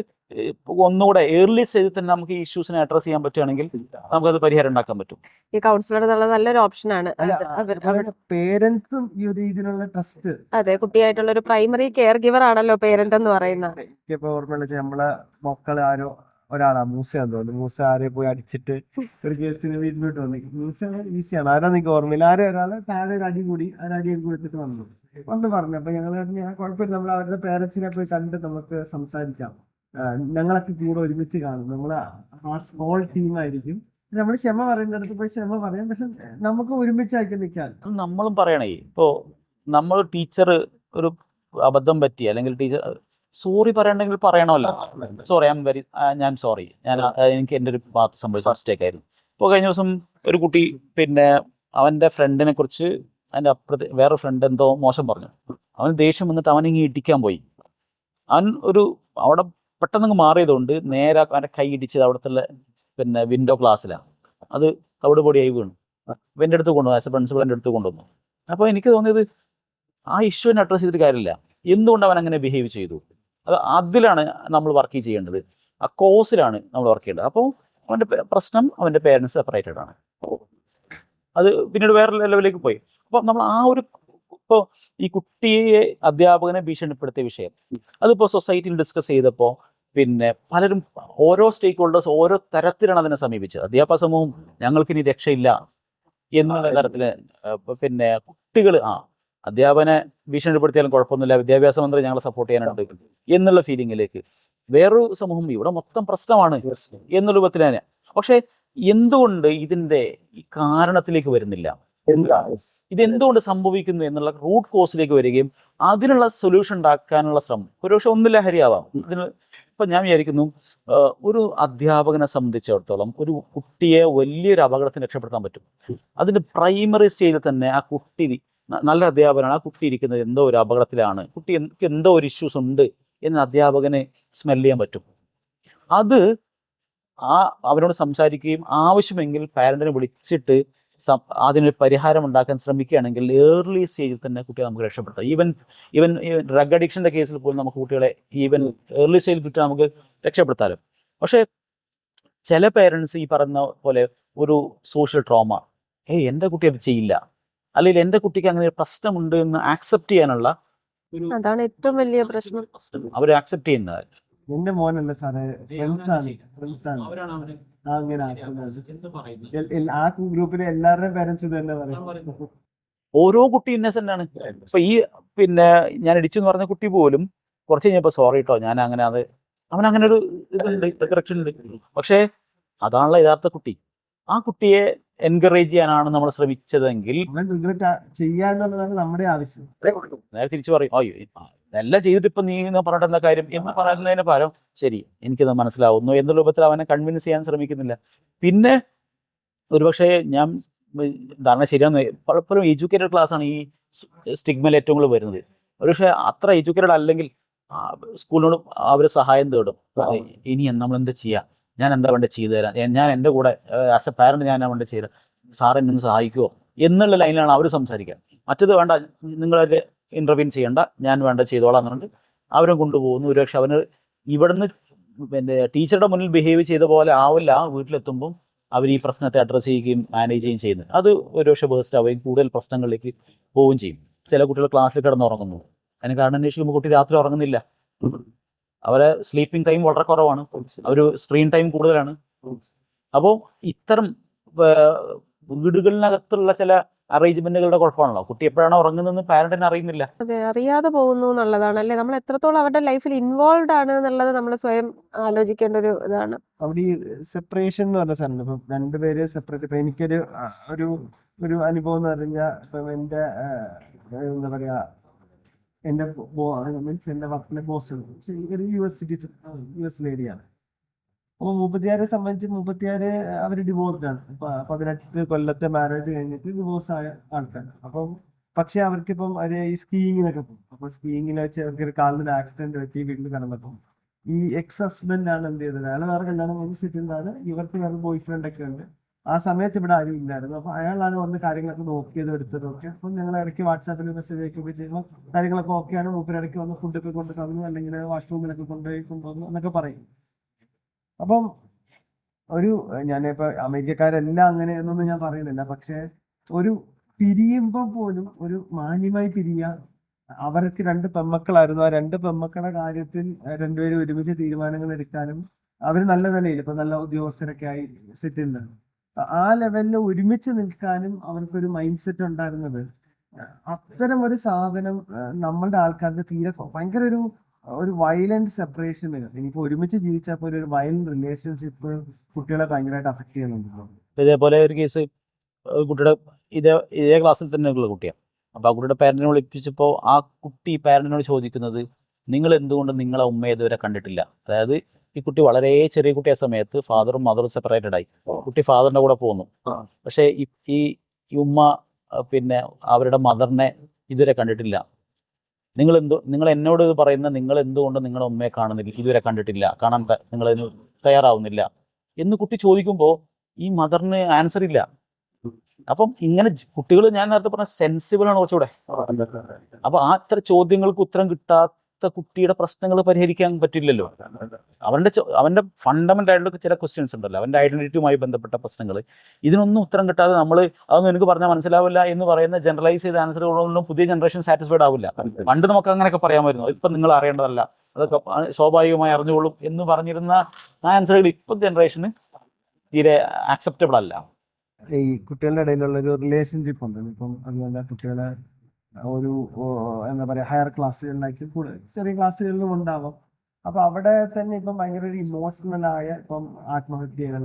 ഒന്നുകൂടെ ഏർലി സ്റ്റേജിൽ തന്നെ നമുക്ക് ഈ ഇഷ്യൂസിനെ അഡ്രസ് ചെയ്യാൻ പറ്റുകയാണെങ്കിൽ നമുക്കത് പരിഹാരം ഉണ്ടാക്കാൻ പറ്റും. ഈ കൗൺസിലർ എന്നുള്ളത് നല്ലൊരു ഓപ്ഷനാണ്. പേരൻസും ഈ ഒരു രീതിയിലുള്ള ട്രസ്റ്റ്, അതെ, കുട്ടിയായിട്ടുള്ള ഒരു പ്രൈമറി കെയർ ഗിവർ ആണല്ലോ പേരന്റ് എന്ന് പറയുന്നത്. ഇപ്പൊ ഓർമ്മ നമ്മളെ മക്കള് ആരോ ഒരാളാ മൂസയാന്ന് തോന്നുന്നു, മൂസ ആരെ പോയി അടിച്ചിട്ട് ഒരു കേസിന് വീട്ടിലോട്ട് വന്നു. മൂസ ഈസിയാണ്, ആരാ നിങ്ങൾക്ക് ഓർമ്മയില്ല, ആരെ ഒരാള് താഴെ ഒരു അടി കൂടി അടിയൊക്കെ കൊടുത്തിട്ട് വന്ന് പറഞ്ഞു. അപ്പൊ ഞങ്ങൾ കുഴപ്പമില്ല, നമ്മൾ അവരുടെ പേരൻസിനെ പോയി കണ്ട് നമുക്ക് സംസാരിക്കാം, ഞങ്ങളൊക്കെ കൂടെ ഒരുമിച്ച് കാണും, നമ്മൾ ആ സ്മോൾ ടീമായിരിക്കും, നമ്മൾ ക്ഷമ പറയുന്നിടത്ത് പോയി ക്ഷമ പറയാം, പക്ഷെ നമുക്ക് ഒരുമിച്ചാക്കി നിൽക്കാൻ. നമ്മളും പറയണേ, ഇപ്പോൾ നമ്മൾ ടീച്ചർ ഒരു അബദ്ധം പറ്റി അല്ലെങ്കിൽ ടീച്ചർ സോറി പറയണമെങ്കിൽ പറയണമല്ലോ. സോറി, ഞാൻ സോറി, എനിക്ക് എൻ്റെ ഒരു ഭാഗത്ത് സംഭവിച്ച മിസ്റ്റേക്ക് ആയിരുന്നു. ഇപ്പോൾ കഴിഞ്ഞ ദിവസം ഒരു കുട്ടി അവൻ്റെ ഫ്രണ്ടിനെ കുറിച്ച് അതിൻ്റെ അപ്പുറത്ത് വേറെ ഫ്രണ്ട് എന്തോ മോശം പറഞ്ഞു. അവന് ദേഷ്യം വന്നിട്ട് അവനിങ്ങി ഇടിക്കാൻ പോയി. അവൻ അവിടെ പെട്ടെന്ന് മാറിയതുകൊണ്ട് നേരെ അവൻ്റെ കൈ ഇടിച്ചത് അവിടുത്തെ വിൻഡോ ഗ്ലാസ്സിലാണ്. അത് തവിട് പൊടിയായി വീണു. എൻ്റെ അടുത്ത് കൊണ്ടുവന്നു, ആസ് എ പ്രിൻസിപ്പൾ എൻ്റെ അടുത്ത് കൊണ്ടുവന്നു. അപ്പോൾ എനിക്ക് തോന്നിയത് ആ ഇഷ്യൂവിനെ അഡ്രസ്സ് ചെയ്തിട്ട് കാര്യമില്ല, എന്തുകൊണ്ട് അവൻ അങ്ങനെ ബിഹേവ് ചെയ്തു, അതിലാണ് നമ്മൾ വർക്ക് ചെയ്യേണ്ടത്, ആ കോസിലാണ് നമ്മൾ വർക്ക് ചെയ്യേണ്ടത്. അപ്പോൾ അവൻ്റെ പ്രശ്നം അവൻ്റെ പേരൻസ് സെപ്പറേറ്റഡ് ആണ്. അത് പിന്നീട് വേറെ ലെവലിലേക്ക് പോയി. അപ്പോൾ നമ്മൾ ഇപ്പോൾ ഈ കുട്ടിയെ അധ്യാപകനെ ഭീഷണിപ്പെടുത്തിയ വിഷയം അതിപ്പോൾ സൊസൈറ്റിയിൽ ഡിസ്കസ് ചെയ്തപ്പോൾ പലരും ഓരോ സ്റ്റേക്ക് ഹോൾഡേഴ്സ് ഓരോ തരത്തിലാണ് അതിനെ സമീപിച്ചത്. അധ്യാപക സമൂഹം ഞങ്ങൾക്കിനി രക്ഷയില്ല എന്നുള്ള തരത്തിൽ കുട്ടികൾ അധ്യാപകനെ ഭീഷണിപ്പെടുത്തിയാലും കുഴപ്പമൊന്നുമില്ല, വിദ്യാഭ്യാസ മന്ത്രി ഞങ്ങളെ സപ്പോർട്ട് ചെയ്യാനുണ്ട് എന്നുള്ള ഫീലിങ്ങിലേക്ക് വേറൊരു സമൂഹം ഇവിടെ മൊത്തം പ്രശ്നമാണ് എന്നുള്ള രൂപത്തിൽ തന്നെ. പക്ഷെ എന്തുകൊണ്ട് ഇതിൻ്റെ ഈ കാരണത്തിലേക്ക് വരുന്നില്ല, ഇതെന്തുകൊണ്ട് സംഭവിക്കുന്നു എന്നുള്ള റൂട്ട് കോസിലേക്ക് വരികയും അതിനുള്ള സൊല്യൂഷൻ ഉണ്ടാക്കാനുള്ള ശ്രമം ഒരുപക്ഷെ ഒന്ന് ലഹരിയാവാം. ഇപ്പം ഞാൻ വിചാരിക്കുന്നു, ഒരു അധ്യാപകനെ സംബന്ധിച്ചിടത്തോളം ഒരു കുട്ടിയെ വലിയൊരു അപകടത്തിന് രക്ഷപ്പെടുത്താൻ പറ്റും. അതിൻ്റെ പ്രൈമറി സ്റ്റേജിൽ തന്നെ ആ കുട്ടി നല്ല അധ്യാപകനാണ്, ആ കുട്ടി ഇരിക്കുന്നത് എന്തോ ഒരു അപകടത്തിലാണ്, കുട്ടിക്ക് എന്തോ ഒരു ഇഷ്യൂസ് ഉണ്ട് എന്ന് അധ്യാപകന് സ്മെൽ ചെയ്യാൻ പറ്റും. അത് അവരോട് സംസാരിക്കുകയും ആവശ്യമെങ്കിൽ പാരന്റിനെ വിളിച്ചിട്ട് അതിനൊരു പരിഹാരം ഉണ്ടാക്കാൻ ശ്രമിക്കുകയാണെങ്കിൽ ഏർലി സ്റ്റേജിൽ തന്നെ കുട്ടിയെ നമുക്ക് രക്ഷപ്പെടുത്താം. ഈവൻ ഡ്രഗ് അഡിക്ഷൻ്റെ കേസിൽ പോലും നമുക്ക് കുട്ടികളെ ഈവൻ ഏർലി സ്റ്റേജിൽ കിട്ടാൻ നമുക്ക് രക്ഷപ്പെടുത്താലോ. പക്ഷേ ചില പേരൻസ് ഈ പറയുന്ന പോലെ ഒരു സോഷ്യൽ ട്രോമ, എൻ്റെ കുട്ടി അത് ചെയ്യില്ല, അല്ലെങ്കിൽ എൻ്റെ കുട്ടിക്ക് അങ്ങനെ ഒരു പ്രശ്നമുണ്ട് എന്ന് ആക്സെപ്റ്റ് ചെയ്യാനുള്ള അതാണ് ഏറ്റവും വലിയ പ്രശ്നം. അവർ ആക്സെപ്റ്റ് ചെയ്യുന്നത് എന്റെ മോനല്ല സാറേ, ആ ഗ്രൂപ്പിലെ എല്ലാവരുടെയും പേരൻസ് ഇത് തന്നെ പറയും. ഓരോ കുട്ടി ഇന്നസെന്റ് ആണ്. ഇപ്പൊ ഈ ഞാൻ ഇടിച്ചു എന്ന് പറഞ്ഞ കുട്ടി പോലും കുറച്ച് കഴിഞ്ഞപ്പോ സോറി കേട്ടോ, ഞാൻ അങ്ങനെ അവനങ്ങനെ ഒരു ഇതുണ്ട്, കറക്ഷൻ ഉണ്ട്. പക്ഷേ അതാണല്ലോ യഥാർത്ഥ കുട്ടി. ആ കുട്ടിയെ എൻകറേജ് ചെയ്യാനാണ് നമ്മൾ ശ്രമിച്ചതെങ്കിൽ ചെയ്യാന്നുള്ളതാണ് നമ്മുടെ ആവശ്യം. നേരെ തിരിച്ചു പറയും, അയ്യോ എല്ലാം ചെയ്തിട്ട് ഇപ്പൊ നീ പറഞ്ഞിട്ട് എന്താ കാര്യം എന്ന് പറയുന്നതിന് പകരം ശരി എനിക്കത് മനസ്സിലാവുന്നു എന്നുള്ള രൂപത്തിൽ അവനെ കൺവിൻസ് ചെയ്യാൻ ശ്രമിക്കുന്നില്ല. പിന്നെ ഒരുപക്ഷെ ഞാൻ ധാരണ ശരിയാന്ന്, പലപ്പോഴും എഡ്യൂക്കേറ്റഡ് ക്ലാസ് ആണ് ഈ സ്റ്റിഗ്മയിൽ ഏറ്റവും കൂടുതൽ വരുന്നത്. ഒരുപക്ഷെ അത്ര എഡ്യൂക്കേറ്റഡ് അല്ലെങ്കിൽ സ്കൂളിനോട് അവർ സഹായം തേടും, ഇനി നമ്മൾ എന്താ ചെയ്യുക, ഞാൻ എന്താ വേണ്ട ചെയ്തു തരാം, ഞാൻ എൻ്റെ കൂടെ ആസ് എ പാരന്റ് ഞാൻ വേണ്ട ചെയ്ത് സാറെ എന്നെ സഹായിക്കുമോ എന്നുള്ള ലൈനിലാണ് അവർ സംസാരിക്കുക. മറ്റത് വേണ്ട, നിങ്ങളത് ഇന്റർവ്യൂ ചെയ്യേണ്ട, ഞാൻ വേണ്ട ചെയ്തോളാം എന്നുണ്ട് അവരെ കൊണ്ടുപോകുന്നു. ഒരുപക്ഷെ അവന് ഇവിടുന്ന് ടീച്ചറുടെ മുന്നിൽ ബിഹേവ് ചെയ്ത പോലെ ആവില്ല വീട്ടിലെത്തുമ്പം അവർ ഈ പ്രശ്നത്തെ അഡ്രസ്സ് ചെയ്യുകയും മാനേജ് ചെയ്യുകയും ചെയ്യുന്നത്. അത് ഒരുപക്ഷെ വേസ്റ്റ് ആവുകയും കൂടുതൽ പ്രശ്നങ്ങളിലേക്ക് പോവുകയും ചെയ്യും. ചില കുട്ടികൾ ക്ലാസ്സിൽ കിടന്നുറങ്ങുന്നു, അതിന് കാരണം അന്വേഷിക്കുമ്പോൾ കുട്ടി രാത്രി ഉറങ്ങുന്നില്ല, അവരെ സ്ലീപ്പിംഗ് ടൈം വളരെ കുറവാണ്, അവർ സ്ക്രീൻ ടൈം കൂടുതലാണ്. അപ്പോൾ ഇത്തരം വീടുകളിനകത്തുള്ള ചില അറേഞ്ച്മെന്റുകളുടെ കുഴപ്പമാണല്ലോ. കുട്ടി എപ്പോഴാണ് ഉറങ്ങുന്നതെന്ന് പാരന്റിന് അറിയുന്നില്ല. അതെ, അറിയാതെ പോകുന്നു എന്നുള്ളതാണ് അല്ലേ. നമ്മൾ എത്രത്തോളം അവരുടെ ലൈഫിൽ ഇൻവോൾവ് ആണ് എന്നുള്ളത് നമ്മൾ സ്വയം ആലോചിക്കേണ്ട ഒരു ഇതാണ്. അവിടെ ഈ സെപ്പറേഷൻ എന്ന് പറഞ്ഞ സാധനം, ഇപ്പം രണ്ടുപേര് സെപ്പറേറ്റ്. ഇപ്പൊ എനിക്കൊരു ഒരു ഒരു അനുഭവം എന്ന് പറഞ്ഞാൽ, ഇപ്പം എന്റെ എന്താ പറയാ, എന്റെ മീൻസ് എന്റെ വർക്കിലെ ബോസ് ഒരു US ലേഡിയാണ്. അപ്പൊ 36 സംബന്ധിച്ച് 36 അവര് ഡിവോഴ്സ്ഡ് ആണ്. 18 കൊല്ലത്തെ മാരേജ് കഴിഞ്ഞിട്ട് ഡിവോഴ്സ് ആയ ആൾക്കാർ. അപ്പം പക്ഷെ അവർക്കിപ്പം ഈ സ്കീയിങ്ങിനൊക്കെ പോകും. അപ്പൊ സ്കീയിങ്ങിൽ വെച്ച് അവർക്ക് ഒരു കാലിന് ആക്സിഡന്റ് പറ്റി വീട്ടിൽ കിടന്നപ്പം ഈ എക്സ് ഹസ്ബൻഡ് ആണ് എന്ത് ചെയ്തത്, അയാൾ വേറെ കല്യാണം കഴിഞ്ഞ് സെറ്റിൽഡാണ്, ഇവർക്ക് വേറെ ബോയ് ഫ്രണ്ട് ഒക്കെ ഉണ്ട്. ആ സമയത്ത് ഇവിടെ ആരും ഇല്ലായിരുന്നു. അപ്പൊ അയാളാണ് വന്ന് കാര്യങ്ങളൊക്കെ നോക്കിയത്, എടുത്തതൊക്കെ. അപ്പം ഞങ്ങൾ ഇടയ്ക്ക് വാട്സാപ്പിൽ മെസ്സേജ് അയക്കുകയൊക്കെ ചെയ്യുമ്പോൾ കാര്യങ്ങളൊക്കെ ഓക്കെയാണ്, മൂപ്പരിടയ്ക്ക് വന്ന് ഫുഡൊക്കെ കൊണ്ട് തന്നു, അല്ലെങ്കിൽ വാഷ്റൂമിലൊക്കെ കൊണ്ടുവന്നു എന്നൊക്കെ പറയും. അപ്പം ഞാനിപ്പോ അമേരിക്കക്കാരെല്ലാം അങ്ങനെ എന്നൊന്നും ഞാൻ പറയുന്നില്ല, പക്ഷെ ഒരു പിരിയുമ്പോൾ പോലും ഒരു മാന്യമായി പിരിയാ. അവർക്ക് 2 പെൺമക്കളായിരുന്നു. ആ 2 പെൺമക്കളുടെ കാര്യത്തിൽ രണ്ടുപേരും ഒരുമിച്ച് തീരുമാനങ്ങൾ എടുക്കാനും അവർ നല്ല നിലയിൽ ഇപ്പൊ നല്ല ഉദ്യോഗസ്ഥരൊക്കെ ആയി സെറ്റ് ചെയ്യുന്നുണ്ട്. ആ ലെവലിൽ ഒരുമിച്ച് നിൽക്കാനും അവർക്കൊരു മൈൻഡ് സെറ്റ് ഉണ്ടായിരുന്നത്. അത്തരം ഒരു സാധനം നമ്മളുടെ ആൾക്കാർക്ക് തീരെ ഭയങ്കര ഒരു വയലന്റ് സെപ്പറേഷൻ. ഇനിയിപ്പോ ഒരുമിച്ച് ജീവിച്ചാൽ പോലെ ഒരു വയലന്റ് റിലേഷൻഷിപ്പ് കുട്ടികളെ ഭയങ്കരമായിട്ട് അഫക്ട് ചെയ്യുന്നുണ്ട്. ഇതേപോലെ ഒരു കേസ്, കുട്ടിയുടെ ഇതേ ക്ലാസ്സിൽ തന്നെ ഉള്ള കുട്ടിയാണ്. അപ്പോൾ ആ കുട്ടിയുടെ പാരന്റിനെ വിളിപ്പിച്ചപ്പോൾ ആ കുട്ടി പാരന്റിനോട് ചോദിക്കുന്നത്, നിങ്ങൾ എന്തുകൊണ്ട് നിങ്ങളെ ഉമ്മയെ ഇതുവരെ കണ്ടിട്ടില്ല. അതായത് ഈ കുട്ടി വളരെ ചെറിയ കുട്ടിയ സമയത്ത് ഫാദറും മദറും സെപ്പറേറ്റഡ് ആയി. കുട്ടി ഫാദറിന്റെ കൂടെ പോകുന്നു, പക്ഷേ ഈ ഉമ്മ പിന്നെ അവരുടെ മദറിനെ ഇതുവരെ കണ്ടിട്ടില്ല. നിങ്ങൾ എന്നോട് ഇത് പറയുന്ന, നിങ്ങൾ എന്തുകൊണ്ട് നിങ്ങളുടെ ഉമ്മയെ കാണുന്നില്ല, ഇതുവരെ കണ്ടിട്ടില്ല, കാണാൻ നിങ്ങളതിന് തയ്യാറാവുന്നില്ല എന്ന് കുട്ടി ചോദിക്കുമ്പോൾ ഈ മദറിന് ആൻസർ ഇല്ല. അപ്പം ഇങ്ങനെ കുട്ടികൾ, ഞാൻ നേരത്തെ പറഞ്ഞ സെൻസിബിൾ ആണ് കുറച്ചുകൂടെ. അപ്പൊ ആ ഇത്ര ചോദ്യങ്ങൾക്ക് ഉത്തരം കിട്ടാത്ത കുട്ടിയുടെ പ്രശ്നങ്ങൾ പരിഹരിക്കാൻ പറ്റില്ലല്ലോ. അവന്റെ ഫണ്ടമെന്റൽ ആയിട്ടുള്ള ചില ക്വസ്റ്റ്യൻസ് ഉണ്ടല്ലോ, അവന്റെ ഐഡന്റിറ്റിയുമായി ബന്ധപ്പെട്ട പ്രശ്നങ്ങൾ, ഇതിനൊന്നും ഉത്തരം കിട്ടാതെ നമ്മൾ അതൊന്നും എനിക്ക് പറഞ്ഞാൽ മനസ്സിലാവില്ല എന്ന് പറയുന്ന ജനറലൈസ് ചെയ്ത ആൻസറുകളൊന്നും പുതിയ ജനറേഷൻ സാറ്റിസ്ഫൈഡ് ആവില്ല. പണ്ട് നമുക്ക് അങ്ങനെയൊക്കെ പറയാമായിരുന്നു, ഇപ്പം നിങ്ങൾ അറിയേണ്ടതല്ല, അതൊക്കെ സ്വാഭാവികമായി അറിഞ്ഞുകൊള്ളും എന്ന് പറഞ്ഞിരുന്ന ആ ആൻസറുകൾ ഇപ്പം ജനറേഷന് തീരെ ആക്സെപ്റ്റബിൾ അല്ല. ഈ കുട്ടികളുടെ ഇടയിലുള്ള ഒരു റിലേഷൻഷിപ്പ് ഉണ്ട്. ഇപ്പം അതുപോലെ കുട്ടികളെ ഒരു എന്താ പറയാ ഹയർ ക്ലാസ്സുകളിലേക്ക് ചെറിയ ക്ലാസ്സുകളിലും ഉണ്ടാവാം. അപ്പൊ അവിടെ തന്നെ ഇപ്പം ഭയങ്കര ഒരു ഇമോഷണലായ ഇപ്പം ആത്മഹത്യകൾ,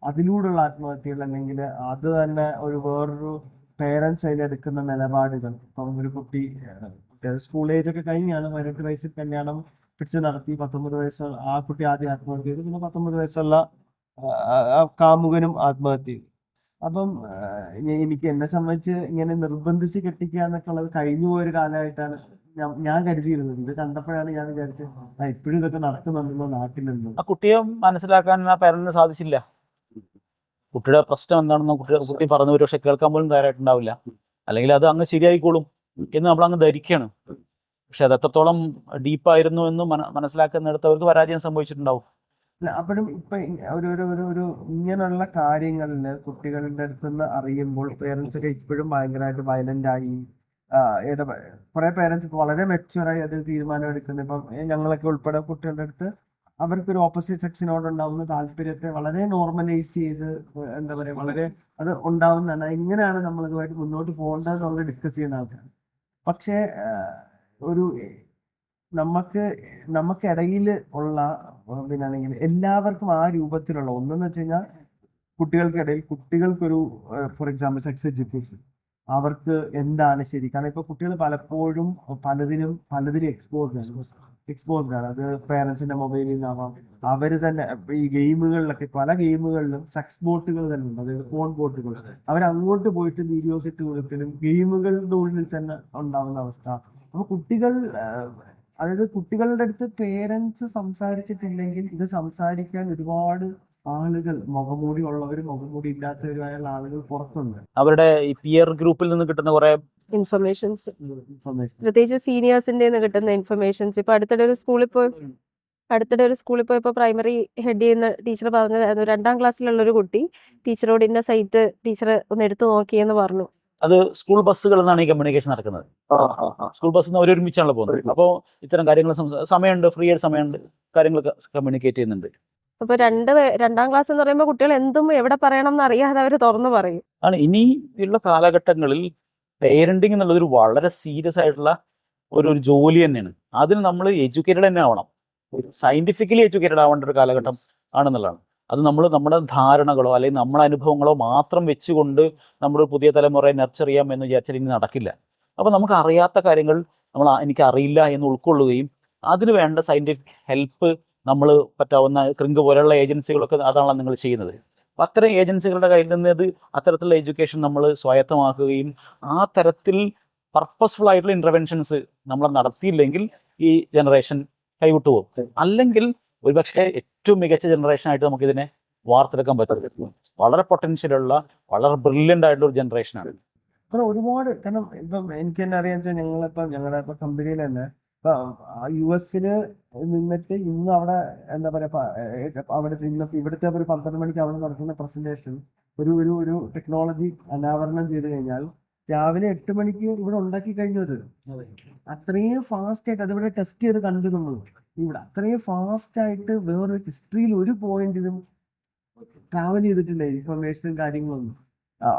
അതിലൂടെയുള്ള ആത്മഹത്യകൾ, അല്ലെങ്കിൽ അത് തന്നെ ഒരു വേറൊരു പേരൻസ് അതിലെടുക്കുന്ന നിലപാടുകൾ. ഇപ്പം ഒരു കുട്ടി സ്കൂൾ ഏജ് ഒക്കെ കഴിഞ്ഞാണ്, 18 വയസ്സിൽ കല്യാണം പിടിച്ച് നടത്തി, 19 വയസ്സ് ആ കുട്ടി ആദ്യം ആത്മഹത്യ ചെയ്തു, പിന്നെ 19 വയസ്സുള്ള കാമുകനും ആത്മഹത്യ ചെയ്തു. അപ്പം എനിക്ക് എന്നെ സംബന്ധിച്ച് ഇങ്ങനെ നിർബന്ധിച്ച് കെട്ടിക്കുക എന്നൊക്കെ ഉള്ളത് കഴിഞ്ഞു പോയൊരു കാലമായിട്ടാണ് ഞാൻ കരുതിയിരുന്നത്. ഇത് കണ്ടപ്പോഴാണ് ഞാൻ വിചാരിച്ചത് ഇപ്പോഴും ഇതൊക്കെ നടക്കുന്നുണ്ടല്ലോ നാട്ടിലുണ്ടോ. ആ കുട്ടിയെ മനസ്സിലാക്കാൻ ആ പേരന്റിന് സാധിച്ചില്ല. കുട്ടിയുടെ പ്രശ്നം എന്താണെന്ന് കുട്ടി പറഞ്ഞു, ഒരു പക്ഷെ കേൾക്കാൻ പോലും തയ്യാറായിട്ടുണ്ടാവില്ല, അല്ലെങ്കിൽ അത് അങ്ങ് ശരിയായിക്കോളും എന്ന് നമ്മൾ അങ്ങ് ധരിക്കുകയാണ്. പക്ഷെ അത് എത്രത്തോളം ഡീപ്പായിരുന്നു എന്ന് മനസ്സിലാക്കുന്നിടത്ത് അവർക്ക് പരാജയം സംഭവിച്ചിട്ടുണ്ടാവും. അപ്പോഴും ഇപ്പൊ ഒരു ഇങ്ങനെയുള്ള കാര്യങ്ങളില് കുട്ടികളുടെ അടുത്തുനിന്ന് അറിയുമ്പോൾ പേരൻസ് ഒക്കെ ഇപ്പോഴും ഭയങ്കരമായിട്ട് വയലന്റ് ആയി. കുറെ പേരൻസ് വളരെ മെച്ചുവറായി അതിൽ തീരുമാനം എടുക്കുന്നത്. ഇപ്പം ഞങ്ങളൊക്കെ ഉൾപ്പെടെ കുട്ടികളുടെ അടുത്ത് അവർക്കൊരു ഓപ്പോസിറ്റ് സെക്സിനോട് ഉണ്ടാവുന്ന താല്പര്യത്തെ വളരെ നോർമലൈസ് ചെയ്ത് എന്താ പറയാ വളരെ അത് ഉണ്ടാവുന്നതാണ്. എങ്ങനെയാണ് നമ്മൾ ഇതുമായിട്ട് മുന്നോട്ട് പോകേണ്ടതെന്നുള്ളത് ഡിസ്കസ് ചെയ്യുന്ന ആൾക്കാർ. പക്ഷേ നമുക്കിടയിൽ ഉള്ള പിന്നാണെങ്കിൽ എല്ലാവർക്കും ആ രൂപത്തിലുള്ള ഒന്നെന്ന് വെച്ച് കഴിഞ്ഞാൽ കുട്ടികൾക്കിടയിൽ കുട്ടികൾക്കൊരു ഫോർ എക്സാമ്പിൾ സെക്സ് എഡ്യൂക്കേഷൻ, അവർക്ക് എന്താണ് ശരി. കാരണം ഇപ്പൊ കുട്ടികൾ പലപ്പോഴും പലതിലും എക്സ്പോസ്ഡ് ആണ്. അത് പേരൻസിന്റെ മൊബൈലിൽ നിന്നാവാം, അവര് തന്നെ ഈ ഗെയിമുകളിലൊക്കെ പല ഗെയിമുകളിലും സെക്സ് ബോട്ടുകൾ തന്നെ ഉണ്ട്, അതായത് ഫോൺ ബോട്ടുകൾ. അവരങ്ങോട്ട് പോയിട്ട് വീഡിയോസ് ഇട്ട് കൊടുക്കലും ഗെയിമുകളുടെ ഉള്ളിൽ തന്നെ ഉണ്ടാവുന്ന അവസ്ഥ. അപ്പൊ അതായത് കുട്ടികളുടെ അടുത്ത് പേരൻസ് സംസാരിച്ചിട്ടില്ലെങ്കിൽ ഇത് സംസാരിക്കാൻ ഒരുപാട് ആളുകൾ, മുഖംമൂടി ഉള്ളവരും മുഖംമൂടി ഇല്ലാത്തവരുമായ ആളുകൾ പുറത്തുണ്ട്. അവരുടെ ഈ പിയർ ഗ്രൂപ്പിൽ നിന്ന് കിട്ടുന്ന കുറെ ഇൻഫർമേഷൻസ്, പ്രത്യേകിച്ച് സീനിയേഴ്സിന്റെ കിട്ടുന്ന ഇൻഫർമേഷൻസ്. ഇപ്പൊ അടുത്തിടെ ഒരു സ്കൂളിൽ പോയി അടുത്തിടെ ഒരു സ്കൂളിൽ പോയപ്പോൾ പ്രൈമറി ഹെഡ് ചെയ്യുന്ന ടീച്ചർ പറഞ്ഞതായിരുന്നു 2ാം ക്ലാസ്സിലുള്ള ഒരു കുട്ടി ടീച്ചറോട് ഇന്ന സൈറ്റ് ടീച്ചർ ഒന്ന് എടുത്തു നോക്കിയെന്ന് പറഞ്ഞു. അത് സ്കൂൾ ബസ്സുകളിൽ നിന്നാണ് ഈ കമ്മ്യൂണിക്കേഷൻ നടക്കുന്നത്. സ്കൂൾ ബസ്സിൽ നിന്ന് ഒരുമിച്ചാണല്ലോ പോകുന്നത്. അപ്പോൾ ഇത്തരം കാര്യങ്ങൾ സമയമുണ്ട്, ഫ്രീ ആയിട്ട് സമയമുണ്ട്, കാര്യങ്ങളൊക്കെ കമ്മ്യൂണിക്കേറ്റ് ചെയ്യുന്നുണ്ട്. അപ്പൊ 2ാം ക്ലാസ് എന്ന് പറയുമ്പോൾ കുട്ടികൾ എന്തും എവിടെ പറയണം എന്ന് അറിയാതെ അവർ തുറന്നു പറയും. ആണ് ഇനി ഉള്ള കാലഘട്ടങ്ങളിൽ പേരന്റിങ് എന്നുള്ളത് ഒരു വളരെ സീരിയസ് ആയിട്ടുള്ള ഒരു ജോലി തന്നെയാണ്. അതിന് നമ്മൾ എഡ്യൂക്കേറ്റഡ് തന്നെ ആവണം, സയന്റിഫിക്കലി എഡ്യൂക്കേറ്റഡ് ആവേണ്ട ഒരു കാലഘട്ടം ആണെന്നുള്ളതാണ്. അത് നമ്മൾ നമ്മുടെ ധാരണകളോ അല്ലെങ്കിൽ നമ്മുടെ അനുഭവങ്ങളോ മാത്രം വെച്ചുകൊണ്ട് നമ്മൾ പുതിയ തലമുറയെ നർച്ചർ ചെയ്യാം എന്ന് വിചാരിച്ചാൽ ഇനി നടക്കില്ല. അപ്പോൾ നമുക്ക് അറിയാത്ത കാര്യങ്ങൾ എനിക്ക് അറിയില്ല എന്ന് ഉൾക്കൊള്ളുകയും അതിന് വേണ്ട സയന്റിഫിക് ഹെൽപ്പ് നമ്മൾ പറ്റാവുന്ന ക്രിങ്ക് പോലെയുള്ള ഏജൻസികളൊക്കെ അതാണല്ലോ നിങ്ങൾ ചെയ്യുന്നത്. അപ്പം അത്തരം ഏജൻസികളുടെ കയ്യിൽ നിന്ന് അത്തരത്തിലുള്ള എഡ്യൂക്കേഷൻ നമ്മൾ സ്വായത്തമാക്കുകയും ആ തരത്തിൽ പർപ്പസ്ഫുൾ ആയിട്ടുള്ള ഇൻ്റർവെൻഷൻസ് നമ്മൾ നടത്തിയില്ലെങ്കിൽ ഈ ജനറേഷൻ കൈവിട്ടു പോകും. അല്ലെങ്കിൽ ഒരുപക്ഷെ ഏറ്റവും മികച്ച ജനറേഷനായിട്ട് നമുക്കിതിനെ വാർത്തെടുക്കാൻ പറ്റും. വളരെ പൊട്ടൻഷ്യലുള്ള, വളരെ ബ്രില്യൻ്റ് ആയിട്ടുള്ള ഒരു ജനറേഷനാണ്. കാരണം ഒരുപാട്, കാരണം ഇപ്പം എനിക്ക് തന്നെ അറിയാന്ന് വെച്ചാൽ ഞങ്ങളുടെ ഇപ്പൊ കമ്പനിയിൽ തന്നെ ഇപ്പൊ US നിന്നിട്ട് ഇന്ന് അവിടെ എന്താ പറയാ അവിടെ ഇവിടുത്തെ ഒരു 12 മണിക്ക് അവിടെ നടക്കുന്ന പ്രസന്റേഷൻ ഒരു ടെക്നോളജി അനാവരണം ചെയ്ത് കഴിഞ്ഞാൽ രാവിലെ 8 മണിക്ക് ഇവിടെ ഉണ്ടാക്കി കഴിഞ്ഞത്. അത്രയും ഫാസ്റ്റ് ആയിട്ട് അതിവിടെ ടെസ്റ്റ് ചെയ്ത് കണ്ടു നമ്മൾ. ഇവിടെ അത്രയും ഫാസ്റ്റ് ആയിട്ട് വേറൊരു ഹിസ്റ്ററിയിൽ ഒരു പോയിന്റിലും ട്രാവൽ ചെയ്തിട്ടില്ല ഇൻഫർമേഷനും കാര്യങ്ങളൊന്നും.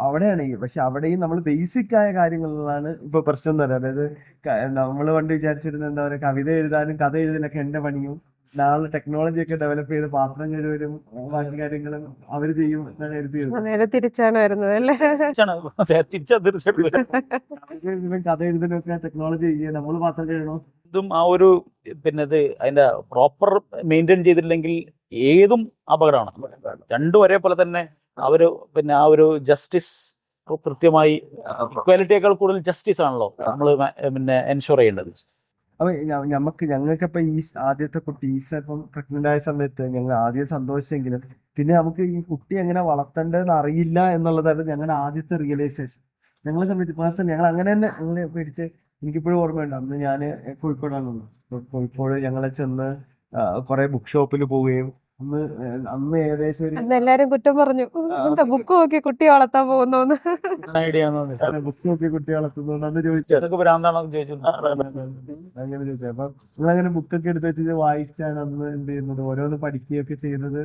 അവിടെയാണ് പക്ഷെ അവിടെയും നമ്മൾ ബേസിക് ആയ കാര്യങ്ങളിലാണ് ഇപ്പൊ പ്രശ്നം എന്ന് പറയുന്നത്. അതായത് നമ്മൾ പണ്ട് വിചാരിച്ചിരുന്ന എന്താ പറയുക, കവിത എഴുതാനും കഥ എഴുതാനൊക്കെ എന്റെ പണിയും, നാളെ ടെക്നോളജി ഒക്കെ ഡെവലപ്പ് ചെയ്ത് പാത്രം കഴുകലും ബാക്കി കാര്യങ്ങളും അവർ ചെയ്യും എന്നാണ് എഴുതിയത്. നേരെ തിരിച്ചാണ് വരുന്നത് അല്ലേ? കഥ എഴുതാനും ഒക്കെ ടെക്നോളജി ചെയ്യുക, നമ്മൾ പാത്രം കഴുകണം. ഇതും ആ ഒരു ഇത് അതിന്റെ പ്രോപ്പർ മെയിൻറ്റെയിൻ ചെയ്തിട്ടില്ലെങ്കിൽ ഏതും അപകടമാണ്. രണ്ടും ഒരേപോലെ തന്നെ അവര് ആ ഒരു ജസ്റ്റിസ് കൃത്യമായി, ഇക്വാലിറ്റിയേക്കാൾ കൂടുതൽ ജസ്റ്റിസ് ആണല്ലോ നമ്മൾ എൻഷുർ ചെയ്യേണ്ടത്. അപ്പൊ ഞങ്ങൾക്കിപ്പോ ഈ ആദ്യത്തെ കുട്ടി ഇപ്പം പ്രഗ്നന്റ് ആയ സമയത്ത് ഞങ്ങൾ ആദ്യം സന്തോഷിച്ചെങ്കിലും പിന്നെ നമുക്ക് ഈ കുട്ടി എങ്ങനെ വളർത്തേണ്ടതെന്ന് അറിയില്ല എന്നുള്ളതാണ് ഞങ്ങളുടെ ആദ്യത്തെ റിയലൈസേഷൻ. ഞങ്ങളെ സംബന്ധിച്ച് പേഴ്സൺ ഞങ്ങൾ അങ്ങനെ തന്നെ ഞങ്ങളെ പേടിച്ച്. എനിക്കിപ്പോഴും ഓർമ്മയുണ്ട്, അന്ന് ഞാൻ കോഴിക്കോടാണുള്ളത്. കോഴിക്കോട് ഞങ്ങളെ ചെന്ന് കുറെ ബുക്ക് ഷോപ്പിൽ പോവുകയും അന്ന് ഏകദേശം എല്ലാരും കുറ്റം പറഞ്ഞു, എന്താ ബുക്ക് നോക്കി കുട്ടി വളർത്താൻ പോകുന്നു, ബുക്ക് നോക്കി കുട്ടി വളർത്തുന്നു അന്ന് ചോദിച്ചു. അങ്ങനെ ചോദിച്ചു. അപ്പൊ നിങ്ങളങ്ങനെ ബുക്കൊക്കെ എടുത്ത് വെച്ചിട്ട് വായിച്ചാണ് അന്ന് എന്ത് ചെയ്യുന്നത്, ഓരോന്ന് പഠിക്കുകയൊക്കെ ചെയ്യുന്നത്.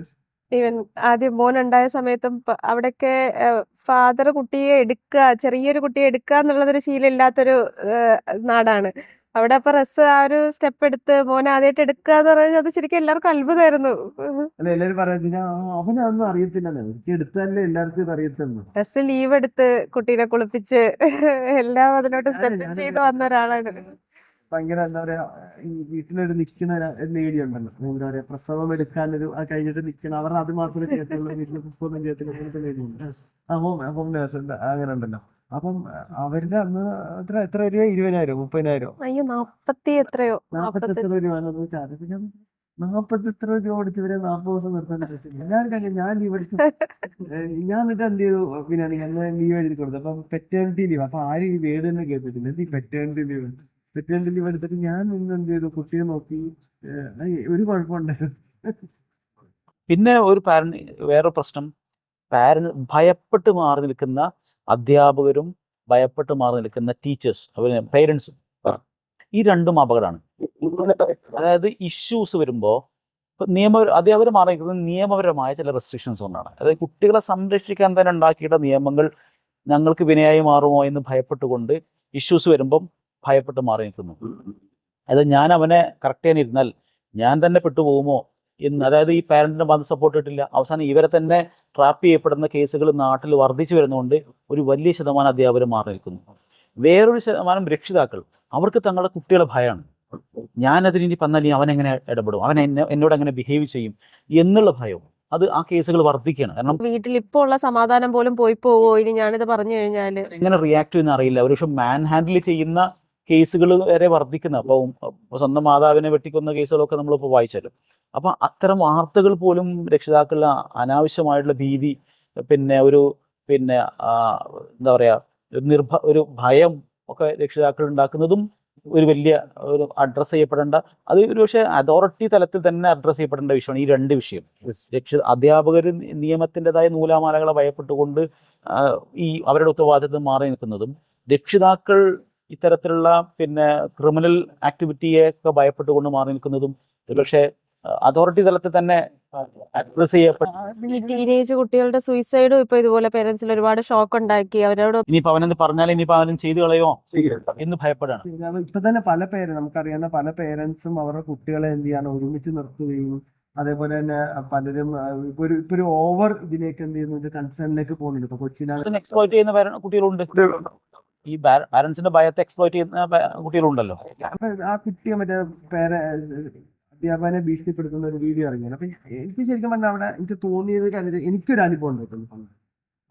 ഈവൻ ആദ്യം മോൻ ഉണ്ടായ സമയത്തും അവിടെയൊക്കെ ഫാദർ കുട്ടിയെ എടുക്കുക, ചെറിയൊരു കുട്ടിയെ എടുക്കുക എന്നുള്ളതൊരു ശീലം ഇല്ലാത്തൊരു നാടാണ്. അവിടെ അപ്പൊ ആ ഒരു സ്റ്റെപ്പ് എടുത്ത് മോനെ ആദ്യമായിട്ട് എടുക്കുക എന്ന് പറഞ്ഞാൽ അത് ശരിക്കും എല്ലാവർക്കും അത്ഭുതമായിരുന്നു. അല്ല എല്ലാരും പറയാ അവനൊന്നും അറിയത്തില്ലല്ലോ, എനിക്ക് എടുത്തല്ലേ എല്ലാവർക്കും ഇത് അറിയത്തുള്ളൂ. ബസ് ലീവ് എടുത്ത് കുട്ടീനെ കുളിപ്പിച്ച് എല്ലാം അതിനോട്ട് സ്റ്റെപ്പ് ചെയ്ത് വന്ന ഒരാളാണ്. ഭയങ്കര എന്താ പറയാ, ഈ വീട്ടിലൊരു നിൽക്കുന്ന ഒരു ലേഡി ഉണ്ടല്ലോ, എന്താ പറയാ പ്രസവം എടുക്കാനൊരു കഴിഞ്ഞിട്ട് നിൽക്കണം, അവർ അത് മാത്രമേ ചെയ്യത്തുള്ളൂ, വീട്ടിൽ കുക്കൊന്നും ചെയ്യത്തില്ല ലേഡി ഉണ്ട്. ഹോം നേഴ്സ് അങ്ങനെ ഉണ്ടല്ലോ. അപ്പം അവരുടെ അന്ന് എത്ര രൂപ, 20,000 30,000? അയ്യോ 40 എത്രയോ 40 രൂപ. 40 രൂപ കൊടുത്ത് ഇവരെ 40 ദിവസം നിർത്താൻ പറ്റില്ല. ഞാൻ ലീവ് എടുത്തു. ഞാൻ എന്നിട്ട് എന്ത് ചെയ്തു, പിന്നെ ഞാൻ ലീവ് എഴുതി കൊടുത്തു. അപ്പം പെറ്റേണിറ്റി ലീവ്. അപ്പൊ ആരും ഈ വേർഡ് തന്നെ കേട്ടിട്ടില്ല, എന്ത് പെറ്റേണിറ്റി ലീവ്. പെറ്റേണിറ്റി ലീവ് എടുത്തിട്ട് ഞാൻ ഇന്ന് എന്ത് ചെയ്തു, കുട്ടിയെ നോക്കി, ഒരു കുഴപ്പമുണ്ടായിരുന്നു. പിന്നെ ഒരു വേറൊരു പ്രശ്നം, ഭയപ്പെട്ട് മാറി നിൽക്കുന്ന അധ്യാപകരും ഭയപ്പെട്ട് മാറി നിൽക്കുന്ന ടീച്ചേഴ്സ്, പേരൻസും, ഈ രണ്ടും അപകടമാണ്. അതായത് ഇഷ്യൂസ് വരുമ്പോൾ അധ്യാപകർ മാറി നിൽക്കുന്നത് നിയമപരമായ ചില റെസ്ട്രിക്ഷൻസ് കൊണ്ടാണ്. അതായത് കുട്ടികളെ സംരക്ഷിക്കാൻ തന്നെ ഉണ്ടാക്കിയിട്ട് നിയമങ്ങൾ ഞങ്ങൾക്ക് വിനയായി മാറുമോ എന്ന് ഭയപ്പെട്ടുകൊണ്ട് ഇഷ്യൂസ് വരുമ്പം ഭയപ്പെട്ട് മാറി നിൽക്കുന്നു. അതായത് ഞാൻ അവനെ കറക്റ്റ് ചെയ്യാനിരുന്നാൽ ഞാൻ തന്നെ പെട്ടുപോകുമോ എന്ന്. അതായത് ഈ പാരന്റിന്റെ ഭാഗത്ത് സപ്പോർട്ട് കിട്ടില്ല. അവസാനം ഇവരെ തന്നെ ട്രാപ്പ് ചെയ്യപ്പെടുന്ന കേസുകൾ നാട്ടിൽ വർദ്ധിച്ചു വരുന്നതുകൊണ്ട് ഒരു വലിയ ശതമാനം അധ്യാപകർ മാറി നിൽക്കുന്നു. വേറൊരു ശതമാനം രക്ഷിതാക്കൾ, അവർക്ക് തങ്ങളുടെ കുട്ടികളെ ഭയമാണ്. ഞാനതിന് ഇനി പറഞ്ഞാൽ അവൻ എങ്ങനെ ഇടപെടും, അവൻ എന്നോട് എങ്ങനെ ബിഹേവ് ചെയ്യും എന്നുള്ള ഭയം, അത് ആ കേസുകൾ വർദ്ധിക്കുകയാണ്. കാരണം വീട്ടിൽ ഇപ്പോൾ ഉള്ള സമാധാനം പോലും പോവോ ഇനി ഞാനിത് പറഞ്ഞു കഴിഞ്ഞാൽ എങ്ങനെ റിയാക്ട് ചെയ്യുന്ന അറിയില്ല. ഒരു പക്ഷെ മാൻ ഹാൻഡിൽ ചെയ്യുന്ന കേസുകൾ വരെ വർദ്ധിക്കുന്ന, അപ്പോൾ സ്വന്തം മാതാവിനെ വെട്ടിക്കൊന്ന കേസുകളൊക്കെ നമ്മളിപ്പോൾ വായിച്ചാലും. അപ്പം അത്തരം വാർത്തകൾ പോലും രക്ഷിതാക്കളുടെ അനാവശ്യമായിട്ടുള്ള ഭീതി, പിന്നെ എന്താ പറയുക, ഒരു ഭയം ഒക്കെ രക്ഷിതാക്കൾ ഉണ്ടാക്കുന്നതും ഒരു വലിയ ഒരു അഡ്രസ്സ് ചെയ്യപ്പെടേണ്ട, അത് ഒരു പക്ഷേ അതോറിറ്റി തലത്തിൽ തന്നെ അഡ്രസ്സ് ചെയ്യപ്പെടേണ്ട വിഷയമാണ് ഈ രണ്ട് വിഷയം. അധ്യാപകർ നിയമത്തിൻ്റെതായ നൂലാമാലകളെ ഭയപ്പെട്ടുകൊണ്ട് ഈ അവരുടെ ഉത്തരവാദിത്തം മാറി നിൽക്കുന്നതും, രക്ഷിതാക്കൾ ഇത്തരത്തിലുള്ള പിന്നെ ക്രിമിനൽ ആക്ടിവിറ്റിയൊക്കെ ഭയപ്പെട്ടുകൊണ്ട് മാറി നിൽക്കുന്നതും പക്ഷേ അതോറിറ്റി തലത്തിൽ തന്നെ അഡ്രസ് ചെയ്യപ്പെട്ട ഈ ടീനേജ് കുട്ടികളുടെ സൂയിസൈഡും ഇപ്പൊ ഇതുപോലെ പേരൻസിൽ ഒരുപാട് ഷോക്ക് ഉണ്ടാക്കി അവരോട് ഇനിയിപ്പോ അവനെന്ത് പറഞ്ഞാലും ഇനിയിപ്പോ അവനും ചെയ്തു കളയോ എന്ന് ഭയപ്പെടാണ്. ഇപ്പൊ തന്നെ പല നമുക്കറിയാവുന്ന പല പേരൻസും അവരുടെ കുട്ടികളെ എന്ത് ചെയ്യാണ് ഒരുമിച്ച് നിർത്തുകയും അതേപോലെ തന്നെ പലരും ഇപ്പൊ ഒരു ഓവർ ഇതിലേക്ക് എന്ത് ചെയ്യുന്നു, ഇത് കൺസേണിലേക്ക് പോകുന്നുണ്ട്. ഇപ്പൊ കൊച്ചിനാണ് എക്സ്പ്ലോയിറ്റ് ചെയ്യുന്ന കുട്ടികളുണ്ട്, ഈ പാരന്റ്സിന്റെ ഭയത്തെ എക്സ്പ്ലോയിറ്റ് ചെയ്യുന്ന കുട്ടികളുണ്ടല്ലോ. അപ്പൊ ആ കുട്ടിയെ മറ്റേ അധ്യാപകനെ ഭീഷണിപ്പെടുത്തുന്ന ഒരു വീഡിയോ ഇറങ്ങിയാണ്. അപ്പൊ എനിക്ക് ശരിക്കും പറഞ്ഞാൽ അവിടെ എനിക്ക് തോന്നിയത് എനിക്കൊരു അനുഭവം ഉണ്ടായിരുന്നു.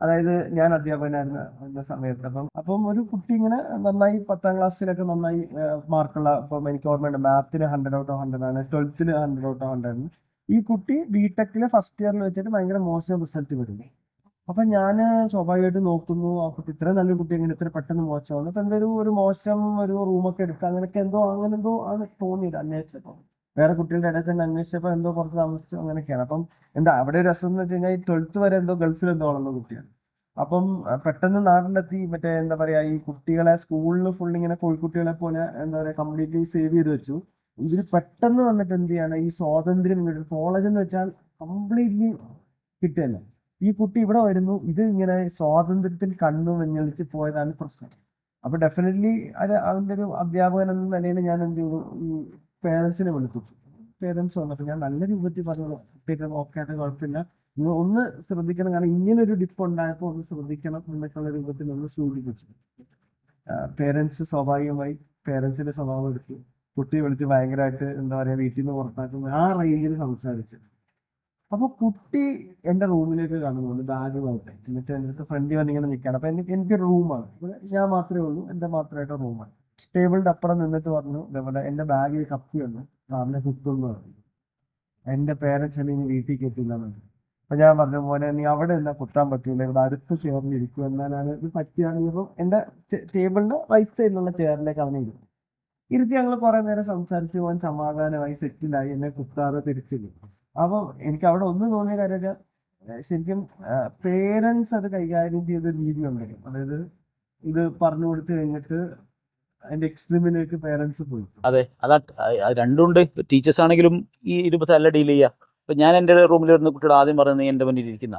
അതായത് ഞാൻ അധ്യാപകനായിരുന്ന സമയത്ത് അപ്പം ഒരു കുട്ടി ഇങ്ങനെ നന്നായി 10ാം ക്ലാസ്സിലൊക്കെ നന്നായി മാർക്കുള്ള, ഇപ്പം എനിക്ക് ഓർമ്മയുണ്ട് മാത്തിന് 100 out of 100 ആണ്, 12th 100 out of 100 ആണ്. ഈ കുട്ടി ബിടെക്കിലെ ഫസ്റ്റ് ഇയറിൽ വെച്ചിട്ട് ഭയങ്കര മോശം റിസൾട്ട് വരുന്നു. അപ്പൊ ഞാൻ സ്വാഭാവികമായിട്ട് നോക്കുന്നു, ആ കുട്ടി ഇത്ര നല്ലൊരു കുട്ടി എങ്ങനെ ഇത്ര പെട്ടെന്ന് മോശമാണ്. അപ്പൊ എന്തൊരു ഒരു മോശം ഒരു റൂമൊക്കെ എടുത്ത് അങ്ങനെയൊക്കെ അങ്ങനെ എന്തോ ആണ് തോന്നിയത്. അന്വേഷിച്ചപ്പോൾ വേറെ കുട്ടികളുടെ ഇടയിൽ തന്നെ അന്വേഷിച്ചപ്പോൾ എന്തോ പുറത്ത് താമസിച്ചു അങ്ങനെയൊക്കെയാണ്. അപ്പം എന്താ അവിടെ ഒരു രസം എന്ന് വെച്ച് കഴിഞ്ഞാൽ 12th വരെ എന്തോ ഗൾഫിൽ എന്തോ വളർന്ന കുട്ടിയാണ്. അപ്പം പെട്ടെന്ന് നാട്ടിലെത്തി മറ്റേ എന്താ പറയാ ഈ കുട്ടികളെ സ്കൂളിൽ ഫുൾ ഇങ്ങനെ കോഴിക്കുട്ടികളെ പോലെ എന്താ പറയാ കംപ്ലീറ്റ്ലി സേവ് ചെയ്ത് വെച്ചു. ഇതിൽ പെട്ടെന്ന് വന്നിട്ട് എന്ത് ചെയ്യാണ്, ഈ സ്വാതന്ത്ര്യം കോളേജ് എന്ന് വെച്ചാൽ കംപ്ലീറ്റ്ലി കിട്ടുകയല്ല. ഈ കുട്ടി ഇവിടെ വരുന്നു, ഇത് ഇങ്ങനെ സ്വാതന്ത്ര്യത്തിൽ കണ്ണു വെഞ്ഞളിച്ച് പോയതാണ് പ്രശ്നം. അപ്പൊ ഡെഫിനറ്റ്ലി അത് അവന്റെ ഒരു അധ്യാപകൻ എന്ന നിലയിൽ ഞാൻ എന്ത് ചെയ്തു, ഈ പേരൻസിനെ വിളിച്ചു. പേരൻസ് വന്നപ്പോൾ ഞാൻ നല്ല രൂപത്തിൽ പറഞ്ഞു, കുട്ടിയൊക്കെ നോക്കാതെ കുഴപ്പമില്ല, നിങ്ങൾ ഒന്ന് ശ്രദ്ധിക്കണം, കാരണം ഇങ്ങനൊരു ഡിപ്പ് ഉണ്ടായപ്പോൾ ഒന്ന് ശ്രദ്ധിക്കണം എന്നൊക്കെയുള്ള രൂപത്തിൽ ഒന്ന് സൂചിപ്പിച്ചു. പേരൻസ് സ്വാഭാവികമായി പേരൻസിന്റെ സ്വഭാവം എടുത്തു, കുട്ടിയെ വിളിച്ച് ഭയങ്കരമായിട്ട് എന്താ പറയാ വീട്ടിൽ നിന്ന് പുറത്താക്കുന്ന ആ റേഞ്ചിൽ സംസാരിച്ചു. അപ്പൊ കുട്ടി എന്റെ റൂമിലേക്ക് കടന്നുകൊണ്ട് ബാഗുമായിട്ട്, എന്നിട്ട് എൻ്റെ അടുത്ത് ഫ്രണ്ട് വന്നിങ്ങനെ നിൽക്കുകയാണ്. അപ്പൊ എനിക്ക് റൂമാണ്, ഞാൻ മാത്രമേ ഉള്ളൂ, എന്റെ മാത്രമായിട്ട് റൂമാണ്. ടേബിളിന്റെ അപ്പുറം നിന്നിട്ട് പറഞ്ഞു, ഇതേപോലെ എന്റെ ബാഗിൽ കപ്പിയുണ്ട്, സാറിനെ കുത്തുന്നു പറഞ്ഞു. എന്റെ പേരൻസ് എന്നെ ഇനി വീട്ടിൽ കെട്ടില്ല പറഞ്ഞു. അപ്പൊ ഞാൻ പറഞ്ഞു, മോനെ നീ അവിടെ എന്നാ കുത്താൻ പറ്റൂല, ഇവിടെ അടുത്ത് ചേർന്നിരിക്കും, എന്നാലാണ് ഇത് പറ്റുകയാണെങ്കിൽ എന്റെ ടേബിളിന്റെ റൈറ്റ് സൈഡിലുള്ള ചെയറിലേക്ക് അവനെ ഇരുന്നു. ഇരുത്തി ഞങ്ങൾ കുറെ നേരം സംസാരിച്ചു പോകാൻ സമാധാനമായി സെറ്റിലായി, എന്നെ കുത്താറ് തിരിച്ചില്ല. അപ്പൊ എനിക്ക് അവിടെ ഒന്ന് തോന്നിയ കാര്യം ശരിക്കും പേരൻസ് അത് കൈകാര്യം ചെയ്ത രീതി ഉണ്ടായിരുന്നു. അതായത് ഇത് പറഞ്ഞു കൊടുത്തു കഴിഞ്ഞിട്ട് അതിന്റെ എക്സ്ട്രീമിലേക്ക് പേരൻസ് പോയി. അതെ, അതാ രണ്ടുണ്ട്. ടീച്ചേഴ്സ് ആണെങ്കിലും ഈ രൂപത്തിലല്ല ഡീൽ ചെയ്യുക. ഇപ്പൊ ഞാൻ എൻ്റെ റൂമിൽ വരുന്ന കുട്ടികൾ ആദ്യം പറയുന്നത് എൻ്റെ മുന്നിൽ ഇരിക്കുന്ന,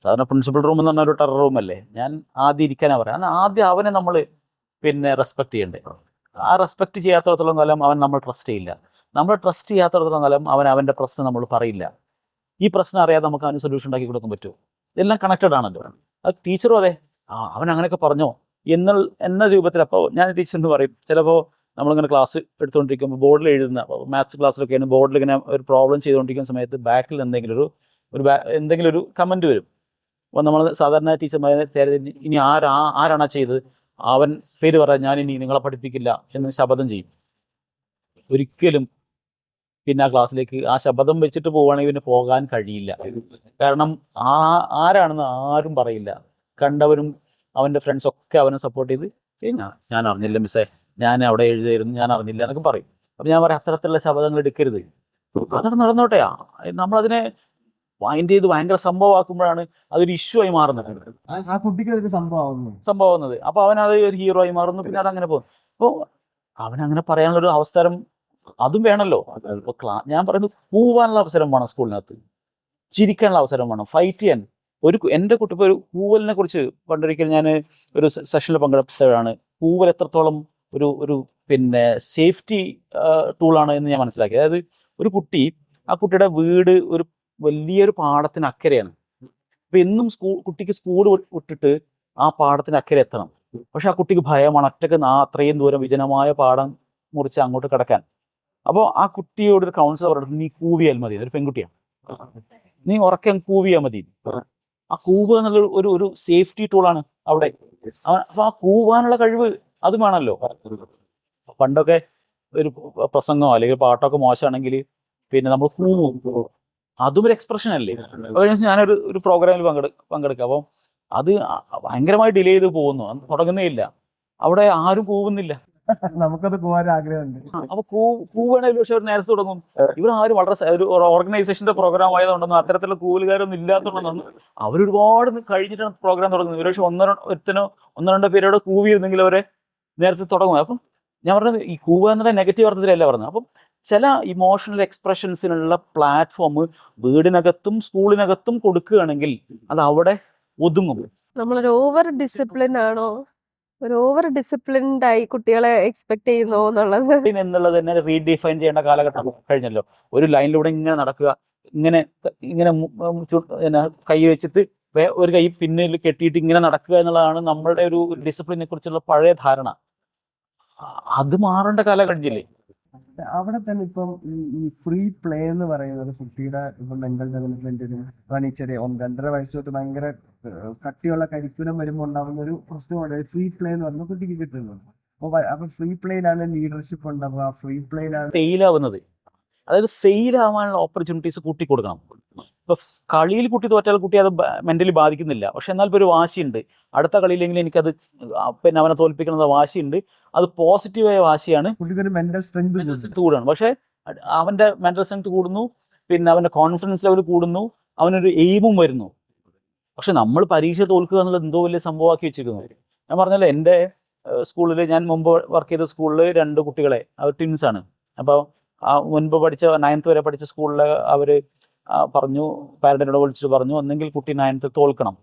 സാധാരണ പ്രിൻസിപ്പൽ റൂം എന്ന് പറഞ്ഞ ഒരു ടെറർ റൂമല്ലേ, ഞാൻ ആദ്യം ഇരിക്കാനാ പറയാം. അന്ന് ആദ്യം അവനെ നമ്മൾ പിന്നെ റെസ്പെക്ട് ചെയ്യണ്ടേ. ആ റെസ്പെക്ട് ചെയ്യാത്തടത്തോളം കാലം അവൻ നമ്മൾ ട്രസ്റ്റ് ചെയ്യില്ല. നമ്മൾ ട്രസ്റ്റ് ചെയ്യാത്തടത്തോളം കാലം അവൻ്റെ പ്രശ്നം നമ്മൾ പറയില്ല. ഈ പ്രശ്നം അറിയാതെ നമുക്ക് അവന് സൊല്യൂഷൻ ഉണ്ടാക്കി കൊടുക്കാൻ പറ്റുമോ? ഇതെല്ലാം കണക്റ്റഡ് ആണല്ലോ. അത് ടീച്ചറും അതെ, അവൻ അങ്ങനെയൊക്കെ പറഞ്ഞോ എന്ന രൂപത്തിൽ. അപ്പോൾ ഞാൻ ടീച്ചറിന് പറയും, ചിലപ്പോൾ നമ്മളിങ്ങനെ ക്ലാസ് എടുത്തുകൊണ്ടിരിക്കുമ്പോൾ ബോർഡിൽ എഴുതുന്ന, മാത്സ് ക്ലാസ്സിലൊക്കെയാണ് ബോർഡിൽ ഇങ്ങനെ ഒരു പ്രോബ്ലം ചെയ്തുകൊണ്ടിരിക്കുന്ന സമയത്ത് ബാക്കിൽ എന്തെങ്കിലും ഒരു കമൻറ്റ് വരും. അപ്പോൾ നമ്മൾ സാധാരണ ടീച്ചർമാരെ ഇനി ആരാണാ ചെയ്തത്, അവൻ പേര് പറയാൻ ഞാൻ ഇനി നിങ്ങളെ പഠിപ്പിക്കില്ല എന്ന് ശപഥം ചെയ്യും. ഒരിക്കലും പിന്നെ ആ ക്ലാസ്സിലേക്ക് ആ ശബ്ദം വെച്ചിട്ട് പോവുകയാണെങ്കിൽ പിന്നെ പോകാൻ കഴിയില്ല. കാരണം ആരാണെന്ന് ആരും പറയില്ല. കണ്ടവരും അവൻ്റെ ഫ്രണ്ട്സൊക്കെ അവനെ സപ്പോർട്ട് ചെയ്ത് ഞാൻ അറിഞ്ഞില്ല മിസ്സേ, ഞാൻ അവിടെ എഴുതായിരുന്നു, ഞാൻ അറിഞ്ഞില്ല എന്നൊക്കെ പറയും. അപ്പം ഞാൻ പറയാം, അത്തരത്തിലുള്ള ശബ്ദങ്ങൾ എടുക്കരുത്. അതവിടെ നടന്നോട്ടെ. നമ്മളതിനെ മൈൻഡ് ചെയ്ത് ഭയങ്കര സംഭവമാക്കുമ്പോഴാണ് അതൊരു ഇഷ്യൂ ആയി മാറുന്നത്, ആ കുട്ടിക്ക് അതൊരു സംഭവമാകുന്നത്. അപ്പോൾ അവനത് ഒരു ഹീറോ ആയി മാറുന്നു. പിന്നെ അതങ്ങനെ പോകും. അപ്പോൾ അവനങ്ങനെ പറയാനുള്ളൊരു അവസരം അതും വേണമല്ലോ. ഇപ്പോൾ ഞാൻ പറയുന്നത് കൂവാനുള്ള അവസരം വേണം, സ്കൂളിനകത്ത് ചിരിക്കാനുള്ള അവസരം വേണം, ഫൈറ്റ് ചെയ്യാൻ. എൻ്റെ കുട്ടി ഇപ്പോൾ ഒരു കൂവലിനെ കുറിച്ച് പണ്ടൊരിക്കൽ ഞാൻ ഒരു സെഷനിൽ പങ്കെടുത്തതാണ്. കൂവൽ എത്രത്തോളം ഒരു പിന്നെ സേഫ്റ്റി ടൂളാണ് എന്ന് ഞാൻ മനസ്സിലാക്കി. അതായത് ഒരു കുട്ടി, ആ കുട്ടിയുടെ വീട് ഒരു വലിയൊരു പാടത്തിന് അക്കരെയാണ്. അപ്പം എന്നും കുട്ടിക്ക് സ്കൂൾ വിട്ടിട്ട് ആ പാടത്തിന് അക്കരെ എത്തണം. പക്ഷെ ആ കുട്ടിക്ക് ഭയമാണ് ഒറ്റക്ക് അത്രയും ദൂരം വിജനമായ പാടം മുറിച്ച് അങ്ങോട്ട് കിടക്കാൻ. അപ്പോൾ ആ കുട്ടിയോട് ഒരു കൗൺസിലർ പറഞ്ഞിട്ട്, നീ കൂവിയാൽ മതി, ഒരു പെൺകുട്ടിയാണ്, നീ ഉറക്കെ കൂവിയാൽ മതി. ആ കൂവ് എന്നുള്ള ഒരു സേഫ്റ്റി ടൂളാണ് അവിടെ. അപ്പോൾ ആ കൂവാനുള്ള കഴിവ് അത് വേണമല്ലോ. പണ്ടൊക്കെ ഒരു പ്രസംഗമോ അല്ലെങ്കിൽ പാട്ടൊക്കെ മോശമാണെങ്കിൽ പിന്നെ നമ്മൾ കൂവും, അതും ഒരു എക്സ്പ്രഷൻ അല്ലേ. ഞാനൊരു പ്രോഗ്രാമിൽ പങ്കെടുക്കുക. അപ്പം അത് ഭയങ്കരമായി ഡിലേ ചെയ്ത് പോകുന്നു, തുടങ്ങുന്നേ ഇല്ല. അവിടെ ആരും കൂവുന്നില്ല. നമുക്കത് പോകാൻ ആഗ്രഹമുണ്ട്. അപ്പൊ കൂവാണെങ്കിൽ പക്ഷെ അവർ നേരത്തെ തുടങ്ങും. ഇവർ ആരും വളരെ ഒരു ഓർഗനൈസേഷന്റെ പ്രോഗ്രാം ആയതുകൊണ്ടൊന്നും അത്തരത്തിലുള്ള കൂലുകാരൊന്നും ഇല്ലാത്തതുകൊണ്ടൊന്നും അവരൊരുപാട് കഴിഞ്ഞിട്ടാണ് പ്രോഗ്രാം തുടങ്ങുന്നത്. ഒരു പക്ഷെ ഒന്നോ രണ്ടോ പേരോട് കൂവിയിരുന്നെങ്കിൽ അവരെ നേരത്തെ തുടങ്ങും. അപ്പം ഞാൻ പറഞ്ഞത് ഈ കൂവ എന്നുള്ള നെഗറ്റീവ് അർത്ഥത്തിലല്ല പറഞ്ഞത്. അപ്പം ചില ഇമോഷണൽ എക്സ്പ്രഷൻസിനുള്ള പ്ലാറ്റ്ഫോം വീടിനകത്തും സ്കൂളിനകത്തും കൊടുക്കുകയാണെങ്കിൽ അത് അവിടെ ഒതുങ്ങും. നമ്മളൊരു ഓവർ ഡിസിപ്ലിൻ ആണോ, ഒരു ഓവർ ഡിസിപ്ലിൻഡ് ആയി കുട്ടികളെ എക്സ്പെക്ട് ചെയ്യുന്നോ എന്നുള്ളത് എന്നുള്ളത് തന്നെ റീഡിഫൈൻ ചെയ്യേണ്ട കാലഘട്ടം കഴിഞ്ഞല്ലോ. ഒരു ലൈനിലൂടെ ഇങ്ങനെ നടക്കുക, ഇങ്ങനെ ഇങ്ങനെ കൈ വെച്ചിട്ട് ഒരു കൈ പിന്നിൽ കെട്ടിയിട്ട് ഇങ്ങനെ നടക്കുക എന്നുള്ളതാണ് നമ്മളുടെ ഒരു ഡിസിപ്ലിനെ കുറിച്ചുള്ള പഴയ ധാരണ. അത് മാറേണ്ട കാലം കഴിഞ്ഞില്ലേ. അവിടെ തന്നെ ഇപ്പം ഈ ഫ്രീ പ്ലേ എന്ന് പറയുന്നത് കുട്ടിയുടെ ഇപ്പം മെന്റൽ ഡെവലപ്മെന്റിന് ചെറിയ 2.5 വയസ്സ് തൊട്ട് ഭയങ്കര കട്ടിയുള്ള കരിക്കുലം വരുമ്പോൾ ഉണ്ടാകുന്ന ഒരു പ്രശ്നമാണ് ഫ്രീ പ്ലേ എന്ന് പറയുന്നത് കുട്ടിക്ക് കിട്ടുന്നത്. അപ്പൊ ഫ്രീ പ്ലേയിലാണ് ലീഡർഷിപ്പ് ഉണ്ടാവുക, ഫ്രീ പ്ലേയിലാണ് ഫെയിലാവുന്നത്. അതായത് ഫെയിൽ ആവാനുള്ള ഓപ്പർച്യൂണിറ്റീസ് കൂട്ടി കൊടുക്കണം. ഇപ്പൊ കളിയിൽ കുട്ടി തോറ്റാൽ കുട്ടി അത് മെന്റലി ബാധിക്കുന്നില്ല. പക്ഷെ എന്നാൽ ഇപ്പോൾ ഒരു വാശിയുണ്ട്, അടുത്ത കളിയിലെങ്കിലും എനിക്കത് പിന്നെ അവനെ തോൽപ്പിക്കണമെന്ന വാശിയുണ്ട്. അത് പോസിറ്റീവായ വാശിയാണ്, കുട്ടിക്ക് ഒരു മെന്റൽ സ്ട്രെങ്ത് കൂടുകയാണ്. പക്ഷെ അവന്റെ മെന്റൽ സ്ട്രെങ്ത് കൂടുന്നു, പിന്നെ അവന്റെ കോൺഫിഡൻസ് ലെവൽ കൂടുന്നു, അവനൊരു എയിമും വരുന്നു. പക്ഷെ നമ്മൾ പരീക്ഷ തോൽക്കുക എന്നുള്ളത് എന്തോ വലിയ സംഭവമാക്കി വെച്ചിരിക്കുന്നു. ഞാൻ പറഞ്ഞല്ലോ, എൻ്റെ സ്കൂളിൽ ഞാൻ മുമ്പ് വർക്ക് ചെയ്ത സ്കൂളിൽ 2 കുട്ടികളെ, അവർ ട്വിൻസാണ്. അപ്പോൾ മുൻപ് പഠിച്ച 9th വരെ പഠിച്ച സ്കൂളിൽ അവർ പറഞ്ഞു, പാരന്റിനോട് വിളിച്ചിട്ട് പറഞ്ഞു, ഒന്നെങ്കിൽ കുട്ടി 9th തോൽക്കണം,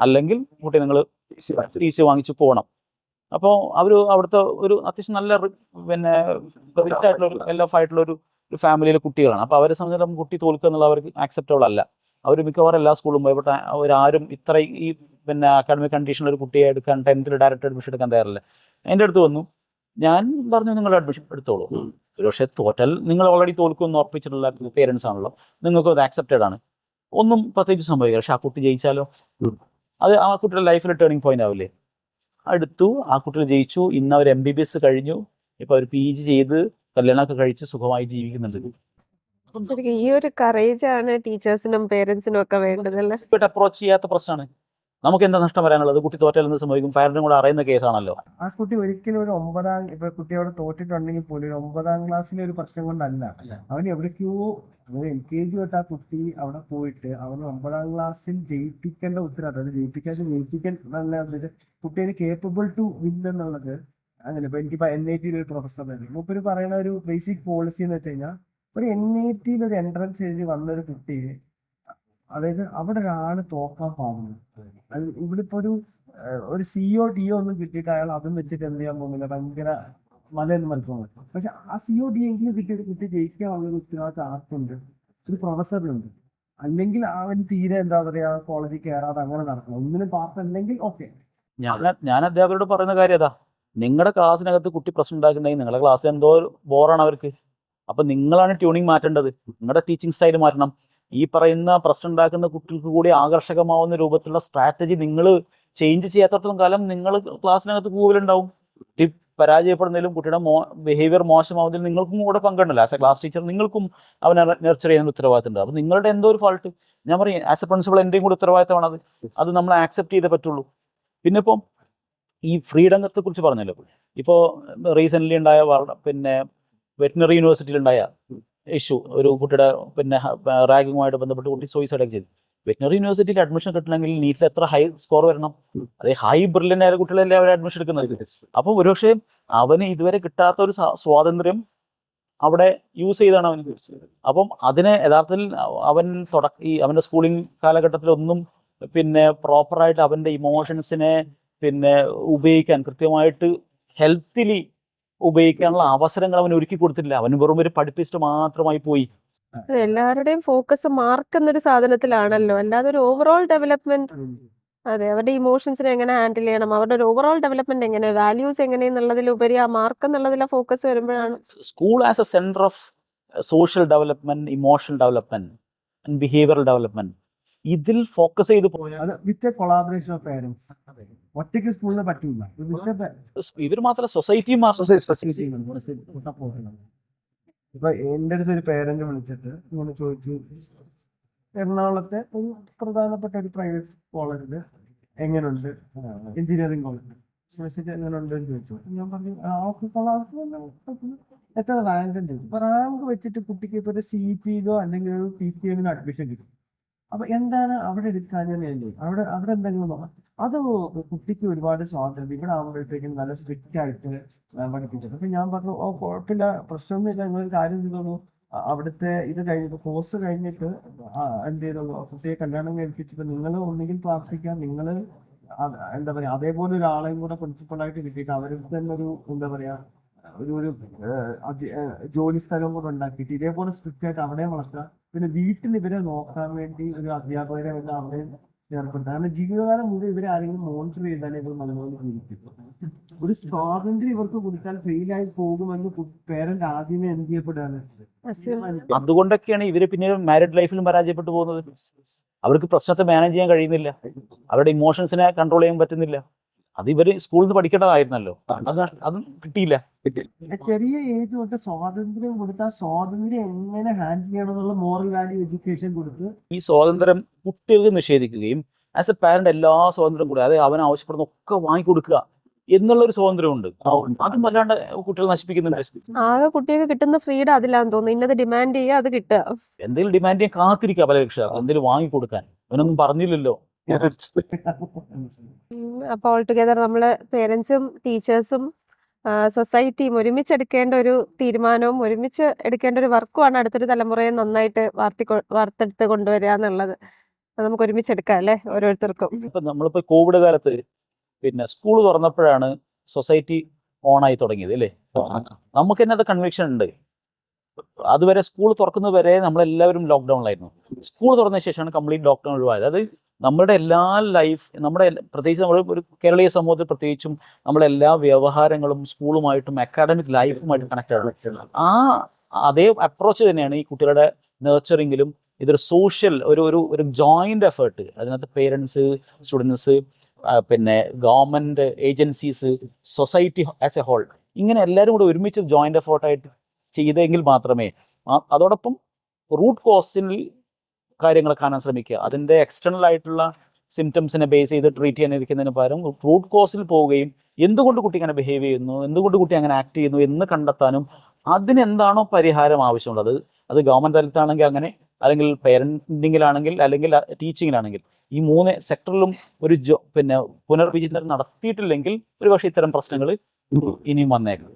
അല്ലെങ്കിൽ കുട്ടി നിങ്ങൾ TC വാങ്ങിച്ചു പോകണം. അപ്പോൾ അവർ അവിടുത്തെ ഒരു അത്യാവശ്യം നല്ല പിന്നെ റിച്ച് ആയിട്ടുള്ള വെൽ ഓഫ് ആയിട്ടുള്ള ഒരു ഫാമിലിയിലെ കുട്ടികളാണ്. അപ്പോൾ അവരെ സംബന്ധിച്ചിടത്തോളം കുട്ടി തോൽക്കുക എന്നുള്ളത് അവർക്ക് ആക്സെപ്റ്റബിൾ അല്ല. അവർ മിക്കവാറും എല്ലാ സ്കൂളും പോയി. ബട്ട് അവരാരും ഇത്ര ഈ പിന്നെ അക്കാഡമിക് കണ്ടീഷനിൽ ഒരു കുട്ടിയെ എടുക്കാൻ 10th ഡയറക്റ്റ് അഡ്മിഷൻ എടുക്കാൻ തയ്യാറില്ല. എൻ്റെ അടുത്ത് വന്നു, ഞാൻ പറഞ്ഞു നിങ്ങൾ അഡ്മിഷൻ എടുത്തോളൂ, ഒരു പക്ഷേ തോറ്റാൽ നിങ്ങൾ ഓൾറെഡി തോൽക്കുമെന്ന് ഉറപ്പിച്ചിട്ടുള്ള പേരൻസ് ആണല്ലോ, നിങ്ങൾക്ക് അത് ആക്സെപ്റ്റഡ് ആണ്, ഒന്നും പ്രത്യേകിച്ച് സംഭവിക്കില്ല. പക്ഷെ ആ കുട്ടി ജയിച്ചാലോ, അത് ആ കുട്ടിയുടെ ലൈഫിൽ ടേണിംഗ് പോയിന്റ് ആവില്ലേ. അടുത്തു, ആ കുട്ടികൾ ജയിച്ചു, ഇന്ന് അവർ MBBS കഴിഞ്ഞു, ഇപ്പൊ അവർ PG ചെയ്ത് കല്യാണമൊക്കെ കഴിച്ച് സുഖമായി ജീവിക്കുന്നുണ്ട്. ശരിക്കും ഈ ഒരു കറേജ് ആണ് ടീച്ചേഴ്സിനും പേരൻസിനും ഒക്കെ വേണ്ടതല്ലേ. അപ്രോച്ച് ചെയ്യാത്ത പ്രശ്നമാണ്. നമുക്ക് എന്താ നഷ്ടം വരാനുള്ളത്? കുട്ടി തോറ്റാൽ എന്ത് സംഭവിക്കും? പാരന്റും കൂടെ അറിയുന്ന കേസാണല്ലോ. ആ കുട്ടി ഒരിക്കലും ഒരു 9ാം ഇപ്പൊ കുട്ടി അവിടെ തോറ്റിട്ടുണ്ടെങ്കിൽ പോലും ഒരു 9ാം ക്ലാസ്സിലെ ഒരു പ്രശ്നം കൊണ്ടല്ല, അവൻ എവിടേക്കോ LKG തൊട്ട് ആ കുട്ടി അവിടെ പോയിട്ട് അവന് 9ാം ക്ലാസ്സിൽ ജയിപ്പിക്കേണ്ട ഉത്തരവാദിത്തം, ജയിപ്പിക്കാൻ നല്ല കുട്ടിയെ കേപ്പബിൾ ടു വിൻ എന്നുള്ളത്. അങ്ങനെ ഇപ്പൊ എനിക്കിപ്പോ NIT ഒരു പ്രൊഫസർ മൂപ്പര് പറയുന്ന ഒരു ബേസിക് പോളിസി എന്ന് വെച്ച് കഴിഞ്ഞാൽ, ഒരു NIT ഒരു എൻട്രൻസ് എഴുതി വന്നൊരു കുട്ടിയെ, അതായത് അവിടെ ഒരാള് തോക്കാൻ പാടുന്നു. ഇവിടെ ഇപ്പൊ ഒരു CO DO ഒന്നും കിട്ടിയിട്ട് അയാൾ അതും വെച്ചിട്ട് എന്ത് ചെയ്യാൻ പോകുന്നില്ല, ഭയങ്കര മലയെന്ന് മലപ്പം. പക്ഷെ ആ CO DO എങ്കിലും കിട്ടിയിട്ട് കുട്ടി ജയിക്കാനുള്ള ഉത്തരവാദിത്തം ആർക്കുണ്ട്? ഒരു പ്രൊഫസറിനുണ്ട്. അല്ലെങ്കിൽ അവൻ തീരെ എന്താ പറയാ കോളേജിൽ കയറാതെ അങ്ങനെ നടക്കണം. ഒന്നിനും പാർട്ടല്ലെങ്കിൽ ഓക്കെ. ഞാൻ അധ്യാപകരോട് പറയുന്ന കാര്യം അതാ, നിങ്ങളുടെ ക്ലാസ്സിനകത്ത് കുട്ടി പ്രശ്നം ഉണ്ടാക്കുന്നുണ്ടെങ്കിൽ നിങ്ങളുടെ ക്ലാസ്സിൽ എന്തോ ബോറാണ് അവർക്ക്. അപ്പൊ നിങ്ങളാണ് ട്യൂണിങ് മാറ്റേണ്ടത്, നിങ്ങളുടെ ടീച്ചിങ് സ്റ്റൈൽ മാറ്റണം. ഈ പറയുന്ന പ്രശ്നം ഉണ്ടാക്കുന്ന കുട്ടികൾക്ക് കൂടി ആകർഷകമാവുന്ന രൂപത്തിലുള്ള സ്ട്രാറ്റജി നിങ്ങൾ ചേഞ്ച് ചെയ്യാത്തടത്തോളം കാലം നിങ്ങൾ ക്ലാസ്സിനകത്ത് കൂവലുണ്ടാവും. കുട്ടി പരാജയപ്പെടുന്നതിലും കുട്ടിയുടെ ബിഹേവിയർ മോശമാവുന്നതിലും നിങ്ങൾക്കും കൂടെ പങ്കുണ്ടല്ലോ. ആസ് എ ക്ലാസ് ടീച്ചർ നിങ്ങൾക്കും അവനെ നെർച്ചർ ചെയ്യുന്ന ഉത്തരവാദിത്തം ഉണ്ട്. അപ്പം നിങ്ങളുടെ എന്തോ ഒരു ഫാൾട്ട്, ഞാൻ പറയും ആസ് എ പ്രിൻസിപ്പൾ എൻ്റെയും കൂടി ഉത്തരവാദിത്തമാണ് അത് നമ്മൾ ആക്സെപ്റ്റ് ചെയ്തേ പറ്റുള്ളൂ. പിന്നെ ഇപ്പം ഈ ഫ്രീഡത്തെ കുറിച്ച് പറഞ്ഞല്ലോ, ഇപ്പോൾ റീസെൻ്റ്ലി ഉണ്ടായ പിന്നെ വെറ്റിനറി യൂണിവേഴ്സിറ്റിയിൽ ഉണ്ടായ ഇഷ്യൂ, ഒരു കുട്ടിയുടെ പിന്നെ റാഗിങ്ങുമായിട്ട് ബന്ധപ്പെട്ട് കുട്ടി സൂയിസൈഡ് ഒക്കെ ചെയ്തു. വെറ്റിനറി യൂണിവേഴ്സിറ്റിയിൽ അഡ്മിഷൻ കിട്ടണമെങ്കിൽ നീറ്റിൽ എത്ര ഹൈ സ്കോർ വരണം? അതേ ഹൈ ബ്രില്യൻ്റ് ആയ കുട്ടികളല്ലേ അവർ അഡ്മിഷൻ എടുക്കുന്നത്. അപ്പോൾ ഒരുപക്ഷെ അവന് ഇതുവരെ കിട്ടാത്ത ഒരു സ്വാതന്ത്ര്യം അവിടെ യൂസ് ചെയ്താണ് അവന്. അപ്പം അതിനെ യഥാർത്ഥത്തിൽ അവൻ്റെ സ്കൂളിംഗ് കാലഘട്ടത്തിലൊന്നും പിന്നെ പ്രോപ്പറായിട്ട് അവൻ്റെ ഇമോഷൻസിനെ പിന്നെ ഉപയോഗിക്കാൻ, കൃത്യമായിട്ട് ഹെൽത്തിലി ഉപയോഗിക്കാനുള്ള അവസരങ്ങൾ അവൻ ഒരുക്കി കൊടുത്തില്ല. അവന് വെറും ഒരു പഠിപ്പിസ്റ്റ് മാത്രമായി പോയി. എല്ലാവരുടെയും ഫോക്കസ് മാർക്ക് എന്നൊരു സാധനത്തിലാണല്ലോ, അല്ലാതെ ഒരു ഓവറോൾ ഡെവലപ്മെന്റ്. അതെ, അവരുടെ ഇമോഷൻസിനെ എങ്ങനെ ഹാൻഡിൽ ചെയ്യണം, അവരുടെ ഒരു ഓവറോൾ ഡെവലപ്മെന്റ് എങ്ങനെ, വാല്യൂസ് എങ്ങനെയെന്നുള്ളതിലുപരി ആ മാർക്ക് എന്നുള്ളതിലെ ഫോക്കസ് വരുമ്പോഴാണ് school as A centre of social development, emotional development and behavioural development, ഇതിൽ ഫോക്കസ് ചെയ്ത് പോയാൽ വിത്ത് കൊളാബറേഷൻ ഓഫ് പേരൻസ്. ഒറ്റയ്ക്ക് സ്കൂളിന് പറ്റില്ല. ഇവർ മാത്രമല്ല, സൊസൈറ്റിയും ഇപ്പൊ എൻ്റെ അടുത്ത് ഒരു പേരന്റ് വിളിച്ചിട്ട് ഇങ്ങനെ ചോദിച്ചു, എറണാകുളത്തെ ഒരു പ്രധാനപ്പെട്ട ഒരു പ്രൈവറ്റ് കോളേജില് എങ്ങനെയുണ്ട്, എഞ്ചിനീയറിംഗ് കോളേജ്. മെസ്സേജ് എങ്ങനെ ഉണ്ടെന്ന് ചോദിച്ചു. ഞാൻ പറഞ്ഞു അവർക്ക് കൊള്ളാം, എത്ര റാങ്ക് ഉണ്ട്. ഇപ്പൊ റാങ്ക് വെച്ചിട്ട് കുട്ടിക്ക് ഇപ്പൊ ഒരു CPയിലോ അല്ലെങ്കിൽ ഒരു PTയിലോ അഡ്മിഷൻ കിട്ടും. അപ്പൊ എന്താണ് അവിടെ എടുക്കാനല്ലേ, അവിടെ എന്തെങ്കിലും നോക്കാം. അത് കുട്ടിക്ക് ഒരുപാട് സ്വാതന്ത്ര്യം. ഇവിടെ ആകുമ്പോഴത്തേക്കും നല്ല സ്ട്രിക്റ്റ് ആയിട്ട് പഠിപ്പിച്ചത്. അപ്പൊ ഞാൻ പറഞ്ഞു കുഴപ്പമില്ല, പ്രശ്നമൊന്നുമില്ല, നിങ്ങളൊരു കാര്യം ചെയ്തോളൂ, അവിടുത്തെ ഇത് കഴിഞ്ഞിട്ട് കോഴ്സ് കഴിഞ്ഞിട്ട് എന്ത് ചെയ്തോളൂ, കുട്ടിയെ കല്യാണം കഴിപ്പിച്ചിട്ട് നിങ്ങൾ ഒന്നുകിൽ പ്രാർത്ഥിക്കാം, നിങ്ങൾ എന്താ പറയാ അതേപോലെ ഒരാളെയും കൂടെ പ്രിൻസിപ്പളായിട്ട് കിട്ടിയിട്ട് അവർക്ക് തന്നെ ഒരു എന്താ പറയാ ഒരു ജോലി സ്ഥലം കൂടെ ഉണ്ടാക്കിയിട്ട് ഇതേപോലെ സ്ട്രിക്റ്റ് ആയിട്ട് അവിടെ വളർത്തുക. പിന്നെ വീട്ടിൽ ഇവരെ നോക്കാൻ വേണ്ടി ഒരു അധ്യാപകരെ വല്ല അവിടെയും ഏർപ്പെടുത്തുക. കാരണം ജീവിതകാലം മുഴുവൻ ഇവരെ ആരെങ്കിലും മോണിറ്റർ ചെയ്താലേ ഇവർ നല്ലപോലെ ജീവിക്കും. ഒരു സ്വാതന്ത്ര്യം ഇവർക്ക് കൊടുത്താൽ ഫെയിലായി പോകുമെന്ന് പേരന്റ് ആദ്യമേ എന്ത് ചെയ്യപ്പെടുകയാണ്. അതുകൊണ്ടൊക്കെയാണ് ഇവര് പിന്നെ മാരീഡ് ലൈഫിലും പരാജയപ്പെട്ടു പോകുന്നത്. അവർക്ക് പ്രശ്നത്തെ മാനേജ് ചെയ്യാൻ കഴിയുന്നില്ല, അവരുടെ ഇമോഷൻസിനെ കൺട്രോൾ ചെയ്യാൻ പറ്റുന്നില്ല. അത് ഇവര് സ്കൂളിൽ നിന്ന് പഠിക്കേണ്ടതായിരുന്നല്ലോ, അതും കിട്ടിയില്ല. ചെറിയ ഏജ് തൊട്ട് സ്വാതന്ത്ര്യം കൊടുത്താൽ സ്വാതന്ത്ര്യം എങ്ങനെ ഹാൻഡിൽ ചെയ്യണം എന്നുള്ള മോറൽ വാല്യൂ എഡ്യൂക്കേഷൻ കൊടുത്ത് ഈ സ്വാതന്ത്ര്യം കുട്ടികൾക്ക് നിഷേധിക്കുകയും ആസ് എ പാരന്റ് എല്ലാ സ്വാതന്ത്ര്യം കൂടെ അതായത് അവൻ ആവശ്യപ്പെടുന്ന ഒക്കെ വാങ്ങിക്കൊടുക്കുക എന്നുള്ളൊരു സ്വാതന്ത്ര്യമുണ്ട്. അതും വല്ലാണ്ട് കുട്ടികൾ നശിപ്പിക്കുന്നുണ്ട്. ആകെ കുട്ടികൾക്ക് കിട്ടുന്ന ഫ്രീഡം അതിലാന്ന് തോന്നുന്നു. ഇന്നത് ഡിമാൻഡ് ചെയ്യുക, അത് കിട്ടുക. എന്തെങ്കിലും ഡിമാൻഡ് ചെയ്യാൻ കാത്തിരിക്കുക പല രക്ഷ എന്തെങ്കിലും വാങ്ങിക്കൊടുക്കാൻ. അവനൊന്നും പറഞ്ഞില്ലല്ലോ. അപ്പോൾ ഓൾ ടുഗെദർ നമ്മൾ പേരൻസും ടീച്ചേഴ്സും സൊസൈറ്റിയും ഒരുമിച്ച് എടുക്കേണ്ട ഒരു തീരുമാനവും ഒരുമിച്ച് എടുക്കേണ്ട ഒരു വർക്കുമാണ് അടുത്തൊരു തലമുറയെ നന്നായിട്ട് വാർത്തെടുത്ത് കൊണ്ടുവരിക എന്നുള്ളത്. അത് നമുക്ക് ഒരുമിച്ച് എടുക്കാം അല്ലേ, ഓരോരുത്തർക്കും. ഇപ്പൊ നമ്മളിപ്പോ കോവിഡ് കാലത്ത് പിന്നെ സ്കൂൾ തുറന്നപ്പോഴാണ് സൊസൈറ്റി ഓണായി തുടങ്ങിയത് അല്ലേ. നമുക്ക് തന്നെ അത് കൺവിക്ഷൻ ഉണ്ട്. അതുവരെ സ്കൂൾ തുറക്കുന്നത് വരെ നമ്മളെല്ലാവരും ലോക്ക്ഡൗണിലായിരുന്നു. സ്കൂൾ തുറന്ന ശേഷമാണ് കംപ്ലീറ്റ് ലോക്ക്ഡൗൺ ഒഴിവായത്. അത് നമ്മുടെ എല്ലാ പ്രത്യേകിച്ച് നമ്മൾ ഒരു കേരളീയ സമൂഹത്തിൽ പ്രത്യേകിച്ചും നമ്മുടെ എല്ലാ വ്യവഹാരങ്ങളും സ്കൂളുമായിട്ടും അക്കാഡമിക് ലൈഫുമായിട്ട് കണക്റ്റഡ് ആണ്. അതേ അപ്രോച്ച് തന്നെയാണ് ഈ കുട്ടികളുടെ നേർച്ചറിങ്ങിലും. ഇതൊരു സോഷ്യൽ ഒരു ജോയിന്റ് എഫേർട്ട്. അതിനകത്ത് പേരൻസ്, സ്റ്റുഡൻസ്, പിന്നെ government agencies, society as a whole, ഇങ്ങനെ എല്ലാവരും കൂടെ ഒരുമിച്ച് ജോയിന്റ് എഫേർട്ടായിട്ട് ചെയ്തെങ്കിൽ മാത്രമേ അതോടൊപ്പം റൂട്ട് കോസിൽ കാര്യങ്ങൾ കാണാൻ ശ്രമിക്കുക. അതിൻ്റെ എക്സ്റ്റേണൽ ആയിട്ടുള്ള സിംറ്റംസിനെ ബേസ് ചെയ്ത് ട്രീറ്റ് ചെയ്യാനിരിക്കുന്നതിന് പകരം റൂട്ട് കോസിൽ പോവുകയും എന്തുകൊണ്ട് കുട്ടി അങ്ങനെ ബിഹേവ് ചെയ്യുന്നു, എന്തുകൊണ്ട് കുട്ടി അങ്ങനെ ആക്ട് ചെയ്യുന്നു എന്ന് കണ്ടെത്താനും അതിനെന്താണോ പരിഹാരം ആവശ്യമുള്ളത്, അത് ഗവൺമെൻറ് തലത്തിലാണെങ്കിൽ അങ്ങനെ, അല്ലെങ്കിൽ പേരൻറ്റിങ്ങിലാണെങ്കിൽ, അല്ലെങ്കിൽ ടീച്ചിങ്ങിലാണെങ്കിൽ, ഈ 3 സെക്ടറിലും ഒരു പുനർവിചിന്തനം നടത്തിയിട്ടില്ലെങ്കിൽ ഒരുപക്ഷെ ഇത്തരം പ്രശ്നങ്ങൾ ഇനിയും വന്നേക്കാം.